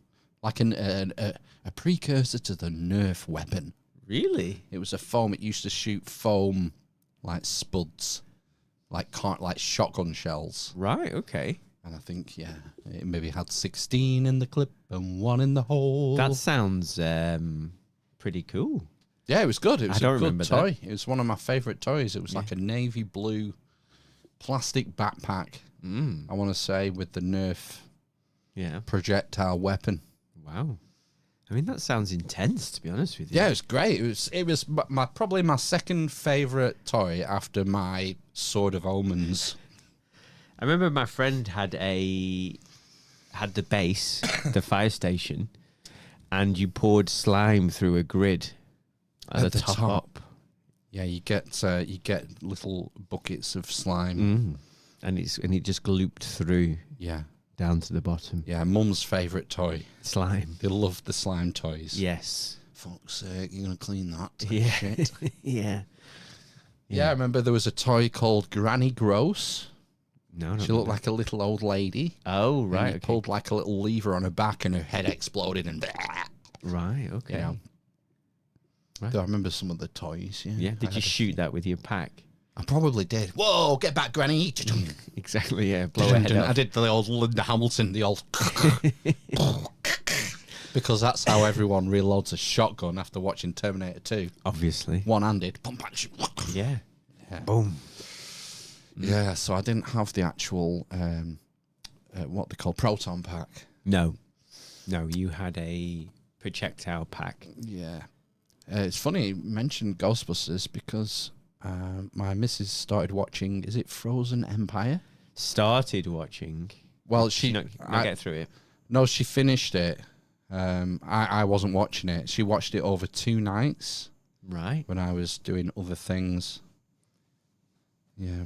like a precursor to the Nerf weapon. Really? It was a foam. It used to shoot foam like spuds, like shotgun shells. Right, okay. And I think, yeah, it maybe had 16 in the clip and 1 in the hole. That sounds pretty cool. Yeah, it was good. It was I don't a good remember toy. that. It was one of my favourite toys. It was like a navy blue plastic backpack, I want to say, with the Nerf projectile weapon. Wow. I mean, that sounds intense, to be honest with you. Yeah, it was great. It was probably my second favourite toy after my Sword of Omens. I remember my friend had the base, the fire station, and you poured slime through a grid at the top. Yeah, you get little buckets of slime, and it just glooped through. Yeah, down to the bottom. Yeah, Mum's favourite toy, slime. They love the slime toys. Yes. Fuck's sake, you're gonna clean that? Yeah. Shit. Yeah. Yeah, I remember there was a toy called Granny Gross. No, she looked like a little old lady. Oh, right. And you pulled like a little lever on her back, and her head exploded, and right. Okay. You know. Right. Do I remember some of the toys? Yeah. Yeah. Did you shoot that with your pack? I probably did. Whoa! Get back, Granny! Exactly. Yeah. Blow her head I off. did the old Linda Hamilton, the old. Because that's how everyone reloads a shotgun after watching Terminator 2. Obviously. One-handed. Yeah. Boom. Yeah, so I didn't have the actual, what they call proton pack. No, you had a projectile pack. Yeah. It's funny you mentioned Ghostbusters because my missus started watching, is it Frozen Empire? Started watching. Well, she... not get through it. No, she finished it. I wasn't watching it. She watched it over 2 nights. Right. When I was doing other things. Yeah,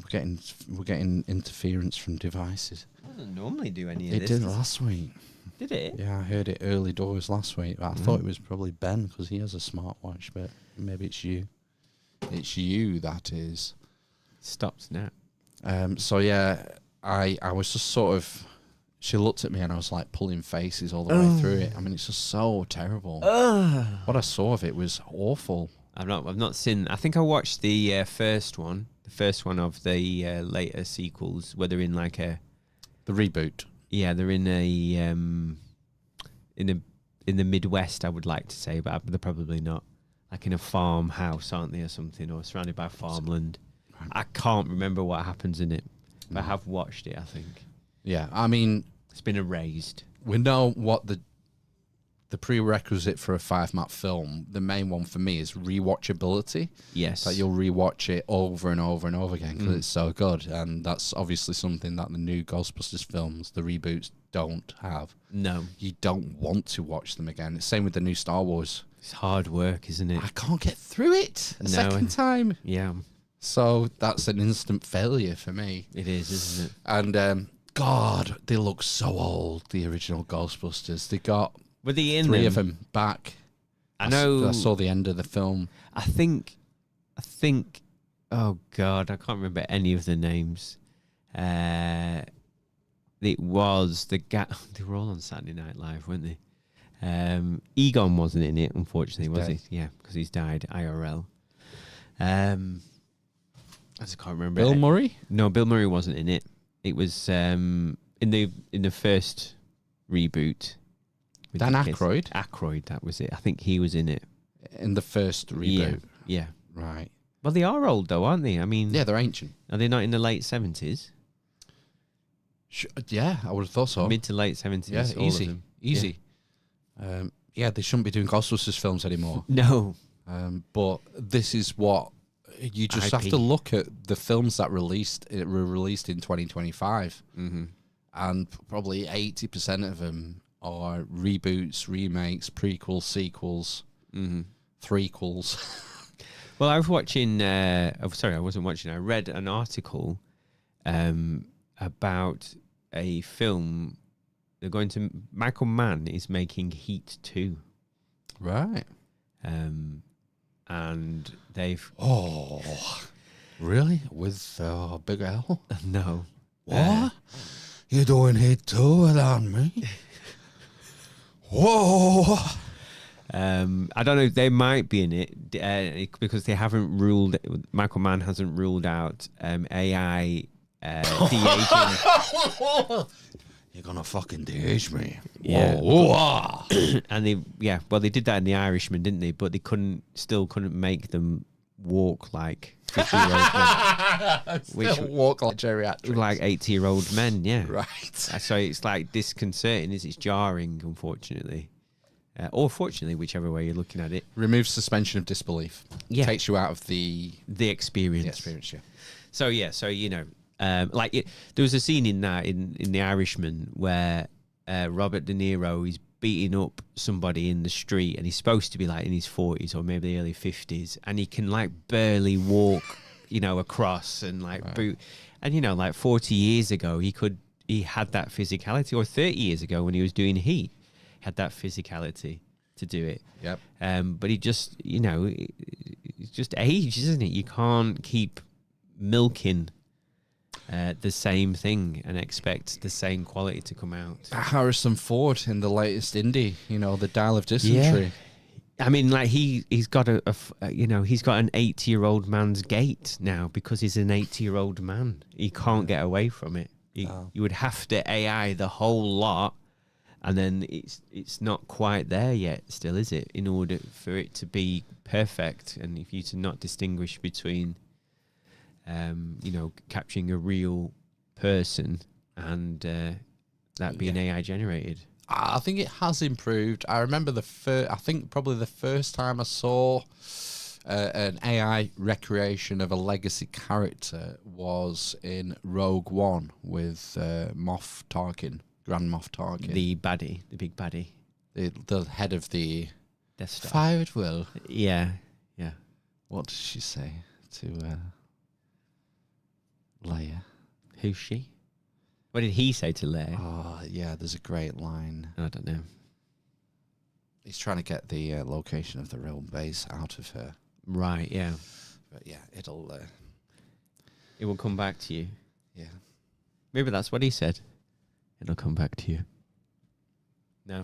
we're getting interference from devices. It doesn't normally do any of It this. did last week. Did it? Yeah, I heard it early doors last week. I thought it was probably Ben because he has a smartwatch, but maybe it's you. It's you that is. Stops now. So yeah, I was just sort of. She looked at me and I was like pulling faces all the way through it. I mean, it's just so terrible. What I saw of it was awful. I've not seen. I think I watched the first one of the later sequels, where they're in like the reboot. Yeah, they're in in the Midwest, I would like to say, but they're probably not. Like in a farmhouse, aren't they, or something, or surrounded by farmland. I can't remember what happens in it, but I have watched it, I think. Yeah, I mean, it's been erased. We know what the prerequisite for a 5-map film. The main one for me is rewatchability. Yes, that you'll rewatch it over and over and over again because it's so good, and that's obviously something that the new Ghostbusters films, the reboots, don't have. No, you don't want to watch them again. It's same with the new Star Wars. It's hard work, isn't it? I can't get through it a second time. Yeah, so that's an instant failure for me. It is, isn't it? And God, they look so old. The original Ghostbusters. They got. Were they in 3 them? of them back. I know. I saw the end of the film. I think. Oh God, I can't remember any of the names. It was the guy. They were all on Saturday Night Live, weren't they? Egon wasn't in it, unfortunately, was he? Yeah, because he's died IRL. I just can't remember. Bill Murray? No, Bill Murray wasn't in it. It was in the first reboot. Dan Aykroyd? Aykroyd, that was it. I think he was in it. In the first reboot? Yeah. Right. Well, they are old, though, aren't they? I mean... Yeah, they're ancient. Are they not in the late 70s? Yeah, I would have thought so. Mid to late 70s. Yeah, all easy. of them. Easy. Yeah. They shouldn't be doing Ghostbusters films anymore. No. But this is what... You just have to look at the films that were released in 2025. Mm-hmm. And probably 80% of them are reboots, remakes, prequels, sequels, threequels. Well, I was watching... I wasn't watching. I read an article about a film. They're going to... Michael Mann is making Heat 2. Right. And they've... Oh, really? With Big L? No. What? You're doing Heat 2 without me? Whoa! I don't know. They might be in it because they haven't ruled. Michael Mann hasn't ruled out AI de-aging. You're gonna fucking de-age me. Yeah. Whoa. And they did that in The Irishman, didn't they? But they still couldn't make them walk like 50-year-old men. Walk like geriatrics. Like 80-year-old men, yeah. Right. So it's like disconcerting, it's jarring, unfortunately. Or fortunately, whichever way you're looking at it. Removes suspension of disbelief. Yeah. Takes you out of the experience. The experience, yeah. So you know, there was a scene in The Irishman where Robert De Niro is beating up somebody in the street, and he's supposed to be like in his 40s or maybe the early 50s, and he can like barely walk, across and like boot. And 40 years ago, he had that physicality, or 30 years ago when he was doing Heat, had that physicality to do it. Yep. But he just, it's just age, isn't it? You can't keep milking the same thing and expect the same quality to come out. Harrison Ford in the latest indie, the Dial of Dysentery. Yeah. I mean, like he's got he's got an 80-year-old man's gait now because he's an 80-year-old man. He can't get away from it. You would have to AI the whole lot, and then it's not quite there yet. Still, is it? In order for it to be perfect, and if you to not distinguish between, capturing a real person and that being AI generated. I think it has improved. I remember probably the first time I saw an AI recreation of a legacy character was in Rogue One with Moff Tarkin, Grand Moff Tarkin. The baddie, the big baddie. The head of the Death Star. Fire at will. Yeah. What did she say to Leia? Who's she? What did he say to Leia? Oh, yeah, there's a great line. I don't know. He's trying to get the location of the real base out of her. Right, yeah. But yeah, it will come back to you. Yeah. Maybe that's what he said. It'll come back to you. No.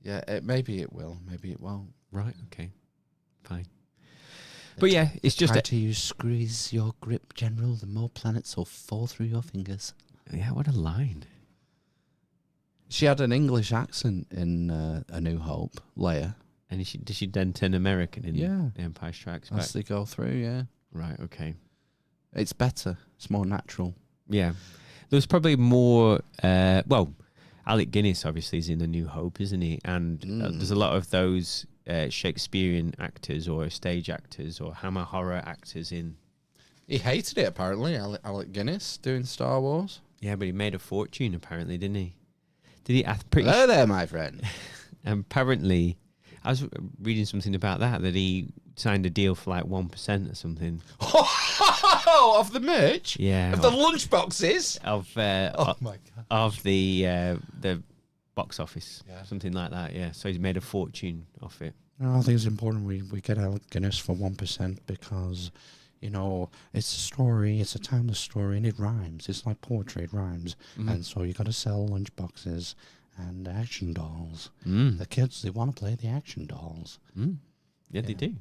Yeah, maybe it will. Maybe it won't. Right, okay. Fine. But yeah, it's just... The tighter you squeeze your grip, General, the more planets will fall through your fingers. Yeah, what a line. She had an English accent in A New Hope, Leia. And did she then turn American in The Empire Strikes Back? As they go through, yeah. Right, okay. It's better. It's more natural. Yeah. There's probably more... Alec Guinness, obviously, is in A New Hope, isn't he? And there's a lot of those... Shakespearean actors or stage actors or Hammer horror actors in. He hated it, apparently, Alec Guinness, doing Star Wars. Yeah, but he made a fortune, apparently, didn't he? Hello there, my friend. Apparently, I was reading something about that he signed a deal for like 1% or something. Of the merch? Yeah. Of the lunch boxes? Of oh, my God. Of the box office, something like that. Yeah, so he's made a fortune off it. No, I think it's important we get our Guinness for 1% because, you know, it's a story, it's a timeless story, and it rhymes. It's like poetry, it rhymes. And so you got to sell lunch boxes and action dolls. The kids, they want to play the action dolls. Yeah, they do.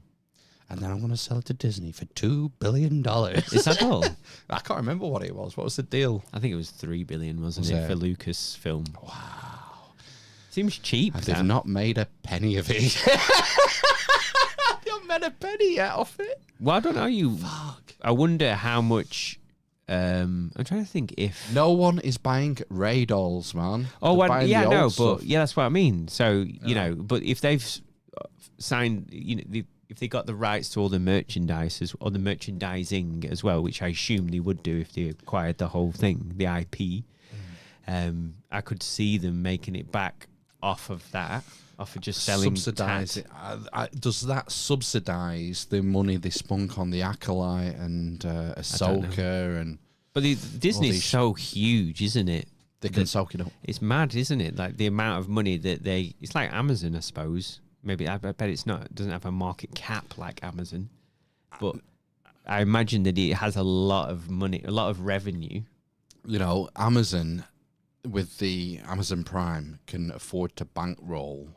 And then I'm going to sell it to Disney for $2 billion. Is that all? I can't remember what it was. What was the deal? I think it was $3 billion, wasn't Was it, it? for Lucasfilm? Wow. Seems cheap. And they've not made a penny of it. They've not made a penny yet off it. Well, I don't know. I wonder how much. I'm trying to think if no one is buying Ray dolls, man. Oh, They're well, buying yeah, the no, old but stuff. yeah, that's what I mean. So you know, but if they've signed, you know, if they got the rights to all the merchandise or the merchandising as well, which I assume they would do if they acquired the whole thing, the IP, I could see them making it back off of that, off of just selling. Subsidise it. Does that subsidise the money they spunk on the Acolyte and Ahsoka and? But Disney's so huge, isn't it? They can soak it up. It's mad, isn't it? Like the amount of money that they. It's like Amazon, I suppose. Maybe I bet it's not. It doesn't have a market cap like Amazon, but I imagine that it has a lot of money, a lot of revenue. You know, Amazon with the Amazon Prime can afford to bankroll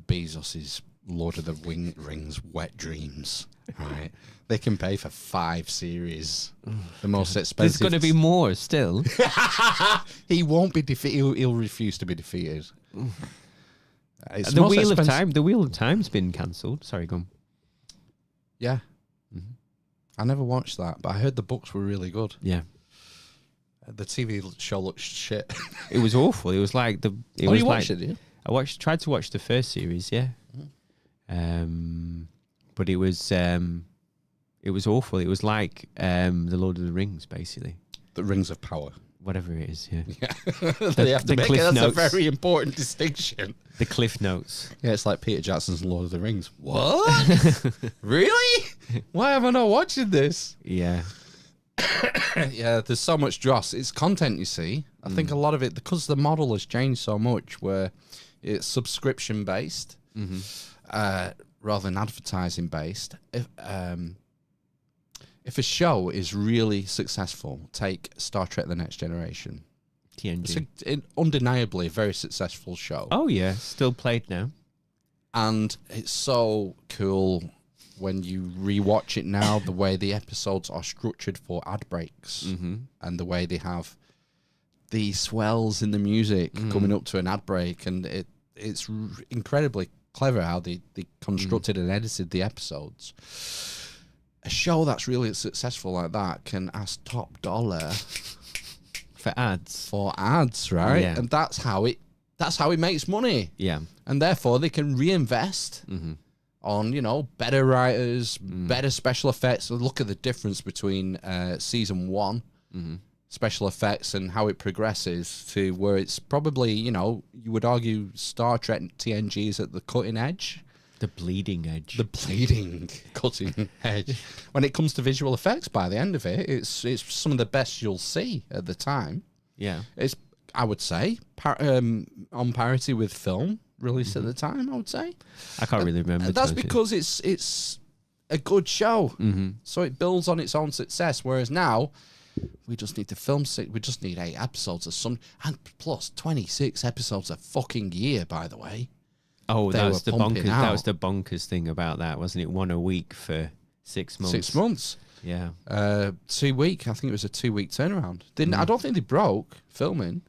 Bezos's Lord of the Rings Wet Dreams, right? They can pay for 5 series. The most expensive. There's going to be more still. He won't be defeated. He'll refuse to be defeated. It's The Wheel of Time. The Wheel of Time's been cancelled. Sorry, go on. Yeah. I never watched that, but I heard the books were really good. Yeah. The TV show looked shit. It was awful. It was like the. It Oh, was you like, watched it, did you? Tried to watch the first series, yeah. But it was awful. It was like the Lord of the Rings, basically. The Rings of Power. Whatever it is, yeah. They have to make it. Cliff That's notes. a very important distinction. The Cliff Notes. Yeah, it's like Peter Jackson's Lord of the Rings. What? Really? Why am I not watching this? Yeah. Yeah, there's so much dross. It's content, you see. I think a lot of it, because the model has changed so much, where it's subscription based rather than advertising based. If a show is really successful, take Star Trek: The Next Generation. TNG. It's undeniably a very successful show. Oh yeah, still played now. And it's so cool when you rewatch it now, the way the episodes are structured for ad breaks and the way they have the swells in the music coming up to an ad break. And it's incredibly clever how they constructed and edited the episodes. A show that's really successful like that can ask top dollar for ads, right? Yeah. And that's how it makes money. Yeah. And therefore they can reinvest on, you know, better writers, better special effects. Look at the difference between season 1 special effects and how it progresses to where it's probably, you know, you would argue Star Trek TNG is at the cutting edge. The bleeding edge. The bleeding cutting edge. When it comes to visual effects, by the end of it, it's some of the best you'll see at the time. Yeah. It's, I would say, on parity with film released at the time, I would say. I can't really remember. That's because it's a good show. So it builds on its own success. Whereas now, we just need to film we just need 8 episodes of some, and plus 26 episodes a fucking year, by the way. Oh, that was the bonkers. out. That was the bonkers thing about that, wasn't it? 1 a week for 6 months. 6 months. Yeah. 2 week. I think it was a 2 week turnaround. I don't think they broke filming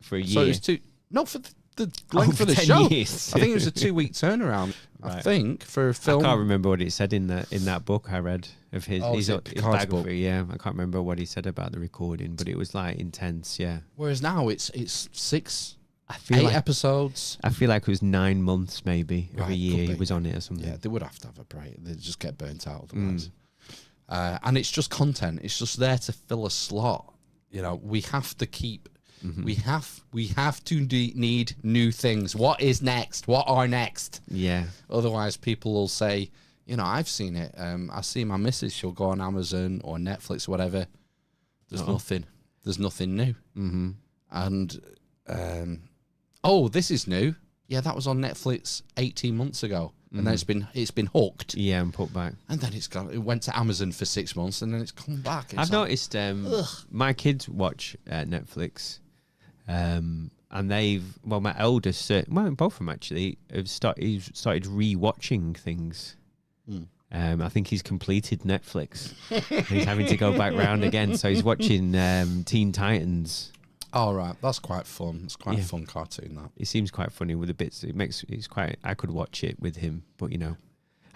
for a year. So it was for the length of the 10 show. years. I think it was a 2 week turnaround. Right. I think for a film. I can't remember what it said in that book I read of his Oh, is it his Picard's biography. book? Yeah, I can't remember what he said about the recording, but it was like intense. Yeah. Whereas now it's 6. I feel 8 like, episodes. I feel like it was 9 months maybe of a Right, year could he be. was on it or something. Yeah, they would have to have a break. They'd just get burnt out otherwise. And it's just content. It's just there to fill a slot. You know, we have to keep. We have to need new things. What is next? What are next? Yeah. Otherwise, people will say, you know, I've seen it. I see my missus. She'll go on Amazon or Netflix, or whatever. There's nothing. There's nothing new. And Oh, this is new. Yeah, that was on Netflix 18 months ago, and then it's been hooked. Yeah, and put back. And then it went to Amazon for 6 months, and then it's come back. I've noticed my kids watch Netflix, and my eldest, both of them actually, have started re-watching things. I think he's completed Netflix. He's having to go back round again, so he's watching Teen Titans. Oh, right. That's quite fun. It's quite a fun cartoon, that. It seems quite funny with the bits. I could watch it with him, but,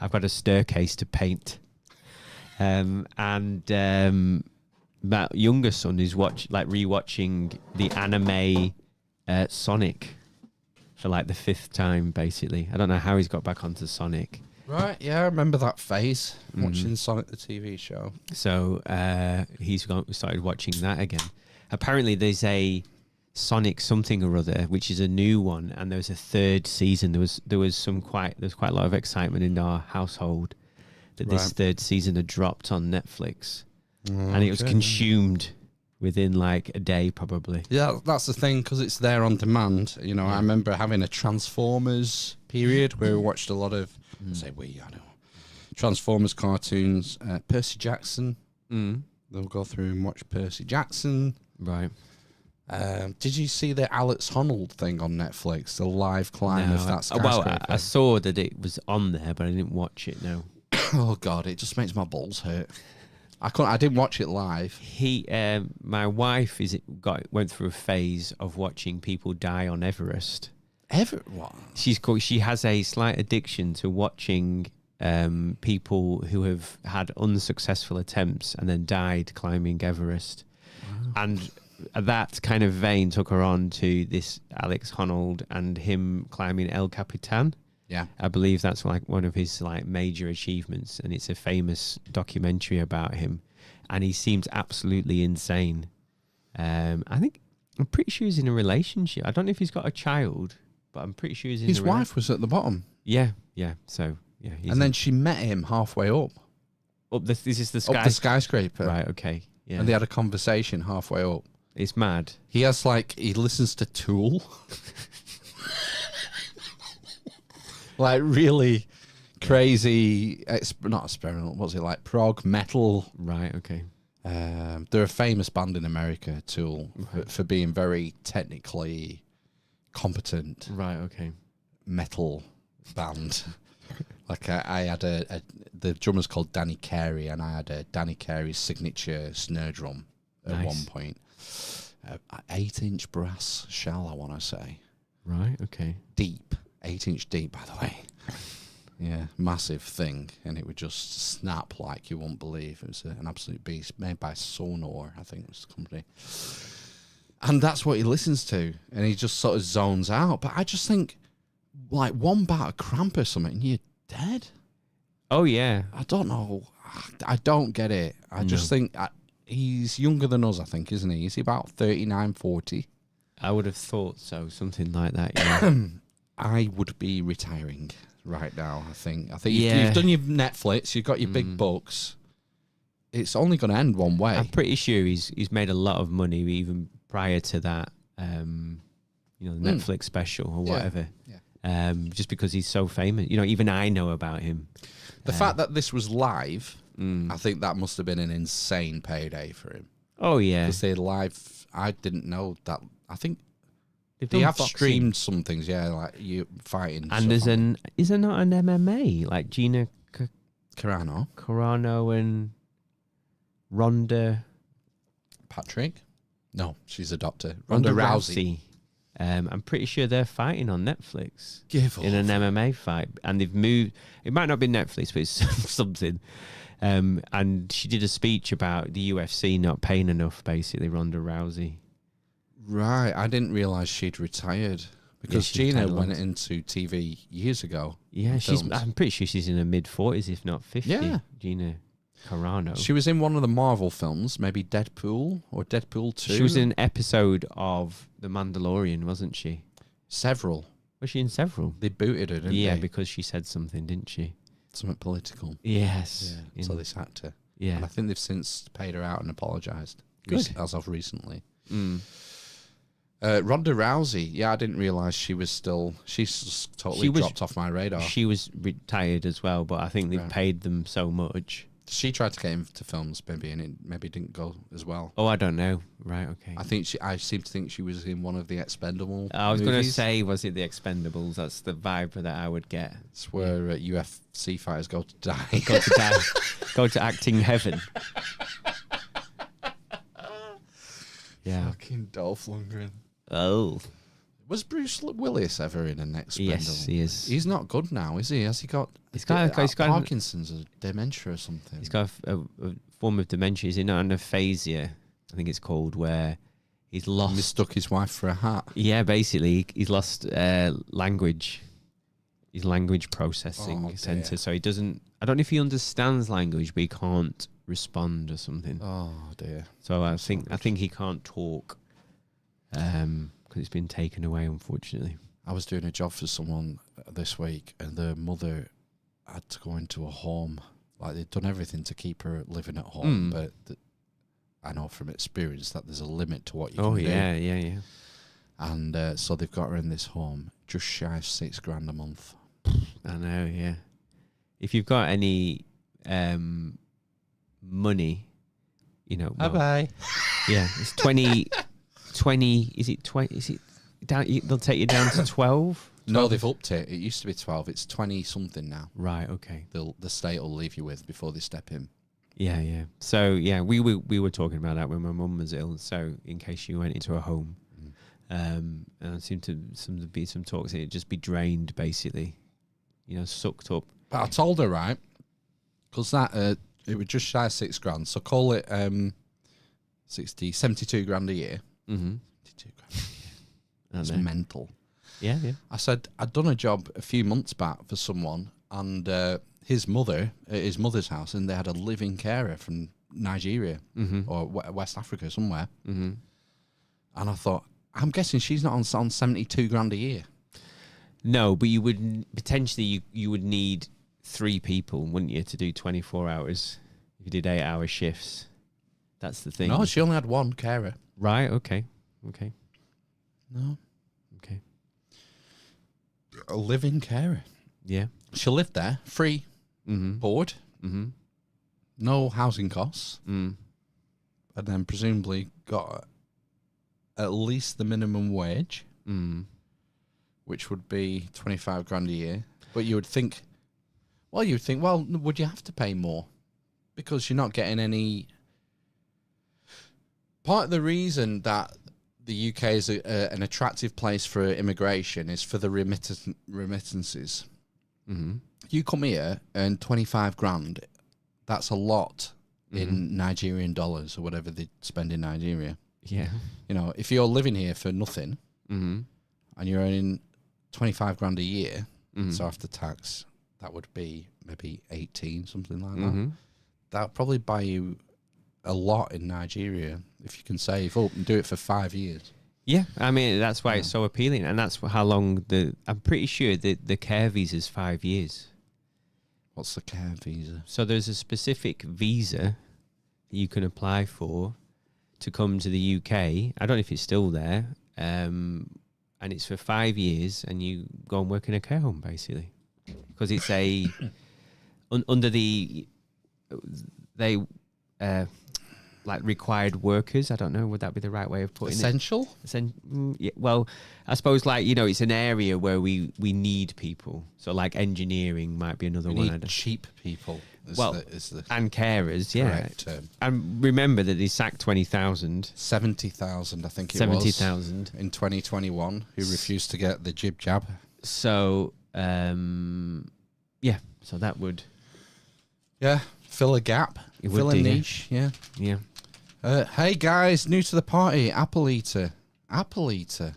I've got a staircase to paint. And my younger son is rewatching the anime Sonic for like the 5th time, basically. I don't know how he's got back onto Sonic. Right, yeah, I remember that phase, watching Sonic the TV show. So he's started watching that again. Apparently there's a Sonic something or other, which is a new one, and there was a 3rd season. There was quite a lot of excitement in our household that this 3rd season had dropped on Netflix. And it was consumed within like a day, probably. Yeah, that's the thing, because it's there on demand. I remember having a Transformers period where we watched a lot of, Transformers cartoons. Percy Jackson. They'll go through and watch Percy Jackson. Right. Did you see the Alex Honnold thing on Netflix? The live climb of that skyscraper? Well, I saw that it was on there, but I didn't watch it, no. Oh, God, it just makes my balls hurt. I didn't watch it live. My wife went through a phase of watching people die on Everest. What? She has a slight addiction to watching people who have had unsuccessful attempts and then died climbing Everest. Wow. And that kind of vein took her on to this Alex Honnold and him climbing El Capitan. Yeah, I believe that's like one of his like major achievements, and it's a famous documentary about him. And he seems absolutely insane. I'm pretty sure he's in a relationship. I don't know if he's got a child, but I'm pretty sure he's in. His wife was at the bottom. Yeah. So yeah. And then she met him halfway up. This is the skyscraper. Right. Okay. Yeah. And they had a conversation halfway up. It's mad. He listens to Tool. Like really crazy, not experimental, what's it like? Prog metal. Right, okay. They're a famous band in America, Tool, for being very technically competent. Right, okay. Metal band. Like I had the drummer's called Danny Carey, and I had a Danny Carey's signature snare drum at one point. 8-inch brass shell, I want to say. Right, okay. Deep. 8-inch deep, by the way. Yeah, massive thing, and it would just snap like you won't believe. It was an absolute beast, made by Sonor, I think was the company. And that's what he listens to, and he just sort of zones out. But I just think, like, one bout of cramp or something, and you're dead. Oh, yeah. I don't know. I don't get it. I just think he's younger than us, I think, isn't he? Is he about 39, 40? I would have thought so, something like that, yeah. I would be retiring right now, I think. You've done your Netflix, you've got your big bucks. It's only going to end one way. I'm pretty sure he's made a lot of money even prior to that, the Netflix special or whatever. Yeah. Just because he's so famous. Even I know about him. The fact that this was live, I think that must have been an insane payday for him. Oh, yeah. Because they live, I didn't know that. I think they have streamed some things, like you fighting. And is there not an MMA like Gina Carano and Ronda Patrick? No, she's a doctor. Ronda Rousey. I'm pretty sure they're fighting on Netflix in an MMA fight, and they've moved. It might not be Netflix, but it's something. And she did a speech about the UFC not paying enough, basically. Ronda Rousey. Right, I didn't realise she'd retired because Gina went into TV years ago. Yeah, I'm pretty sure she's in her mid-40s, if not 50. Yeah, Gina Carano. She was in one of the Marvel films, maybe Deadpool or Deadpool 2. She was in an episode of The Mandalorian, wasn't she? Several. Was she in several? They booted her, didn't they? Yeah, because she said something, didn't she? Something political. Yes. Yeah, so this actor. Yeah. And I think they've since paid her out and apologised. Good. As of recently. Ronda Rousey. Yeah, I didn't realise she was still. She's just totally dropped off my radar. She was retired as well, but I think they've paid them so much. She tried to get into films, maybe, and it maybe didn't go as well. Oh, I don't know. Right, okay. I seem to think she was in one of the Expendable I was going to say, was it the Expendables? That's the vibe that I would get. It's where UFC fighters go to die. Go to die. Go to acting heaven. Yeah. Fucking Dolph Lundgren. Oh. Was Bruce Willis ever in an Expendable? Yes, he is. He's not good now, is he? Has he got? He's got Parkinson's or dementia or something. He's got a form of dementia. Is it not an aphasia? I think it's called, where he's lost. He mistook his wife for a hat. Yeah, basically, he's lost language. His language processing center. So he doesn't. I don't know if he understands language, but he can't respond or something. Oh dear. So I think he can't talk. Because it's been taken away, unfortunately. I was doing a job for someone this week, and the mother had to go into a home. Like, they'd done everything to keep her living at home, but I know from experience that there's a limit to what you can do. Yeah. And so they've got her in this home, just shy of $6,000 a month. I know, yeah. If you've got any money, you know. Bye-bye. Yeah, it's 20... 20, is it 20? Is it down? They'll take you down to 12? No, they've upped it. It used to be 12. It's 20 something now. Right. Okay. The state will leave you with before they step in. Yeah. So yeah, we were talking about that when my mum was ill. So in case you went into a home, and there seemed to be some talks, it'd just be drained basically, sucked up. But I told her, right, because that it was just shy of $6,000. So call it 72 grand a year. Mm-hmm. 72 grand. That's mental. Yeah. I said I'd done a job a few months back for someone, and his mother at his mother's house, and they had a living carer from Nigeria or West Africa somewhere. Mm-hmm. And I thought, I'm guessing she's not on 72 grand a year. No, but you would potentially you would need 3 people, wouldn't you, to do 24 hours if you did 8-hour shifts. That's the thing. No, she only had one carer. Right, okay. No. Okay. A living carer. Yeah. She lived there, free, board, no housing costs, and then presumably got at least the minimum wage, which would be 25 grand a year. But you would think, would you have to pay more? Because you're not getting any... Part of the reason that the UK is an attractive place for immigration is for the remittances. Mm-hmm. You come here and 25 grand, that's a lot in Nigerian dollars or whatever they spend in Nigeria. Yeah. If you're living here for nothing and you're earning 25 grand a year, so after tax, that would be maybe 18, something like that. That would probably buy you a lot in Nigeria if you can save up and do it for 5 years. Yeah, I mean, that's why it's so appealing, and that's how long I'm pretty sure the care visa is 5 years. What's the care visa? So there's a specific visa that you can apply for to come to the UK. I don't know if it's still there, and it's for 5 years, and you go and work in a care home, basically. Because it's under the... like required workers. I don't know. Would that be the right way of putting Essential? it? Yeah, well, I suppose it's an area where we need people. So like engineering might be another one. Need cheap people. And carers, yeah. Term. And remember that they sacked 20,000. 70,000, I think it 70,000. In 2021, who refused to get the jib jab. So, yeah. So that would... Yeah, fill a gap. Fill a niche, yeah. Hey guys, new to the party, apple eater. Apple eater.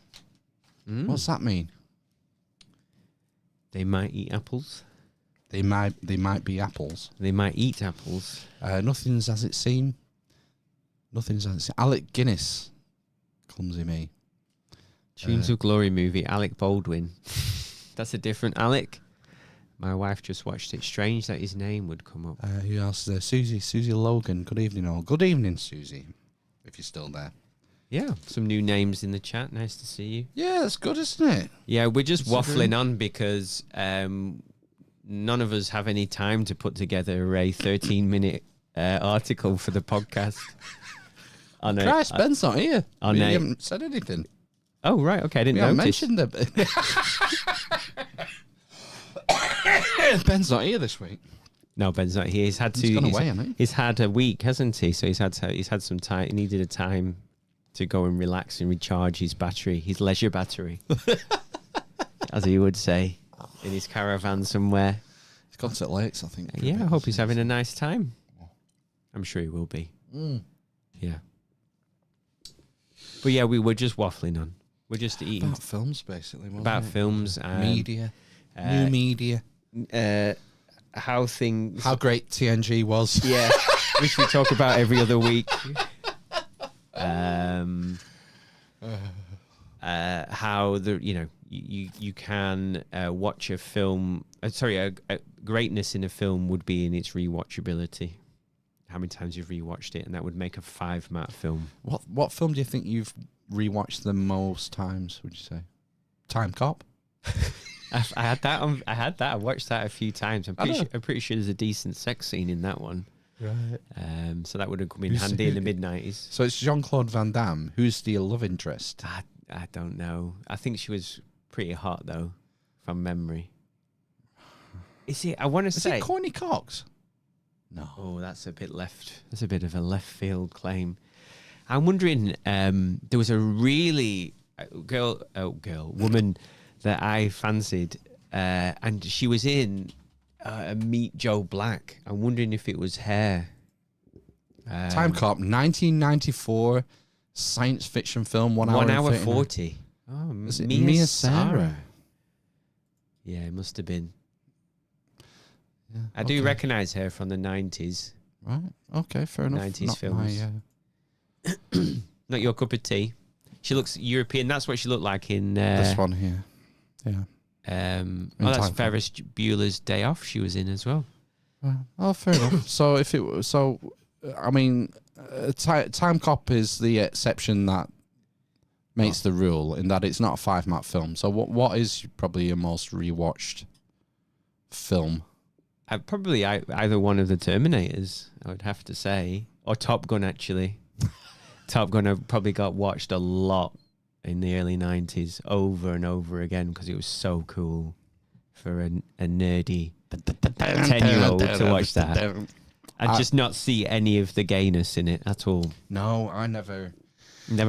What's that mean? They might eat apples. They might be apples. They might eat apples. Nothing's as it seemed. Alec Guinness. Clumsy me. Tunes of Glory movie, Alec Baldwin. That's a different Alec. My wife just watched it. Strange that his name would come up. Who else is there? Susie Logan. Good evening, all. Good evening, Susie, if you're still there. Yeah, some new names in the chat. Nice to see you. Yeah, it's good, isn't it? Yeah, we're just Considering- waffling on because none of us have any time to put together a 13-minute article for the podcast. Christ, Ben's not here. On We a- haven't said anything. Oh, right. Okay, I didn't We haven't notice. mentioned it. Ben's not here this week. No, Ben's not here. He's had to. He's gone away, hasn't he? He's had a week, hasn't he? So he's had some time. He needed a time to go and relax and recharge his battery, his leisure battery, as he would say, in his caravan somewhere. He's gone to the lakes, I think. Yeah, I hope he's having a nice time. I'm sure he will be. Yeah. But yeah, we were just waffling on. We're just eating About films, basically. wasn't about it? films, Media. New media. how things, How great TNG was. yeah, which we talk about every other week. How you can watch a film. A greatness in a film would be in its rewatchability. How many times you've rewatched it, and that would make a 5-mat film. What film do you think you've rewatched the most times? Would you say Time Cop? I had that. I watched that a few times. I'm pretty sure there's a decent sex scene in that one. Right. So that would have come in handy in the mid-90s. So it's Jean-Claude Van Damme. Who's the love interest? I don't know. I think she was pretty hot though, from memory. Is it? I want to say it Courtney Cox? No. Oh, that's a bit left. That's a bit of a left field claim. I'm wondering. There was a really woman that I fancied, and she was in Meet Joe Black. I'm wondering if it was her. Time Cop, 1994 science fiction film. 1 hour 40. Oh, is it Mia Sara? Yeah, it must have been. Yeah, I do recognise her from the 90s. Right. Okay, fair enough. 90s Not films. Not your cup of tea. She looks European. That's what she looked like in this one here. Yeah. That's Ferris Bueller's Day Off. She was in as well. Oh, fair enough. So if it was I mean, Time Cop is the exception that makes the rule in that it's not a 5-mat film. So what is probably your most rewatched film? Probably either one of the Terminators, I would have to say, or Top Gun actually. Top Gun probably got watched a lot in the early 90s over and over again because it was so cool for a nerdy 10-year-old to watch that. I'd just not see any of the gayness in it at all. No, I never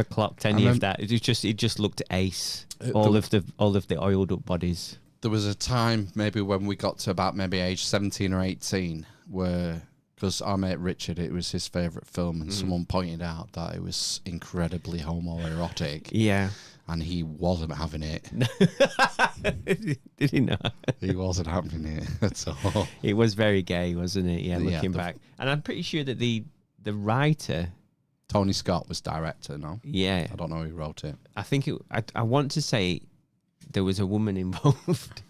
clocked any of that. It just looked ace. All of the oiled up bodies. There was a time maybe when we got to about maybe age 17 or 18 where, because our mate Richard, it was his favourite film, and someone pointed out that it was incredibly homoerotic. Yeah. And he wasn't having it. Did he not? He wasn't having it at all. It was very gay, wasn't it? Yeah, looking the- back. And I'm pretty sure that the writer... Tony Scott was director, no? Yeah. I don't know who wrote it. I think I want to say there was a woman involved,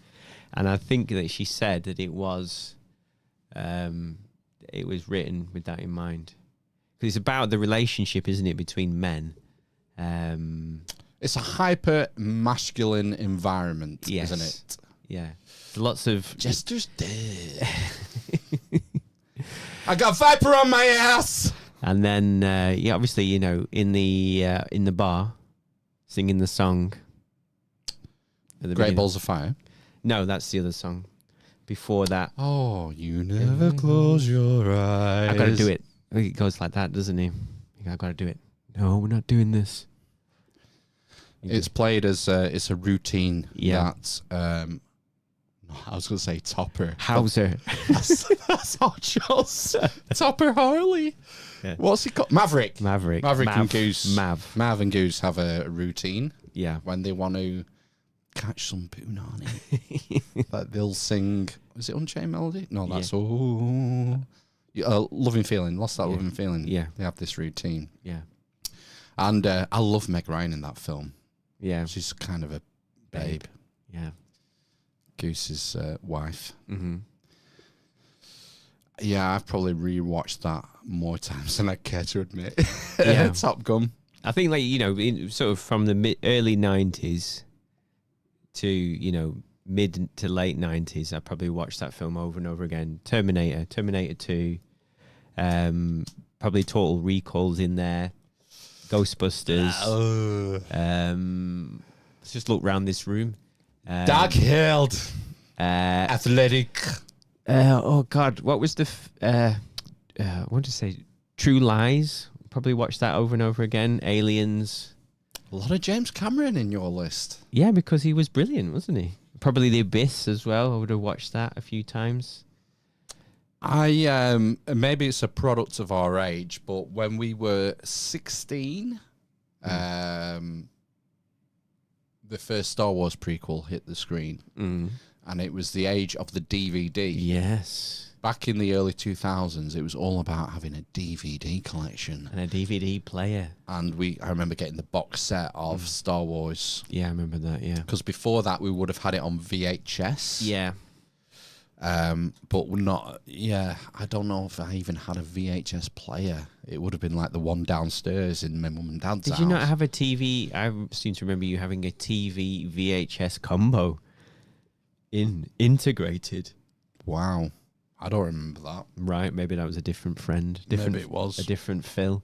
and I think that she said that it was written with that in mind. Because it's about the relationship, isn't it, between men? It's a hyper masculine environment, Yes. isn't it? Yeah. Lots of... Jester's dead. I got Viper on my ass. And then, obviously, in the bar, singing the song. At the Great beginning. Balls of Fire. No, that's the other song. Before that. Oh, you never close your eyes. I got to do it. It goes like that, doesn't he? I got to do it. No, we're not doing this. It's played as it's a routine that I was going to say Topper. Hauser. That's Hot Shots. Topper Harley. Yeah. What's he called? Maverick. Maverick and Goose. Mav and Goose have a routine. Yeah. When they want to catch some punani. Like they'll sing. Is it Unchained Melody? No, that's Loving Feeling. Lost That Loving Feeling. Yeah. They have this routine. Yeah. And I love Meg Ryan in that film. Yeah. She's kind of a babe. Yeah. Goose's wife. Mm-hmm. Yeah, I've probably rewatched that more times than I care to admit. Yeah. Top Gun. I think, like, sort of from the early 90s to, mid to late 90s, I probably watched that film over and over again. Terminator 2, probably Total Recall's in there, Ghostbusters. Let's just look around this room. Dark Haired. Athletic. Oh, God. What was I want to say True Lies. Probably watched that over and over again. Aliens. A lot of James Cameron in your list. Yeah, because he was brilliant, wasn't he? Probably The Abyss as well. I would have watched that a few times. Maybe it's a product of our age, but when we were 16, the first Star Wars prequel hit the screen. And it was the age of the DVD. Yes. Back in the early 2000s, it was all about having a DVD collection. And a DVD player. And I remember getting the box set of Star Wars. Yeah, I remember that, yeah. Because before that, we would have had it on VHS. Yeah. But not, I don't know if I even had a VHS player. It would have been like the one downstairs in my mum and dad's house. Did you not have a TV? I seem to remember you having a TV VHS combo integrated. Wow. I don't remember that. Right, maybe that was a different friend. Maybe it was. A different Phil.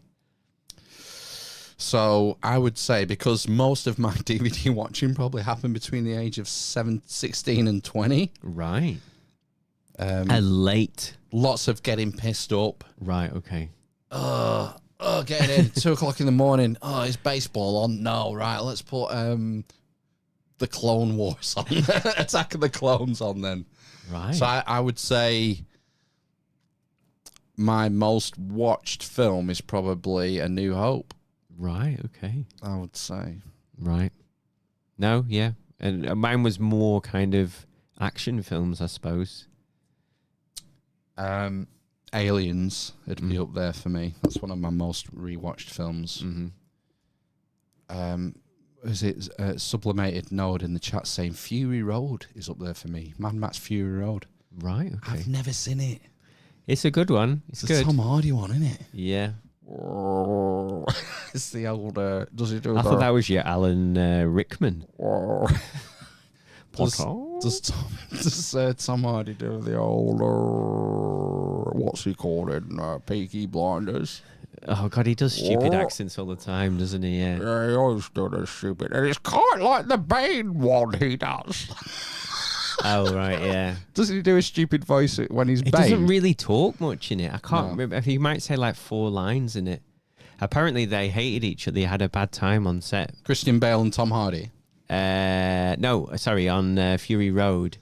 So I would say, because most of my DVD watching probably happened between the age of 16 and 20. Right. Late. Lots of getting pissed up. Right, okay. Getting in 2 o'clock in the morning. Oh, is baseball on? No, right. Let's put the Clone Wars on. Attack of the Clones on then. Right. So I would say my most watched film is probably A New Hope. Right, okay. I would say. Right. No, yeah. And mine was more kind of action films, I suppose. Aliens would be up there for me. That's one of my most rewatched films. Is it Sublimated Node in the chat saying Fury Road is up there for me. Mad Max Fury Road. Right, okay. I've never seen it. It's a good one. It's good. Tom Hardy one, isn't it? Yeah. It's the old. Does he do? I thought that was your Alan Rickman. Does Tom Hardy do the old? What's he called in Peaky Blinders? Oh God, he does stupid accents all the time, doesn't he? Yeah. Yeah, he always does the stupid, and it's quite like the Bane one he does. Oh right, yeah. Doesn't he do a stupid voice when he's He Bane? doesn't really talk much in it. I can't remember. He might say like 4 lines in it. Apparently, they hated each other. They had a bad time on set. Christian Bale and Tom Hardy. No, sorry, on Fury Road.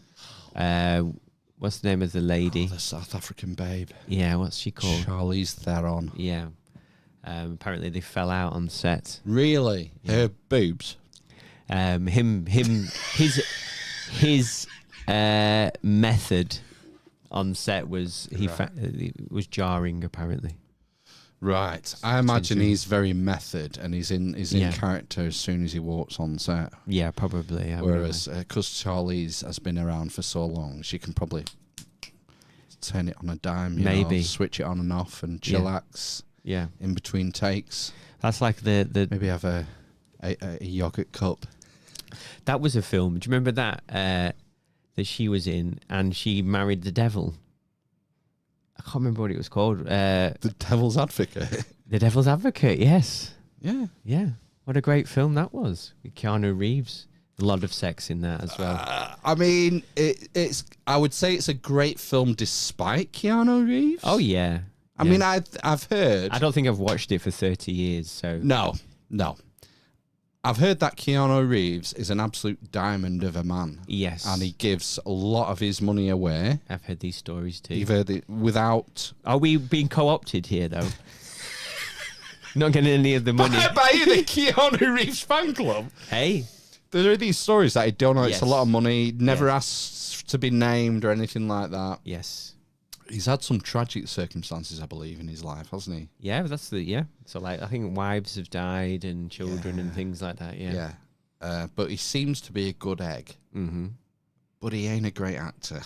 What's the name of the lady? The South African babe. Yeah, what's she called? Charlize Theron. Yeah. Apparently, they fell out on set. Really? Yeah. Her boobs. His method on set was was jarring. Apparently. Right. I imagine he's very method and he's in character as soon as he walks on set. Yeah, probably. Whereas, because Charlize has been around for so long, she can probably turn it on a dime, maybe switch it on and off and chillax. Yeah. In between takes. That's like the maybe have a yogurt cup. That was a film. Do you remember that that she was in and she married the devil? I can't remember what it was called. The Devil's Advocate. The Devil's Advocate, yes. Yeah. Yeah. What a great film that was. With Keanu Reeves. A lot of sex in that as well. I mean, it's. I would say it's a great film despite Keanu Reeves. Oh, yeah. I mean, I've heard. I don't think I've watched it for 30 years, so. No. I've heard that Keanu Reeves is an absolute diamond of a man. Yes. And he gives a lot of his money away. I've heard these stories too. You've heard it without... Are we being co-opted here, though? Not getting any of the money. By the Keanu Reeves fan club. Hey. There are these stories that he donates a lot of money, never asks to be named or anything like that. Yes. He's had some tragic circumstances, I believe, in his life, hasn't he? Yeah, that's So, like, I think wives have died and children and things like that. Yeah. Yeah. But he seems to be a good egg. Mm-hmm. But he ain't a great actor.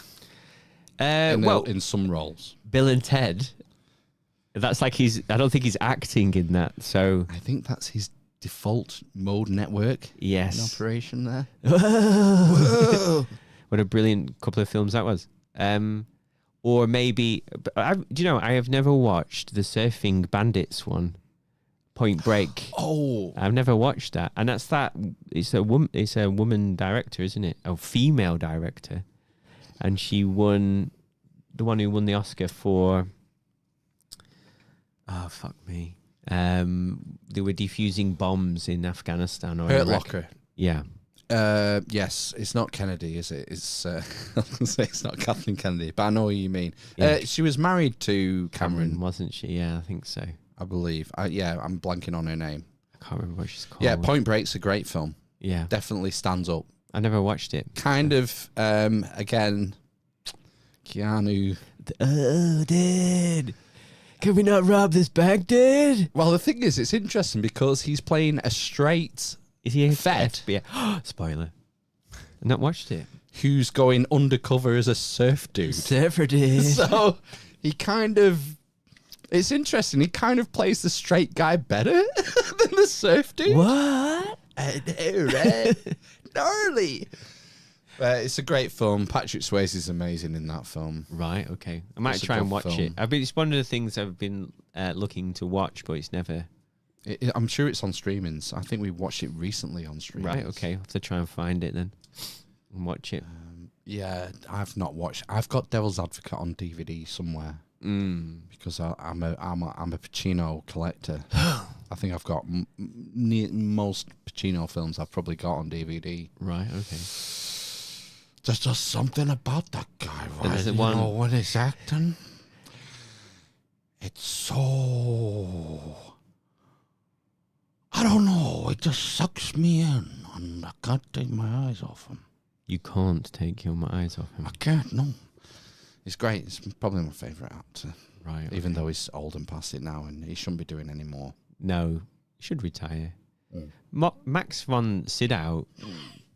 In some roles, Bill and Ted. That's like I don't think he's acting in that. So I think that's his default mode network. Yes. In operation there. Whoa. What a brilliant couple of films that was. Or maybe, do you know, I have never watched the Surfing Bandits one, Point Break. Oh, I've never watched that, and that's that. It's a woman director, isn't it? A female director, and she won the one who won the Oscar for. Oh fuck me! They were defusing bombs in Afghanistan or Hurt Iraq. Locker. Yeah. Yes, it's not Kennedy, is it? It's I was gonna say it's not Kathleen Kennedy, but I know what you mean. Yeah. She was married to Cameron, wasn't she? Yeah, I think so. I believe. I'm blanking on her name. I can't remember what she's called. Yeah, Point Break's a great film. Yeah, definitely stands up. I never watched it. Kind of, again, Keanu. Oh, Dad, can we not rob this bank, Dad? Well, the thing is, it's interesting because he's playing a straight. Is he a Fed? FBI? Spoiler. I've not watched it. Who's going undercover as a surf dude. Surfer dude. So he kind of... It's interesting. He kind of plays the straight guy better than the surf dude. What? I know, right? Gnarly. It's a great film. Patrick Swayze is amazing in that film. Right, okay. I might It's a try and good watch film. it. It's one of the things I've been looking to watch, but it's never... I'm sure it's on streamings. I think we watched it recently on streamings. Right, okay. I'll have to try and find it then and watch it. Yeah, I've not watched. I've got Devil's Advocate on DVD somewhere because I'm a Pacino collector. I think I've got most Pacino films I've probably got on DVD. Right, okay. There's just something about that guy, right? There's You one- know, when he's acting, it's so... I don't know. It just sucks me in, and I can't take my eyes off him. You can't take your eyes off him. I can't. No, it's great. It's probably my favourite actor. Right. Even though he's old and past it now, and he shouldn't be doing any more. No, he should retire. Mm. Max von Sydow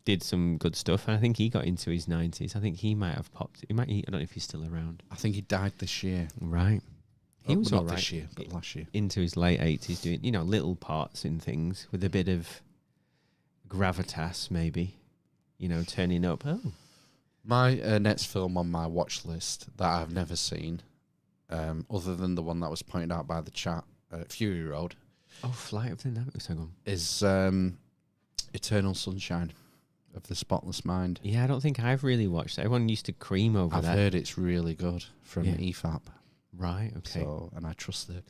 did some good stuff, and I think he got into his 90s. I think he might have popped. I don't know if he's still around. I think he died this year. Right. He was not all right. this year, but last year. Into his late 80s, doing little parts in things with a bit of gravitas, maybe. Turning up. Oh, My next film on my watch list that I've never seen, other than the one that was pointed out by the chat, Fury Road. Oh, Flight of the Navigator. Hang on. Is Eternal Sunshine of the Spotless Mind. Yeah, I don't think I've really watched it. Everyone used to cream over I've that. heard it's really good from EFAP. Right, okay. So, and I trust the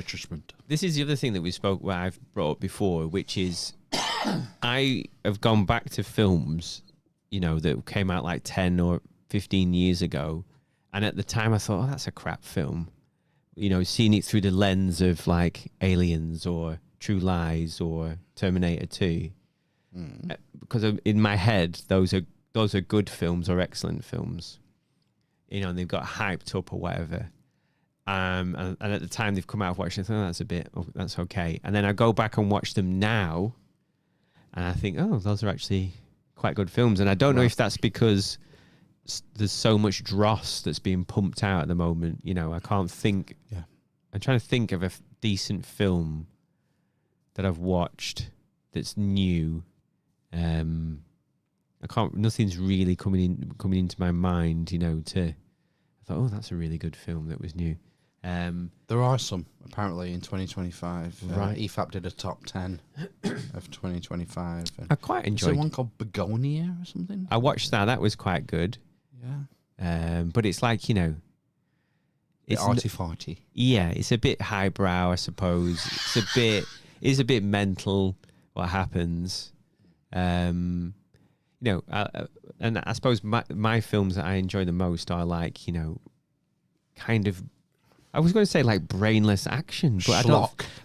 judgment. This is the other thing that I've brought up before, which is I have gone back to films, that came out like 10 or 15 years ago. And at the time I thought, that's a crap film. Seeing it through the lens of like Aliens or True Lies or Terminator 2. Because in my head, those are good films or excellent films. And they've got hyped up or whatever. And at the time they've come out, I've watched it, I thought, that's okay. And then I go back and watch them now, and I think, those are actually quite good films. And I don't know if that's because there's so much dross that's being pumped out at the moment. I can't think. Yeah. I'm trying to think of a decent film that I've watched that's new. Nothing's really coming into my mind. I thought, that's a really good film that was new. There are some, apparently, in 2025. Right. EFAP did a top 10 of 2025. I quite enjoyed. Is there one called Begonia or something? I watched that. That was quite good. Yeah. But it's like, It's arty-farty. Yeah, it's a bit highbrow, I suppose. It's a bit mental what happens. And I suppose my films that I enjoy the most are like, kind of, I was going to say like brainless action, but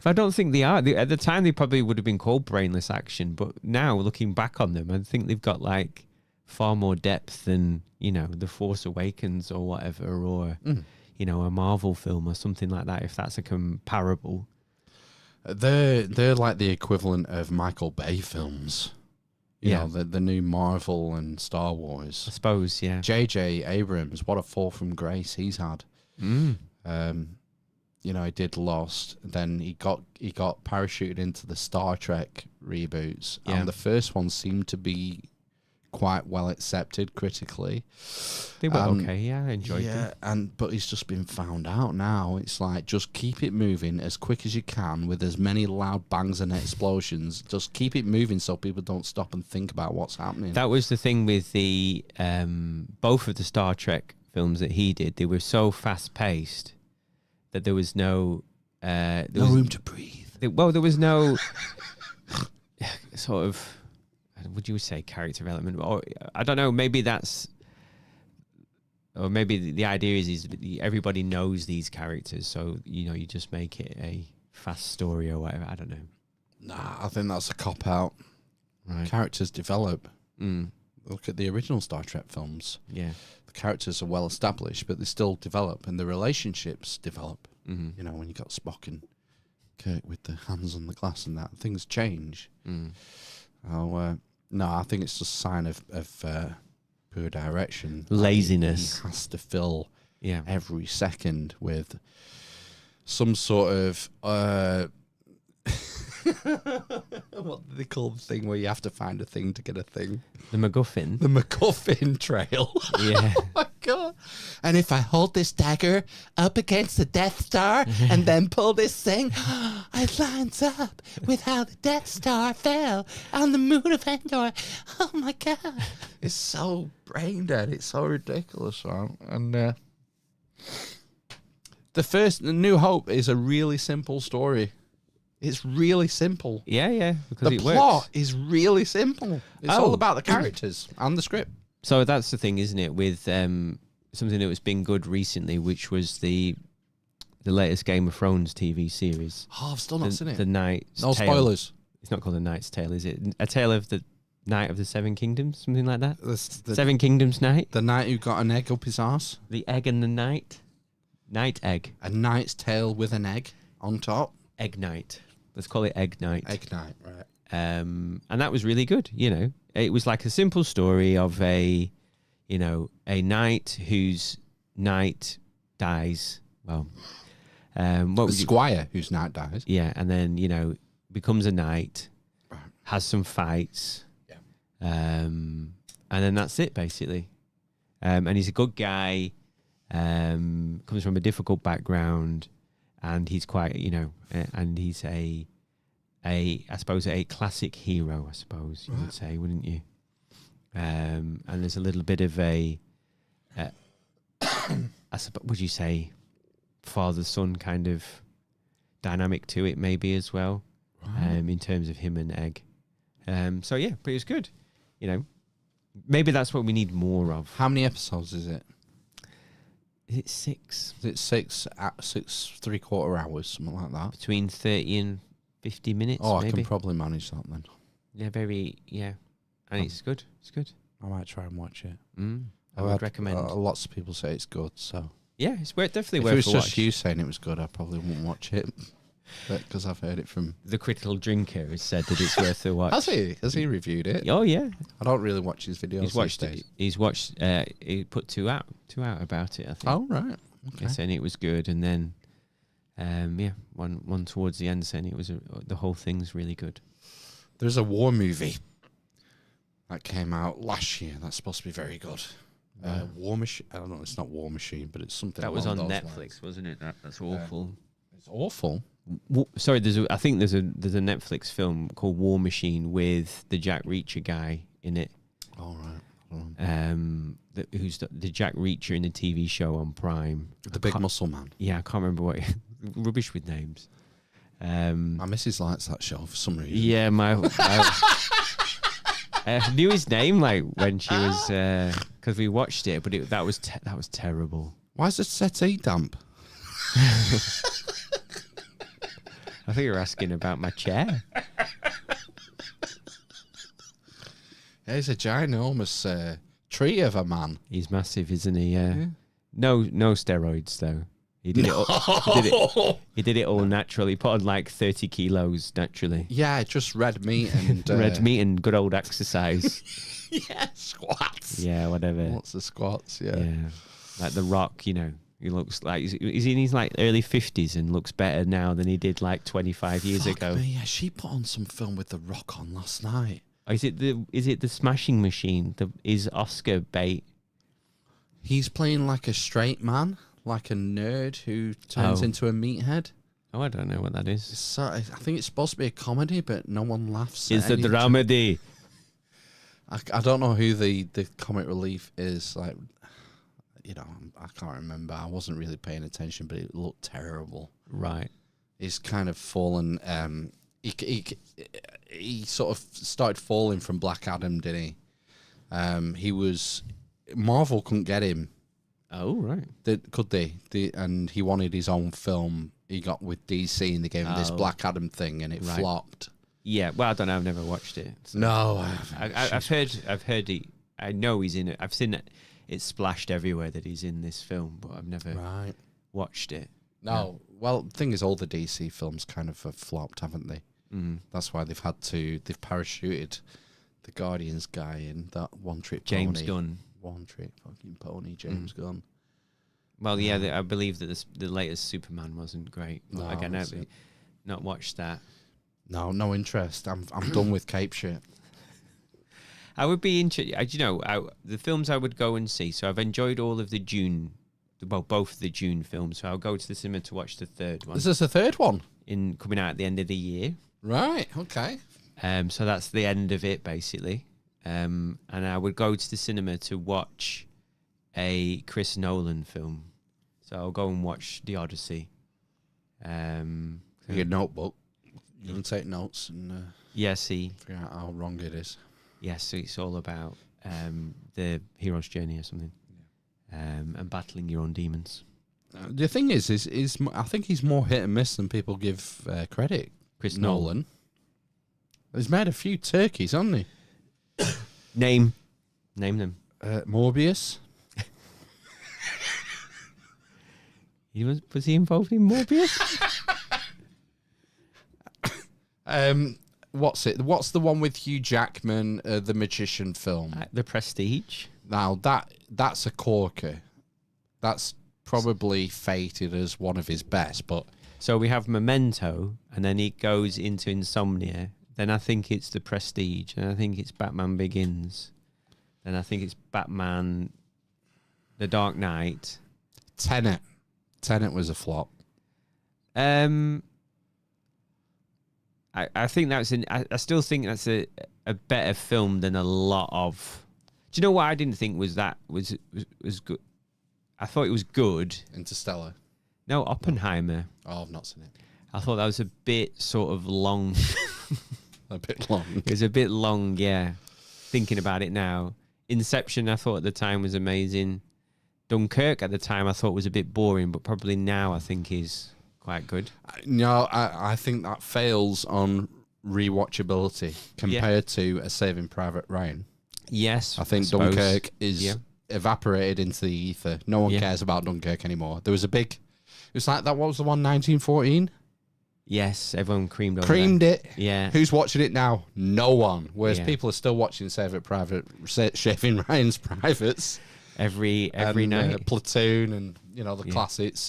I don't think they are. At the time, they probably would have been called brainless action, but now looking back on them, I think they've got like far more depth than, The Force Awakens or whatever, or, a Marvel film or something like that, if that's a comparable. They're like the equivalent of Michael Bay films. You know, the new Marvel and Star Wars. I suppose, yeah. J.J. Abrams, what a fall from grace he's had. you know, he did Lost. Then he got parachuted into the Star Trek reboots, Yeah. and the first one seemed to be quite well accepted critically. They were okay. Yeah, I enjoyed them. But he's just been found out now. It's like, just keep it moving as quick as you can with as many loud bangs and explosions. Just keep it moving so people don't stop and think about what's happening. That was the thing with the both of the Star Trek films that he did. They were so fast paced that there was no room to breathe. There was no sort of, would you say, character development? Or I don't know. Maybe that's, or maybe the idea is that everybody knows these characters, so you know you just make it a fast story or whatever. I don't know. Nah, I think that's a cop out. Right. Characters develop. Look at the original Star Trek films. Yeah. The characters are well established, but they still develop, and the relationships develop. Mm-hmm. You know, when you got Spock and Kirk with the hands on the glass and that, things change. No, I think it's just a sign of poor direction. Laziness. He has to fill Yeah. every second with some sort of what do they call the thing where you have to find a thing to get a thing? The MacGuffin. The MacGuffin trail. Yeah. Oh my god! And if I hold this dagger up against the Death Star and then pull this thing, it lines up with how the Death Star fell on the moon of Endor. Oh my god! It's so brain dead. It's so ridiculous, man. And the New Hope is a really simple story. It's really simple. Yeah, because the it plot works. is really simple. It's all about the characters and the script. So that's the thing, isn't it? With something that was been good recently, which was the latest Game of Thrones TV series. Oh, I've still not seen it. The Knight's No Tale. spoilers. It's not called The Knight's Tale, is it? A Tale of the Knight of the Seven Kingdoms, something like that. The Seven Kingdoms Night. The knight who got an egg up his arse. The egg and the knight. Night egg. A knight's tail with an egg on top. Egg night. Let's call it Egg Night. Egg night, right. And that was really good, you know. It was like a simple story of a knight whose knight dies. Well, The squire whose knight dies. Yeah, and then, becomes a knight, has some fights, and then that's it, basically. And he's a good guy, comes from a difficult background, and he's quite, and he's I suppose, a classic hero, I suppose you would say, wouldn't you? And there's a little bit of a, would you say, father-son kind of dynamic to it, maybe as well, in terms of him and Egg. So yeah, but it was good. Maybe that's what we need more of. How many episodes is it? Is it 6? Is it 6 3/4 hours, something like that? Between 30 and 50 minutes. Oh, maybe. I can probably manage that then. Yeah, and it's good. It's good. I might try and watch it. I would recommend. Lots of people say it's good, so yeah, it's definitely if worth it was a just watch. you saying it was good, I probably wouldn't watch it. Because I've heard it from the critical drinker has said that it's worth a watch. Has he? Has he reviewed it? Oh yeah. I don't really watch his videos. He's watched it. He's watched. He put two out about it. I think. Oh right. Okay. Saying it was good, and then, one towards the end saying it was the whole thing's really good. There's a war movie that came out last year. That's supposed to be very good. War Machine. I don't know. It's not War Machine, but it's something. That was on along those Netflix, lines. wasn't it? That's awful. It's awful. Sorry, I think there's a Netflix film called War Machine with the Jack Reacher guy in it. All right. Who's the Jack Reacher in the TV show on Prime? The big muscle man. Yeah, I can't remember what. Rubbish with names. My missus likes that show for some reason. Yeah, I knew his name like when she was because we watched it, but that was terrible. Why is the settee damp? I think you're asking about my chair. Yeah, he's a ginormous tree of a man. He's massive, isn't he? No steroids though. He did it. He did it all naturally. He put on like 30 kilos naturally. Yeah, just red meat and red meat and good old exercise. Yeah, squats. Yeah, whatever. Lots of squats. Yeah. Like The Rock, He looks like he's in his like early 50s and looks better now than he did like 25 years ago. Me, yeah, she put on some film with The Rock on last night. Oh, is it the Smashing Machine? Is Oscar bait? He's playing like a straight man, like a nerd who turns into a meathead. Oh, I don't know what that is. So, I think it's supposed to be a comedy, but no one laughs. It's a dramedy. I don't know who the comic relief is. Like, you know, I can't remember. I wasn't really paying attention, but it looked terrible. Right. He's kind of fallen. He sort of started falling from Black Adam, didn't he? He was Marvel couldn't get him. Oh right. Could they? And he wanted his own film. He got with DC, and they gave him this Black Adam thing, and it flopped. Yeah. Well, I don't know. I've never watched it. So. No, I've heard he. I know he's in it. I've seen it. It's splashed everywhere that he's in this film, but I've never watched it. No. Well, the thing is, all the DC films kind of have flopped, haven't they? Mm. That's why they've parachuted the Guardians guy in, that one trick James pony. Gunn. One trick fucking pony, James Gunn. Well, yeah, I believe that the latest Superman wasn't great. But No, again, I've not watched that. No interest. I'm done with cape shit. I would be interested. You know, the films I would go and see. So I've enjoyed all of the June, both the June films. So I'll go to the cinema to watch the third one. Is this the third one? Coming out at the end of the year. Right. Okay. So that's the end of it, basically. And I would go to the cinema to watch a Chris Nolan film. So I'll go and watch The Odyssey. Your notebook. You can take notes and figure out how wrong it is. Yes, so it's all about the hero's journey or something, and battling your own demons. The thing is I think he's more hit and miss than people give credit. Chris Nolan. He's made a few turkeys, hasn't he? Name them. Morbius. Was he involved in Morbius? What's it? What's the one with Hugh Jackman, the magician film? The Prestige. Now that's a corker. That's probably fated as one of his best, but so we have Memento, and then it goes into Insomnia. Then I think it's The Prestige, and I think it's Batman Begins. Then I think it's Batman, The Dark Knight. Tenet was a flop. I think that's I still think that's a better film than a lot of. Do you know what I didn't think was good? I thought it was good. Interstellar. No, Oppenheimer. Oh, I've not seen it. I thought that was a bit sort of long. A bit long. It was a bit long, yeah. Thinking about it now. Inception, I thought at the time was amazing. Dunkirk at the time I thought was a bit boring, but probably now I think is quite good. No, I think that fails on rewatchability compared to A Saving Private Ryan. Yes, I think Dunkirk is evaporated into the ether. No one cares about Dunkirk anymore. There was a big... It was like that. What was the one? 1914. Yes, everyone creamed it. Yeah. Who's watching it now? No one. Whereas people are still watching Saving Ryan's Privates every night. Platoon and the classics.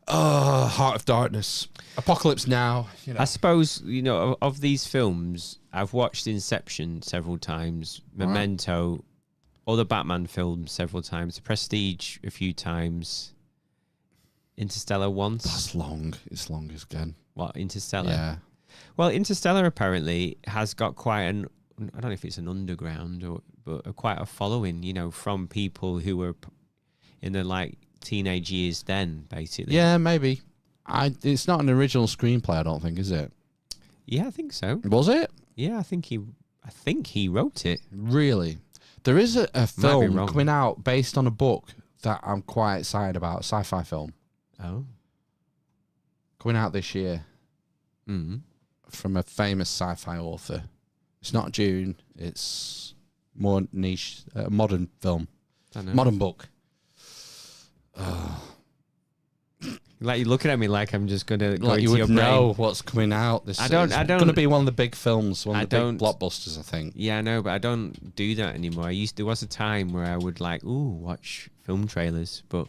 Heart of Darkness, Apocalypse Now. I suppose of these films, I've watched Inception several times, Memento, all the Batman films several times, The Prestige a few times, Interstellar once. That's long. It's long as again. What, Interstellar? Yeah. Well, Interstellar apparently has got quite I don't know if it's an underground but quite a following, from people who were in the teenage years then, basically. Yeah, maybe. It's not an original screenplay, I don't think, is it? Yeah, I think so. Was it? Yeah, I think he wrote it. Really? There is a film coming out based on a book that I'm quite excited about, a sci-fi film. Oh. Coming out this year. Mm-hmm. From a famous sci-fi author. It's not Dune, it's more niche, modern film. Modern book. Like, you're looking at me like I'm just going to go Like into you your would brain. know what's coming out. This I don't. It's going to be one of the big films, one of the big blockbusters, I think. Yeah, I know, but I don't do that anymore. There was a time where I would watch film trailers, but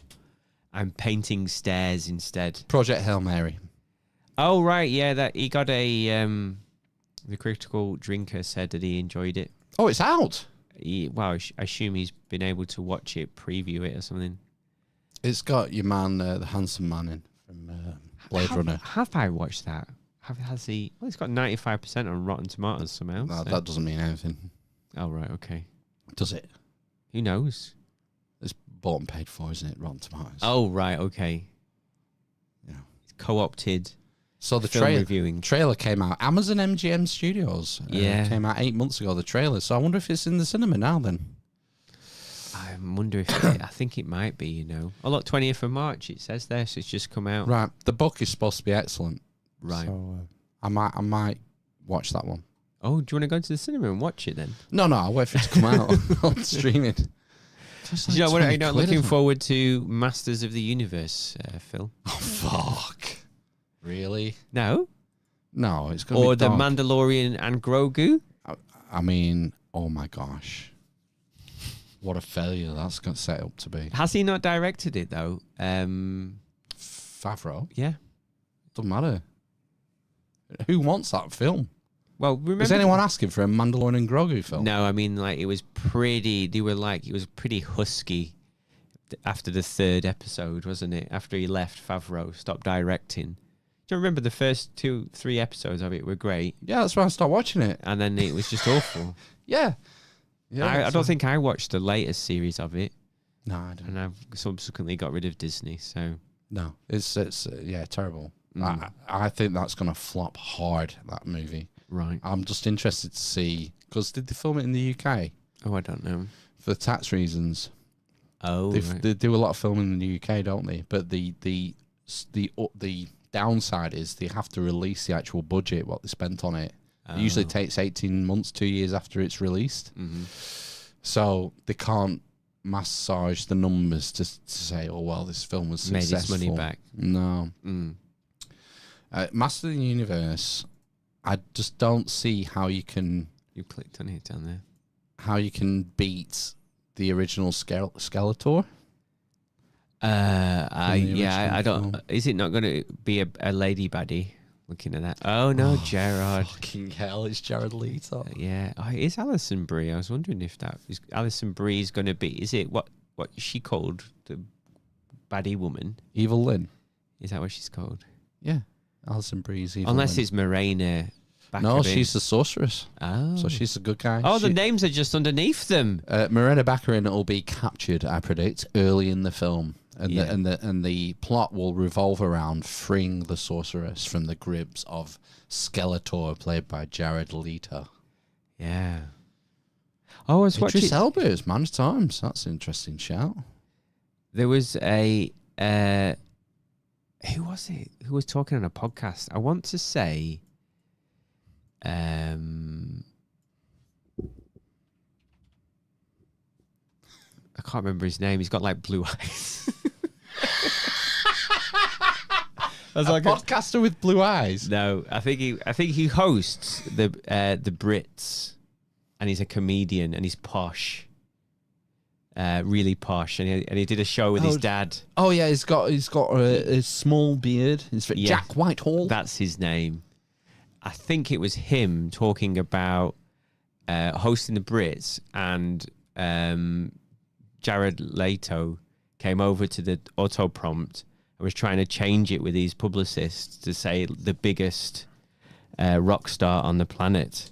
I'm painting stairs instead. Project Hail Mary. Oh, right, yeah, that he got a... the Critical Drinker said that he enjoyed it. Oh, it's out? I assume he's been able to watch it, preview it or something. It's got your man, the handsome man in from Blade Runner. Have I watched that? Has he? Well, it's got 95% on Rotten Tomatoes somehow. No, that doesn't mean anything. Oh, right, okay. Does it? Who knows? It's bought and paid for, isn't it? Rotten Tomatoes. Oh, right, okay. Yeah. It's co-opted. So the trailer came out. Amazon MGM Studios. Came out 8 months ago, the trailer. So I wonder if it's in the cinema now then. I wonder if I think it might be, you know. Oh, look, 20th of March, it says there, so it's just come out. Right. The book is supposed to be excellent. Right. So I might watch that one. Oh, do you want to go to the cinema and watch it then? No, I'll wait for it to come out on streaming. You know, are you not looking forward to Masters of the Universe, Phil? Oh, fuck. Really? No? No, it's going to be Or The dark. Mandalorian and Grogu? I mean, oh my gosh. What a failure that's going to set up to be. Has he not directed it, though? Favreau? Yeah. Doesn't matter. Who wants that film? Well, remember... Is anyone asking for a Mandalorian and Grogu film? No, I mean, like, it was pretty... It was pretty husky after the third episode, wasn't it? After he left, Favreau stopped directing. Do you remember the first 2-3 episodes of it were great? Yeah, that's why I started watching it. And then it was just awful. Yeah. I don't think I watched the latest series of it. No, I didn't. And I've subsequently got rid of Disney, so... No, it's terrible. I think that's going to flop hard, that movie. Right. I'm just interested to see, because did they film it in the UK? Oh, I don't know. For tax reasons. Oh, They do a lot of filming in the UK, don't they? But the downside is they have to release the actual budget, what they spent on it. It usually takes 18 months, 2 years after it's released. Mm-hmm. So they can't massage the numbers to say, oh, well, this film was successful. Made its money back. No. Mm. Master of the Universe, I just don't see how you can... You clicked on it down there. How you can beat the original Skeletor. I don't... Is it not going to be a lady baddie? Looking at that. Oh, no, Gerard. Fucking hell, it's Jared Leto. Yeah. Oh, it is Alison Brie. I was wondering if that is Alison Brie is going to be... Is it what she called? The baddie woman? Evil Lynn. Is that what she's called? Yeah. Alison Brie's Evil Unless Lynn. it's Morena. No, she's the sorceress. Oh. So she's the good guy. Oh, the names are just underneath them. Morena Baccarin will be captured, I predict, early in the film. And the plot will revolve around freeing the sorceress from the grips of Skeletor, played by Jared Leto. Yeah. Oh, I was watching... Idris Elba is Man of Times. That's an interesting shout. There was a... who was it? Who was talking on a podcast? I want to say... I can't remember his name. He's got like blue eyes. As like a podcaster with blue eyes. No, I think he hosts the Brits, and he's a comedian, and he's posh, really posh, and he did a show with his dad. Oh yeah, he's got a small beard. Jack Whitehall. That's his name. I think it was him talking about hosting the Brits, and Jared Leto came over to the auto prompt and was trying to change it with his publicists to say the biggest rock star on the planet.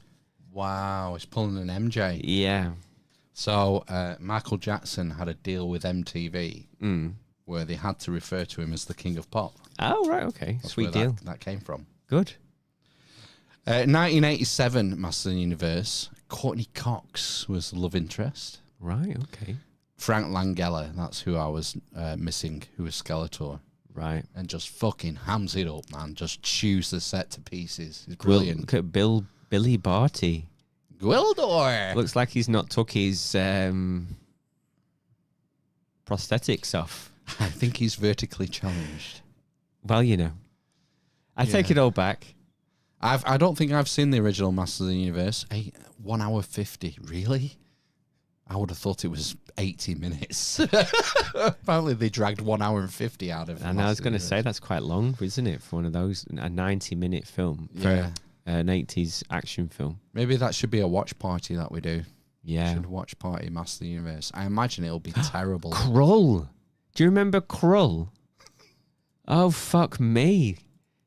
Wow, he's pulling an MJ. Yeah. So Michael Jackson had a deal with MTV where they had to refer to him as the King of Pop. Oh, right, okay. That's Sweet deal. That came from. Good. 1987, Master of the Universe. Courtney Cox was the love interest. Right, okay. Frank Langella, that's who I was missing, who was Skeletor. Right. And just fucking hams it up, man. Just chews the set to pieces. It's brilliant. Look at Billy Barty. Gwildor! Looks like he's not took his prosthetics off. I think he's vertically challenged. Well, you know, I take it all back. I don't think I've seen the original Masters of the Universe. 1 hour 50, really? I would have thought it was 80 minutes. Apparently they dragged 1 hour and 50 out of it. And I was going to say that's quite long, isn't it, for one of those, a 90-minute film for an 80s action film. Maybe that should be a watch party that we do. Yeah. Should watch party Masters of the Universe. I imagine it'll be terrible. Krull. Do you remember Krull? Oh, fuck me.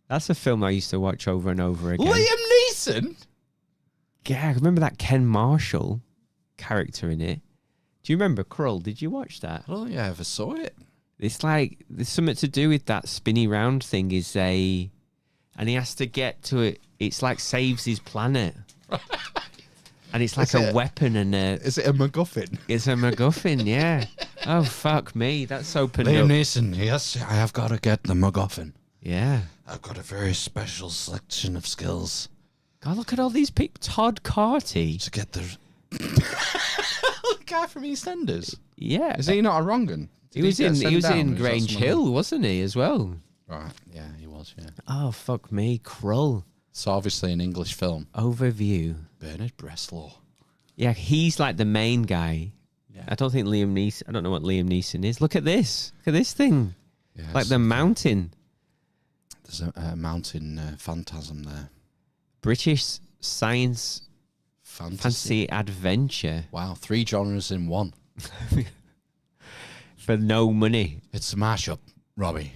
That's a film I used to watch over and over again. Liam Neeson? Yeah, I remember that Ken Marshall character in it. Do you remember Krull? Did you watch that? I don't think I ever saw it. It's like, there's something to do with that spinny round thing and he has to get to it. It's like saves his planet. And it's like a weapon and Is it a MacGuffin? It's a MacGuffin, yeah. Oh, fuck me. That's opened Liam up. Neeson, yes, I have got to get the MacGuffin. Yeah. I've got a very special selection of skills. God, look at all these people. Todd Carty. To get the... the guy from EastEnders. Yeah. Is he not a wrong un? He was in Grange Hill, wasn't he, as well? Right, yeah, he was, yeah. Oh, fuck me. Krull. It's obviously an English film. Overview. Bernard Bresslaw. Yeah, he's like the main guy. Yeah. I don't think Liam Neeson... I don't know what Liam Neeson is. Look at this. Look at this thing. Yeah, like the mountain. There's a mountain phantasm there. British science fantasy adventure. Wow, 3 genres in one. For no money. It's a mashup, Robbie.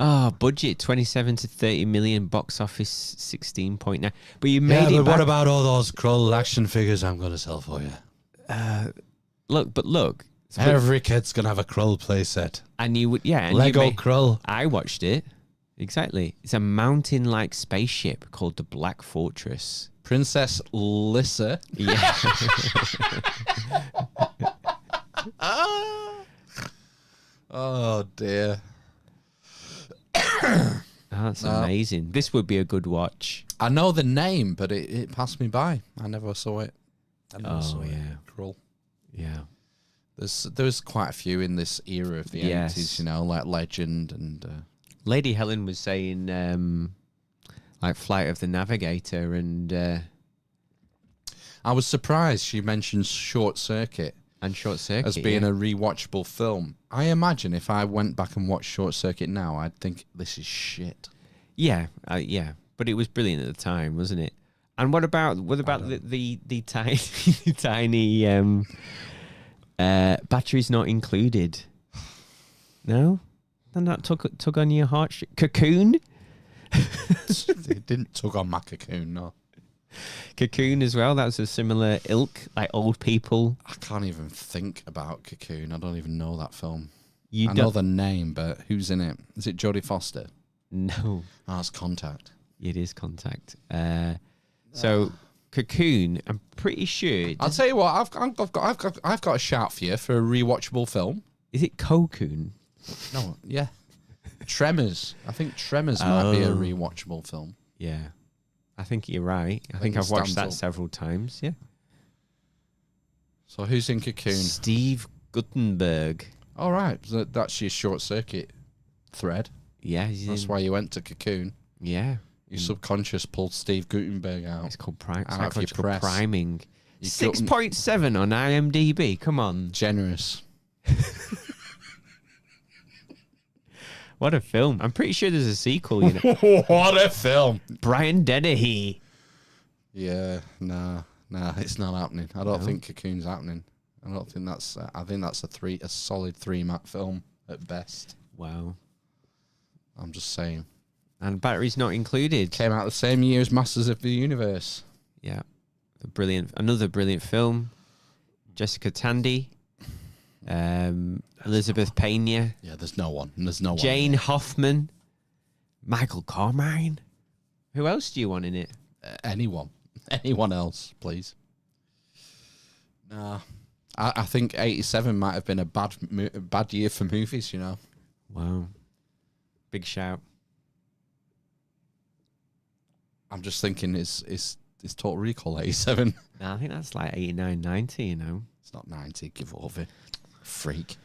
Oh, budget 27 to 30 million, box office 16.9. But you made it. But what about all those Krull action figures I'm going to sell for you? Look. Every kid's going to have a Krull playset. And you would, yeah. And Lego Krull. I watched it. Exactly. It's a mountain-like spaceship called the Black Fortress. Princess Lissa. Yeah. Oh, dear. That's amazing. This would be a good watch. I know the name, but it passed me by. I never saw it. Krull. Yeah. There's quite a few in this era of the 80s, you know, like Legend and... Lady Helen was saying, like Flight of the Navigator and... I was surprised she mentioned Short Circuit. And Short Circuit, as being a rewatchable film. I imagine if I went back and watched Short Circuit now, I'd think this is shit. Yeah, yeah. But it was brilliant at the time, wasn't it? And what about the tiny batteries not included? No? And that tug on your heart? Cocoon? It didn't tug on my cocoon, no. Cocoon as well, that was a similar ilk, like old people. I can't even think about Cocoon. I don't even know that film. I know the name, but who's in it? Is it Jodie Foster? No. Oh, it's Contact. It is Contact. So Cocoon, I'm pretty sure. I'll tell you what, I've got a shout for you for a rewatchable film. Is it Cocoon? No, yeah. Tremors. I think Tremors might be a rewatchable film. Yeah. I think you're right. I think I've watched that several times, yeah. So who's in Cocoon? Steve Guttenberg. All right. So that's your Short Circuit thread. Yeah. That's why you went to Cocoon. Yeah. Your subconscious pulled Steve Guttenberg out. It's called priming. 6.7 on IMDb. Come on. Generous. What a film. I'm pretty sure there's a sequel, you know. What a film. Brian Dennehy. Yeah, nah, it's not happening. I don't think Cocoon's happening. I don't think that's I think that's a solid 3-mat film at best. Wow. I'm just saying. And batteries not included. Came out the same year as Masters of the Universe. Yeah. Another brilliant film. Jessica Tandy. Elizabeth Pena. Yeah, there's no one. Jane Hoffman. Michael Carmine. Who else do you want in it? Anyone. Anyone else, please. Nah. I think 87 might have been a bad year for movies, you know. Wow. Big shout. I'm just thinking, is Total Recall 87? No, I think that's like 89, 90, you know. It's not 90, give over. Freak.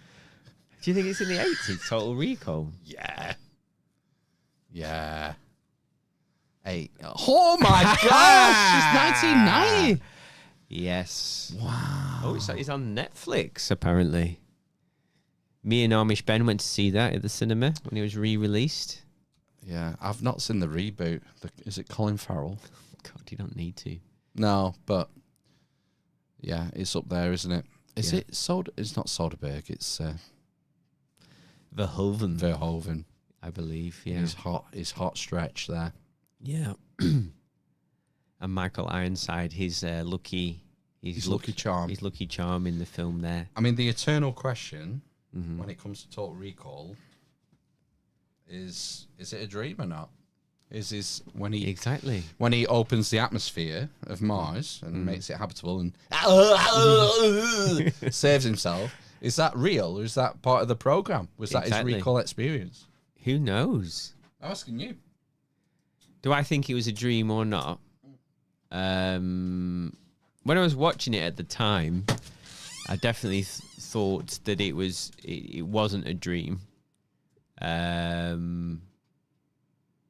Do you think it's in the 80s, Total Recall? Yeah. Yeah. Oh my gosh! It's 1990. Yes. Wow. Oh, it's on Netflix apparently. Me and Amish Ben went to see that at the cinema when it was re-released. Yeah, I've not seen the reboot. Is it Colin Farrell? God, you don't need to. No, but yeah, it's up there, isn't it? Is Yeah. it Soder? It's not Soderbergh. It's Verhoeven. Verhoeven, I believe. Yeah. His hot stretch there. Yeah. And Michael Ironside, his lucky charm. His lucky charm in the film there. I mean, the eternal question Mm-hmm. when it comes to Total Recall is it a dream or not? When he opens the atmosphere of Mars and makes it habitable and saves himself, is that real or is that part of the program? Was that his recall experience? Who knows? I'm asking you. Do I think it was a dream or not? When I was watching it at the time, I definitely thought that it wasn't a dream.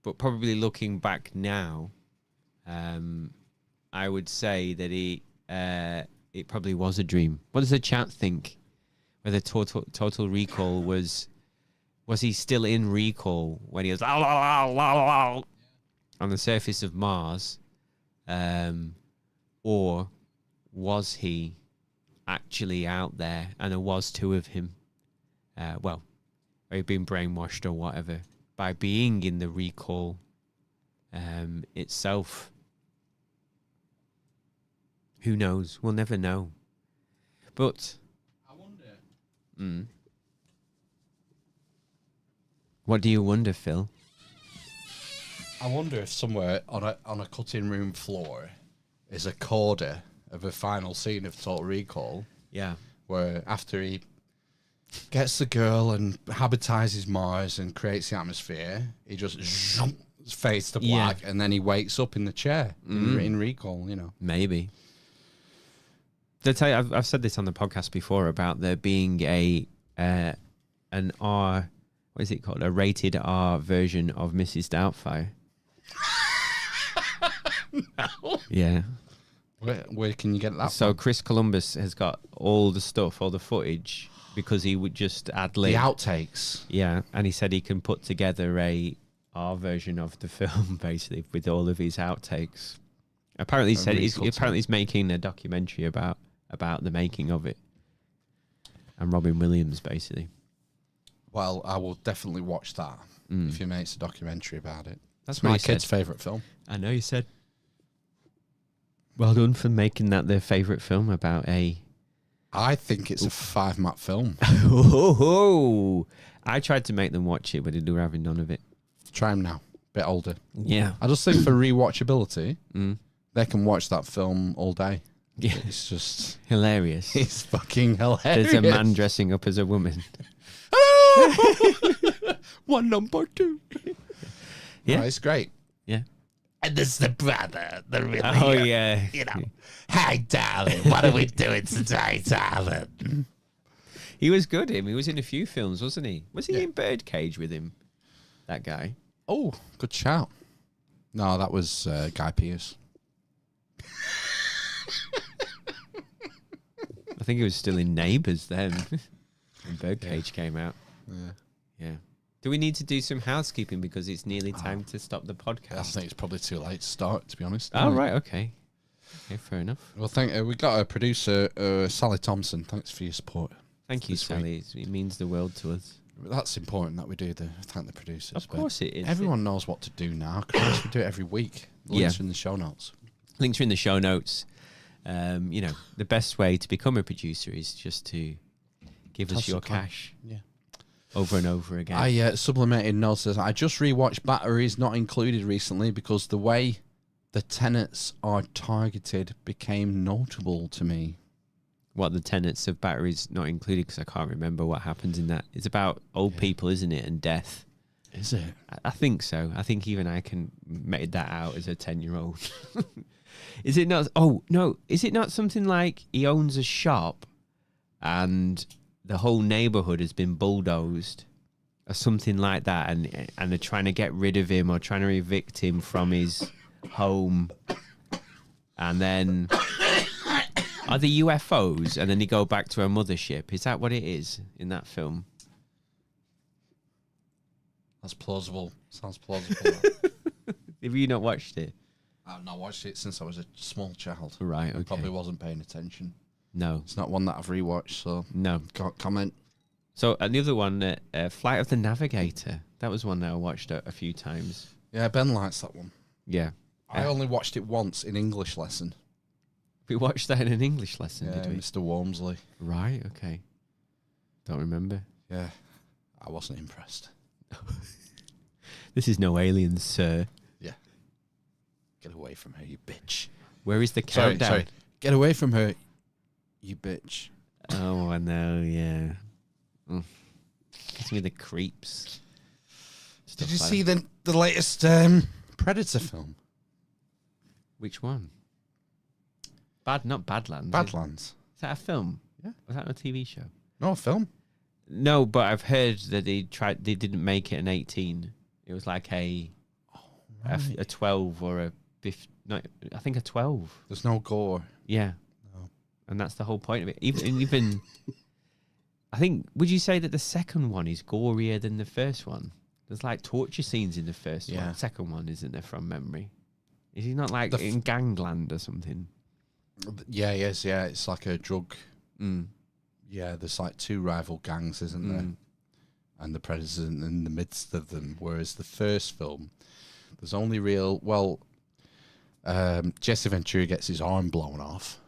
But probably looking back now, I would say that it probably was a dream. What does the chat think? Whether Total Recall was he still in Recall when he was on the surface of Mars, or was he actually out there and there was two of him? Or he'd been brainwashed or whatever by being in the Recall itself. Who knows? We'll never know. But I wonder. What do you wonder, Phil? I wonder if somewhere on a cutting room floor is a coda of a final scene of Total Recall. Yeah. Where after he gets the girl and habitizes Mars and creates the atmosphere, he just fades to black and then he wakes up in the chair in Recall, you know. Maybe. Did I tell you, I've said this on the podcast before about there being an R, what is it called? A rated R version of Mrs. Doubtfire. No. Yeah. Where can you get that So from? Chris Columbus has got all the stuff, all the footage, because he would just ad-lib. The outtakes. Yeah, and he said he can put together a R version of the film, basically, with all of his outtakes. Apparently, he said he's making a documentary about the making of it. And Robin Williams, basically. Well, I will definitely watch that if he makes a documentary about it. That's my what he kid's said. favourite film. I know you said. Well done for making that their favourite film about a... I think it's a 5-map film. I tried to make them watch it, but they were having none of it. Try them now. Bit older. Yeah. I just think for rewatchability, they can watch that film all day. Yeah. It's just... hilarious. It's fucking hilarious. There's a man dressing up as a woman. One number 2. Yeah. Oh, it's great. Yeah. And this is the brother, the really, yeah. you know, hi, darling, what are we doing today, darling? He was good, him. He was in a few films, wasn't he? Was he in Birdcage with him? That guy. Oh, good shout. No, that was Guy Pearce. I think he was still in Neighbours then when Birdcage came out. Yeah. Do we need to do some housekeeping because it's nearly time to stop the podcast? I think it's probably too late to start, to be honest. Oh, right, okay. Okay, fair enough. Well, we got a producer, Sally Thompson. Thanks for your support. Thank you, Sally. It means the world to us. That's important that we do thank the producers. Of course it is. Everyone knows what to do now. Christ, we do it every week. Links are in the show notes. Links are in the show notes. You know, the best way to become a producer is just to give us your cash. Yeah. Over and over again. I sublimated notes says, I just rewatched Batteries Not Included recently because the way the tenets are targeted became notable to me. What, the tenets of Batteries Not Included? Because I can't remember what happens in that. It's about old people, isn't it? And death. Is it? I think so. I think even I can made that out as a 10-year-old. Is it not? Oh, no. Is it not something like he owns a shop and the whole neighborhood has been bulldozed or something like that, and they're trying to get rid of him or trying to evict him from his home, and then are the UFOs, and then they go back to a mothership. Is that what it is in that film? That's plausible. Sounds plausible. Have you not watched it? I've not watched it since I was a small child. Right, okay. I probably wasn't paying attention. No. It's not one that I've rewatched, so no. Can't comment. So another one, Flight of the Navigator. That was one that I watched a few times. Yeah, Ben likes that one. Yeah. I only watched it once in English lesson. We watched that in an English lesson, Yeah, did we? Mr. Walmsley. Right, okay. Don't remember. Yeah, I wasn't impressed. This is no Aliens, sir. Yeah. Get away from her, you bitch. Where is the countdown? Sorry. Get away from her, you bitch. Oh, I know, yeah. Gives me the creeps. Did you see the latest Predator film? Which one? Not Badlands. Badlands. Is that a film? Yeah. Was that a TV show? No, a film. No, but I've heard that they didn't make it an 18. It was like a 12 or a 15. No, I think a 12. There's no gore. Yeah. No. And that's the whole point of it. Even I think, would you say that the second one is gorier than the first one? There's like torture scenes in the first one. The second one, isn't there, from memory? Is he not like in Gangland or something? Yeah, he is. Yeah, it's like a drug. Yeah, there's like two rival gangs, isn't there? And the Predator's in the midst of them. Whereas the first film, there's only Jesse Ventura gets his arm blown off.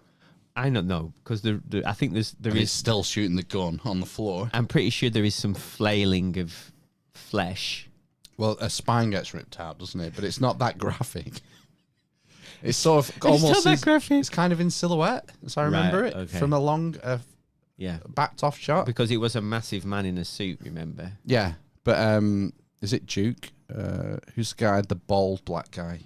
I don't know, because I think there is still shooting the gun on the floor. I'm pretty sure there is some flailing of flesh. Well, a spine gets ripped out, doesn't it? But it's not that graphic. It's sort of almost graphic. It's kind of in silhouette, as I remember it, from a long, backed off shot. Because it was a massive man in a suit. Remember? Yeah, but is it Duke? Who's the guy? The bald black guy.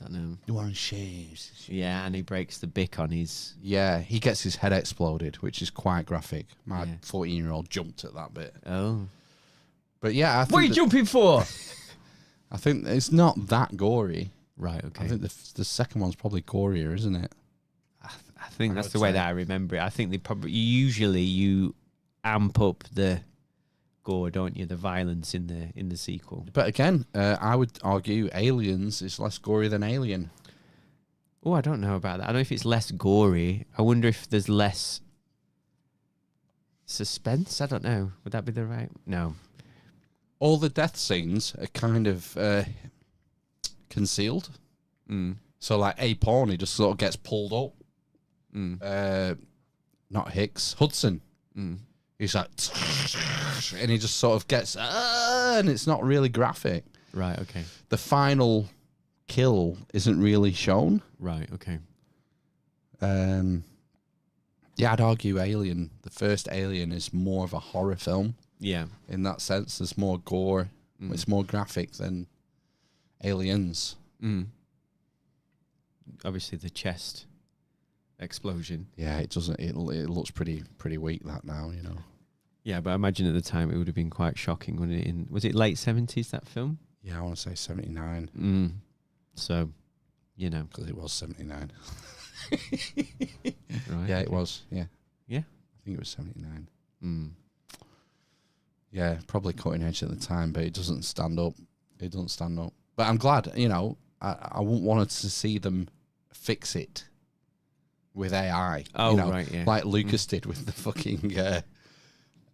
Don't know. The one shaves. Yeah, and he breaks the bick on his. Yeah, he gets his head exploded, which is quite graphic. My 14-year-old jumped at that bit. Oh. But yeah, I think what are you jumping for? I think it's not that gory. Right, okay. I think the second one's probably gorier, isn't it? I think that's the way that I remember it. I think they probably you amp up the gore, don't you? The violence in the sequel. But again, I would argue Aliens is less gory than Alien. Oh, I don't know about that. I don't know if it's less gory. I wonder if there's less suspense. I don't know. Would that be the right? No. All the death scenes are kind of concealed. So like A. Pawn, he just sort of gets pulled up. Not Hicks, Hudson. He's like, and he just sort of gets, and it's not really graphic. Right, okay. The final kill isn't really shown. Right, okay. Yeah, I'd argue Alien, the first Alien, is more of a horror film. Yeah. In that sense, there's more gore. It's more graphic than Aliens. Obviously, the chest explosion. Yeah, it doesn't. It looks pretty weak that now, you know. Yeah, but I imagine at the time it would have been quite shocking, wouldn't it? Was it late 70s, that film? Yeah, I want to say 79. So, you know, because it was 79. Right. Yeah, it was. Yeah. Yeah. I think it was 79. Yeah, probably cutting edge at the time, but it doesn't stand up. It doesn't stand up. But I'm glad, you know. I wouldn't want to see them fix it with AI. Oh, you know, right, yeah. Like Lucas did with the fucking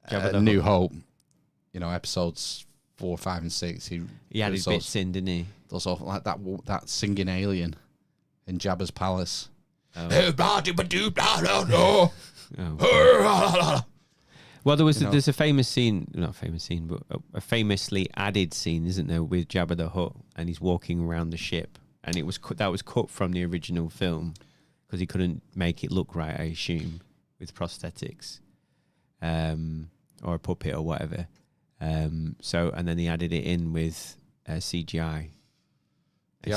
the New Hope. You know, episodes 4, 5, and 6. He added bits in, didn't he? Those all like that singing alien in Jabba's palace. Well, there's a famous scene, not a famous scene, but a famously added scene, isn't there, with Jabba the Hutt, and he's walking around the ship, and that was cut from the original film because he couldn't make it look right, I assume, with prosthetics, or a puppet or whatever. And then he added it in with CGI.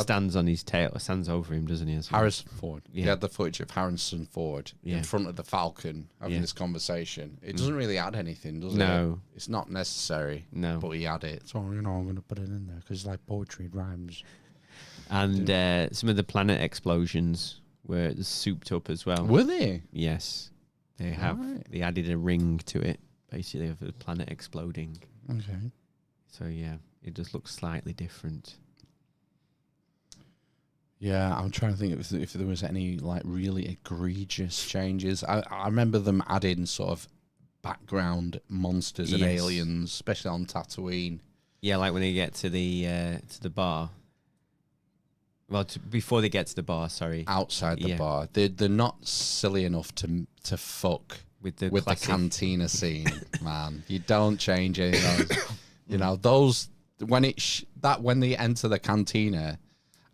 stands on his tail, stands over him, doesn't he? Harrison Ford. Yeah. He had the footage of Harrison Ford in front of the Falcon having this conversation. It doesn't really add anything, does it? No. It's not necessary. No. But he had it. So, I'm going to put it in there because like poetry, it rhymes. And some of the planet explosions were souped up as well. Were they? Yes. They have. Right. They added a ring to it, basically, of the planet exploding. Okay. So, yeah, it just looks slightly different. Yeah, I'm trying to think if there was any like really egregious changes. I remember them adding sort of background monsters and aliens, especially on Tatooine. Yeah, like when they get to the bar. Well, before they get to the bar, sorry. Outside the bar, they're not silly enough to fuck with the cantina scene, man. You don't change any of those. You know those when when they enter the cantina.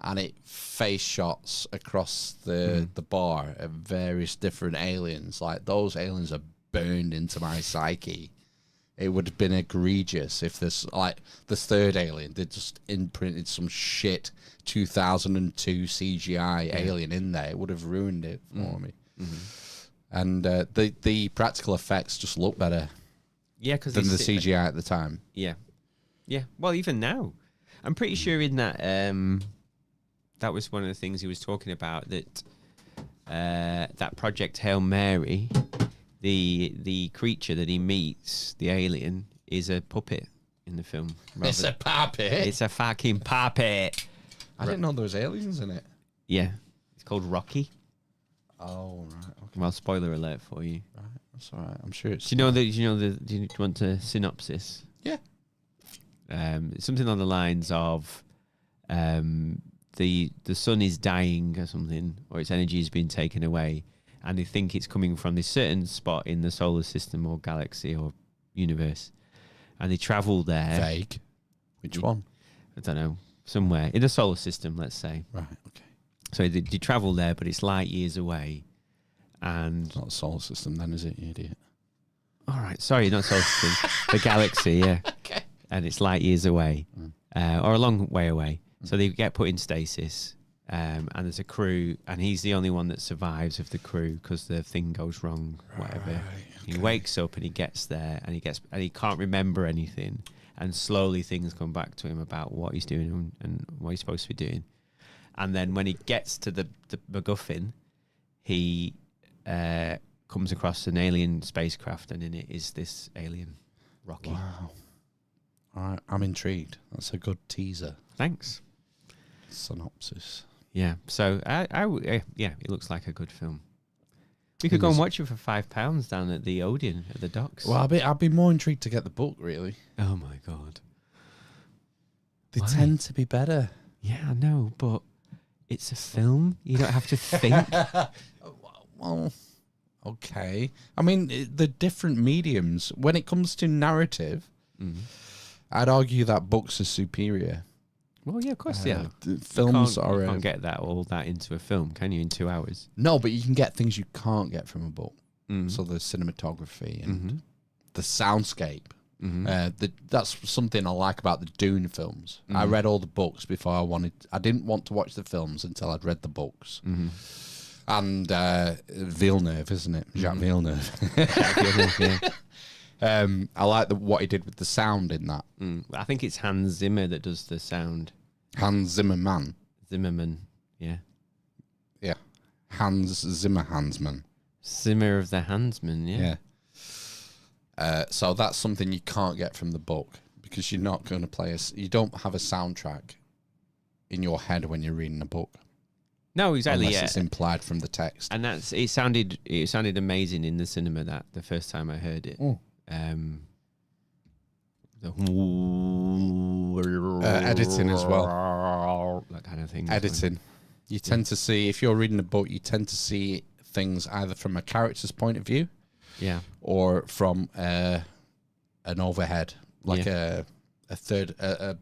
And it face shots across the bar of various different aliens. Like, those aliens are burned into my psyche. It would have been egregious if this, like, the third alien, they just imprinted some shit 2002 CGI alien in there. It would have ruined it for me. And the practical effects just look better than the CGI at the time. Yeah. Yeah. Well, even now. I'm pretty sure in that... that was one of the things he was talking about, that that Project Hail Mary, the creature that he meets, the alien, is a puppet in the film. It's a puppet? It's a fucking puppet. I didn't know there was aliens in it. Yeah. It's called Rocky. Oh, right. Okay. Well, spoiler alert for you. Right. That's all right. I'm sure it's... Do you want a synopsis? Yeah. It's something on the lines of... the sun is dying or something, or its energy has been taken away, and they think it's coming from this certain spot in the solar system or galaxy or universe, and they travel there. Vague. Which one? I don't know. Somewhere in the solar system, let's say. Right. Okay. So they travel there, but it's light years away, and it's not the solar system, then, is it, you idiot? All right. Sorry, not solar system. The galaxy. Yeah. Okay. And it's light years away, or a long way away. So they get put in stasis, and there's a crew, and he's the only one that survives of the crew because the thing goes wrong, whatever. Right, He wakes up and he gets there, and he can't remember anything, and slowly things come back to him about what he's doing and what he's supposed to be doing. And then when he gets to the MacGuffin, he comes across an alien spacecraft, and in it is this alien, Rocky. Wow. All right, I'm intrigued. That's a good teaser. Thanks. Synopsis. Yeah. So yeah, it looks like a good film. We could go and watch it for £5 down at the Odeon at the docks. Well, I'd be more intrigued to get the book, really. Oh my god. They tend to be better. Yeah, I know, but it's a film. You don't have to think. Well, okay. I mean, the different mediums. When it comes to narrative, I'd argue that books are superior. Well, yeah, of course they are. Films you are... can't get all that into a film, can you, in 2 hours? No, but you can get things you can't get from a book. So the cinematography and the soundscape. That's something I like about the Dune films. I read all the books before I didn't want to watch the films until I'd read the books. And Villeneuve, isn't it? Jacques Villeneuve. I like what he did with the sound in that. I think it's Hans Zimmer that does the sound. Hans Zimmerman. Zimmerman, yeah. Yeah. Hans Zimmerhansman. Zimmer of the Hansman, yeah. So that's something you can't get from the book because you're not going to play you don't have a soundtrack in your head when you're reading a book. No, exactly. Unless it's implied from the text. And it sounded amazing in the cinema the first time I heard it. Editing as well. That kind of thing. Editing. You tend to see, if you're reading a book, you tend to see things either from a character's point of view, or from an overhead, like a third person.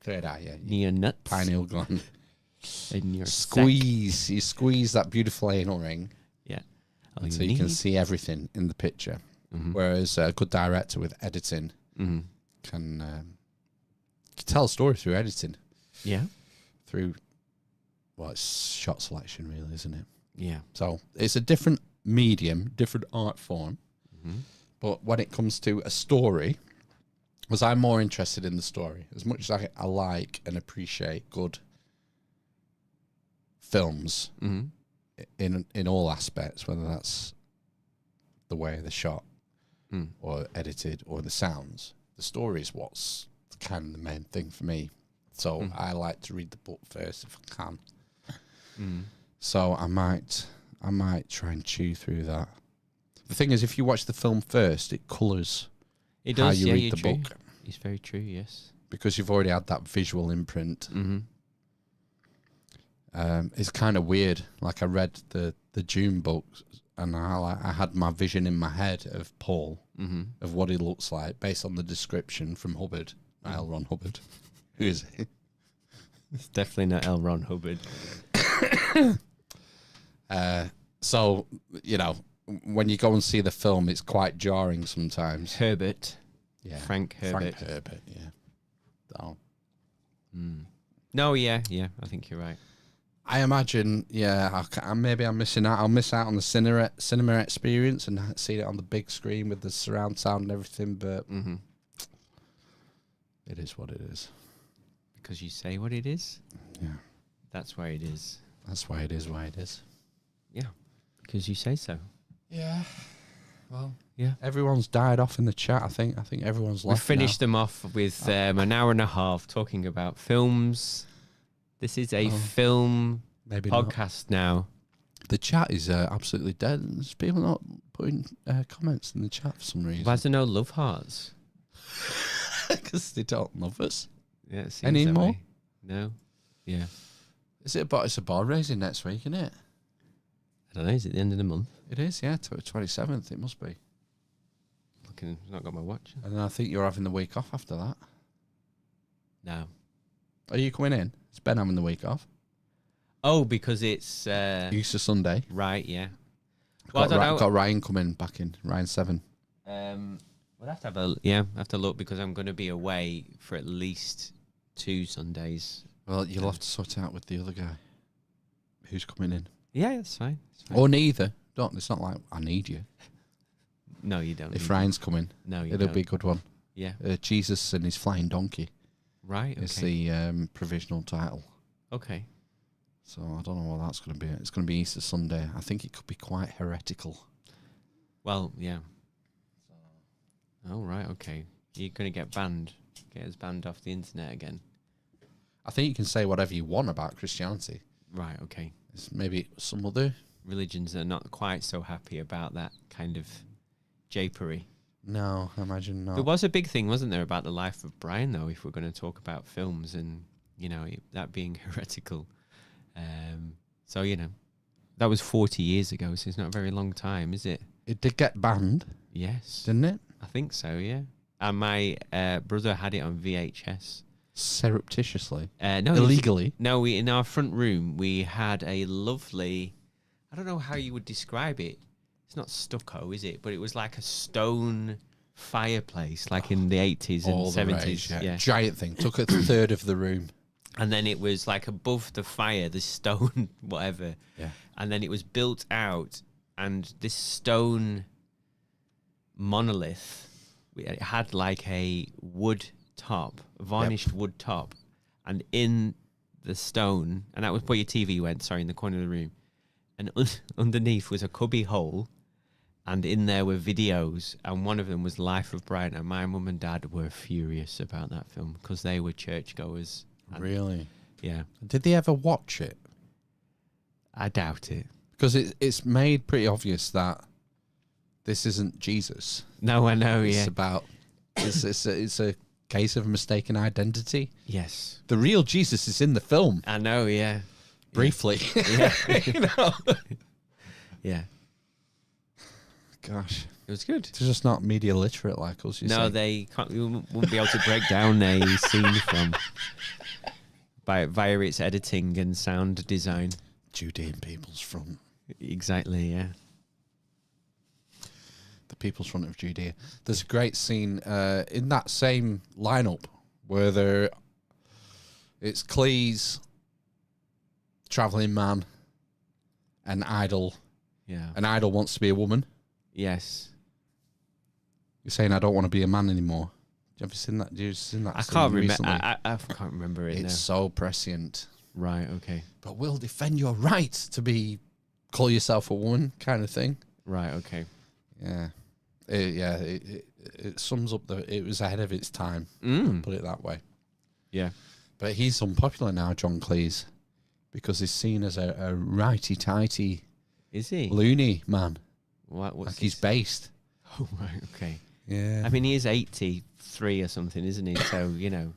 Third eye, yeah. Near nuts. Pineal gland. In your squeeze. You squeeze that beautiful anal ring. Yeah. So you can see everything in the picture. Whereas a good director with editing can tell a story through editing. Yeah. Through, well, it's shot selection, really, isn't it? Yeah. So it's a different medium, different art form. Mm-hmm. But when it comes to a story, because I'm more interested in the story, as much as I like and appreciate good films in all aspects, whether that's the way they're shot or edited or the sounds, the story is what's kind of the main thing for me. So I like to read the book first if I can. So I might try and chew through that. The thing is, if you watch the film first, it colours how you read the book. It's very true, yes. Because you've already had that visual imprint. It's kind of weird. Like I read the Dune books, and I had my vision in my head of Paul, of what he looks like, based on the description from Hubbard, L. Ron Hubbard. Who is he? It's definitely not L. Ron Hubbard. So, you know, when you go and see the film, it's quite jarring sometimes. Herbert. Yeah. Frank Herbert. Frank Herbert, yeah. Oh. No, yeah, I think you're right. I imagine, maybe I'm missing out. I'll miss out on the cinema experience and see it on the big screen with the surround sound and everything, but it is what it is. Because you say what it is? Yeah. That's why it is. That's why it is why it is. Yeah. Because you say so. Yeah. Well, yeah. Everyone's died off in the chat, I think. I think everyone's left. We finished them off with an hour and a half talking about films. This is a film podcast now. The chat is absolutely dead. There's people not putting comments in the chat for some reason. Why is there no love hearts? Because they don't love us. Yeah, it seems anymore. That way. No. Yeah. Is it about? It's a bar raising next week, isn't it? I don't know. Is it the end of the month? It is. Yeah, 27th. It must be. Looking, I've not got my watch. And then I think you're having the week off after that. No. Are you coming in? Is Ben having the week off? Oh, because it's Easter Sunday. Right. Yeah. Well, got Ryan coming back in. Ryan 7. We'll have to have to look because I'm going to be away for at least 2 Sundays. Well, you'll have to sort it out with the other guy. Who's coming in? Yeah, that's fine. Or neither. It's not like I need you. No, you don't. If Ryan's coming, it'll be a good one. Yeah. Jesus and his flying donkey. Right. Okay. It's the provisional title. Okay. So I don't know what that's going to be. It's going to be Easter Sunday. I think it could be quite heretical. Well, yeah. Oh, right. Okay. You're going to get banned. Get us banned off the internet again. I think you can say whatever you want about Christianity. Right. Okay. Maybe some will do. Religions are not quite so happy about that kind of japery. No, I imagine not. There was a big thing, wasn't there, about the life of Brian, though, if we're going to talk about films and, that being heretical. So, that was 40 years ago, so it's not a very long time, is it? It did get banned. Yes. Didn't it? I think so, yeah. And my brother had it on VHS. Surreptitiously? No. Illegally? No, in our front room, we had a lovely... I don't know how you would describe it. It's not stucco, is it? But it was like a stone fireplace, like in the 80s and 70s. Rage, yeah. Giant thing. Took a third of the room. And then it was like above the fire, the stone, whatever. Yeah. And then it was built out, and this stone monolith, it had like a wood top, a varnished wood top. And in the stone, and that was where your TV went, in the corner of the room. And underneath was a cubby hole, and in there were videos, and one of them was Life of Brian, and my mum and dad were furious about that film because they were churchgoers. Really? Yeah. Did they ever watch it? I doubt it. Because it's made pretty obvious that this isn't Jesus. No, I know, It's about... It's a case of mistaken identity. Yes. The real Jesus is in the film. I know, yeah. Briefly. Yeah. Yeah. Gosh. It was good. They're just not media literate like us, No, they can't. You wouldn't be able to break down a scene via its editing and sound design. Judean People's Front. Exactly, yeah. The People's Front of Judea. There's a great scene in that same lineup where they're It's Cleese, traveling man, an idol. Yeah. An idol wants to be a woman. Yes. You're saying I don't want to be a man anymore. Have you seen that? I can't remember. I can't remember it. It's so prescient. Right. Okay. But we'll defend your right to call yourself a woman, kind of thing. Right. Okay. Yeah. It sums up it was ahead of its time. Put it that way. Yeah. But he's unpopular now, John Cleese, because he's seen as a righty-tighty, is he, loony man. What's like he's based. Oh, right, okay. Yeah. I mean, he is 83 or something, isn't he? So, you know.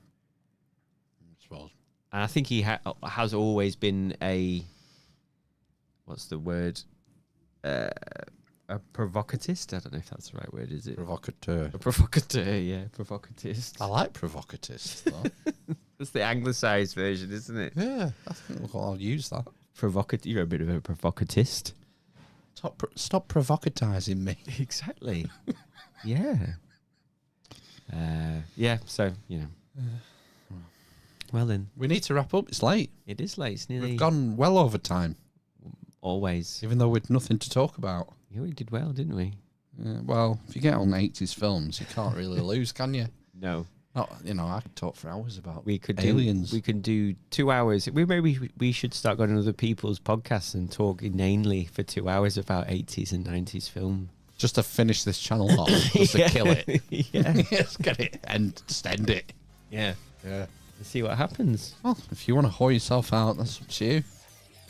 Well, and I think he has always been what's the word? A provocatist? I don't know if that's the right word, is it? Provocateur. A provocateur, yeah. Provocatist. I like provocatist, though. That's the anglicised version, isn't it? Yeah, I think I'll use that. You're a bit of a provocatist. Stop provocatizing me. Exactly. Yeah. Yeah, so, you know. Well then. We need to wrap up. It's late. It is late. It's nearly... We've gone well over time. Always. Even though we'd nothing to talk about. Yeah, we did well, didn't we? Well, if you get on 80s films, you can't really lose, can you? No. Not, I could talk for hours about aliens. We could do 2 hours. Maybe we should start going on other people's podcasts and talk inanely for 2 hours about 80s and 90s film. Just to finish this channel off, just to kill it. Yeah. Just get it and extend it. Yeah. Yeah. Let's see what happens. Well, if you want to whore yourself out, that's up to you.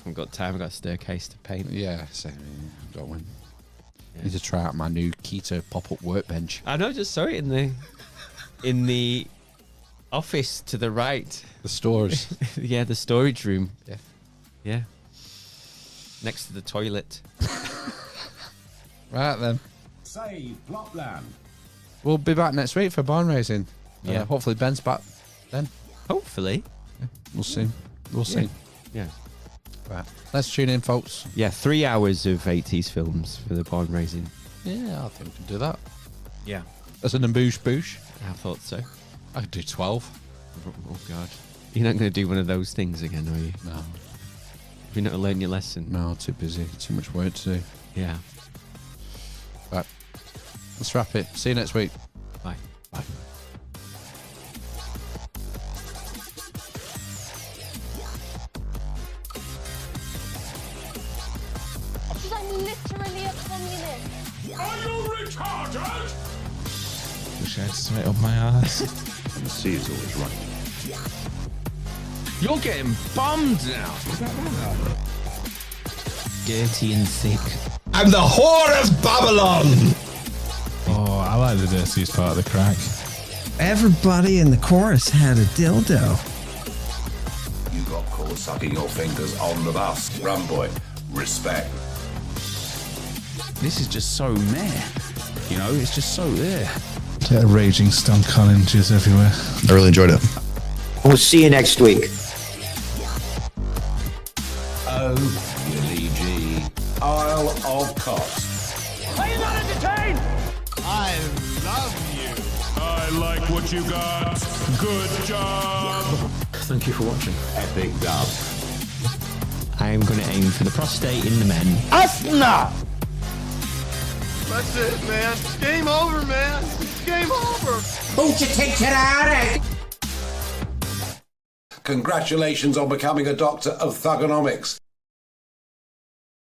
I've got time. I've got a staircase to paint. Yeah, same. Got one. Need to try out my new Keto pop-up workbench. I know. Just saw it in the office to the right. The stores. Yeah, the storage room. Yeah. Yeah. Next to the toilet. Right then. Save Plotland. We'll be back next week for barn raising. Yeah. Hopefully Ben's back then. Hopefully. Yeah, we'll see. We'll see. Yeah. Right. Let's tune in, folks. Yeah, 3 hours of 80s films for the barn raising. Yeah, I think we can do that. Yeah. As an boosh. I thought so. I could do 12. Oh, God. You're not going to do one of those things again, are you? No. You're not learning your lesson? No, too busy. Too much work to do. Yeah. Right. Let's wrap it. See you next week. Bye. Bye. I'm literally a communist. Are you retarded? Wish I had straight up my ass. The sea is always right. You're getting bummed now. Dirty and thick. I'm the whore of Babylon. Oh, I like the dirtiest part of the crack. Everybody in the chorus had a dildo. You got caught sucking your fingers on the bus. Run, boy. Respect. This is just so meh. You know, it's just so there. Yeah, raging stunk collinges everywhere. I really enjoyed it. We'll see you next week. Oh, Willie G. Isle of Cots. Are you not entertained? I love you. I like what you got. Good job. Thank you for watching. Epic dub. I am going to aim for the prostate in the men. Asna! That's it, man. Game over, man. Game over. Won't you take it out? Congratulations on becoming a doctor of thugonomics.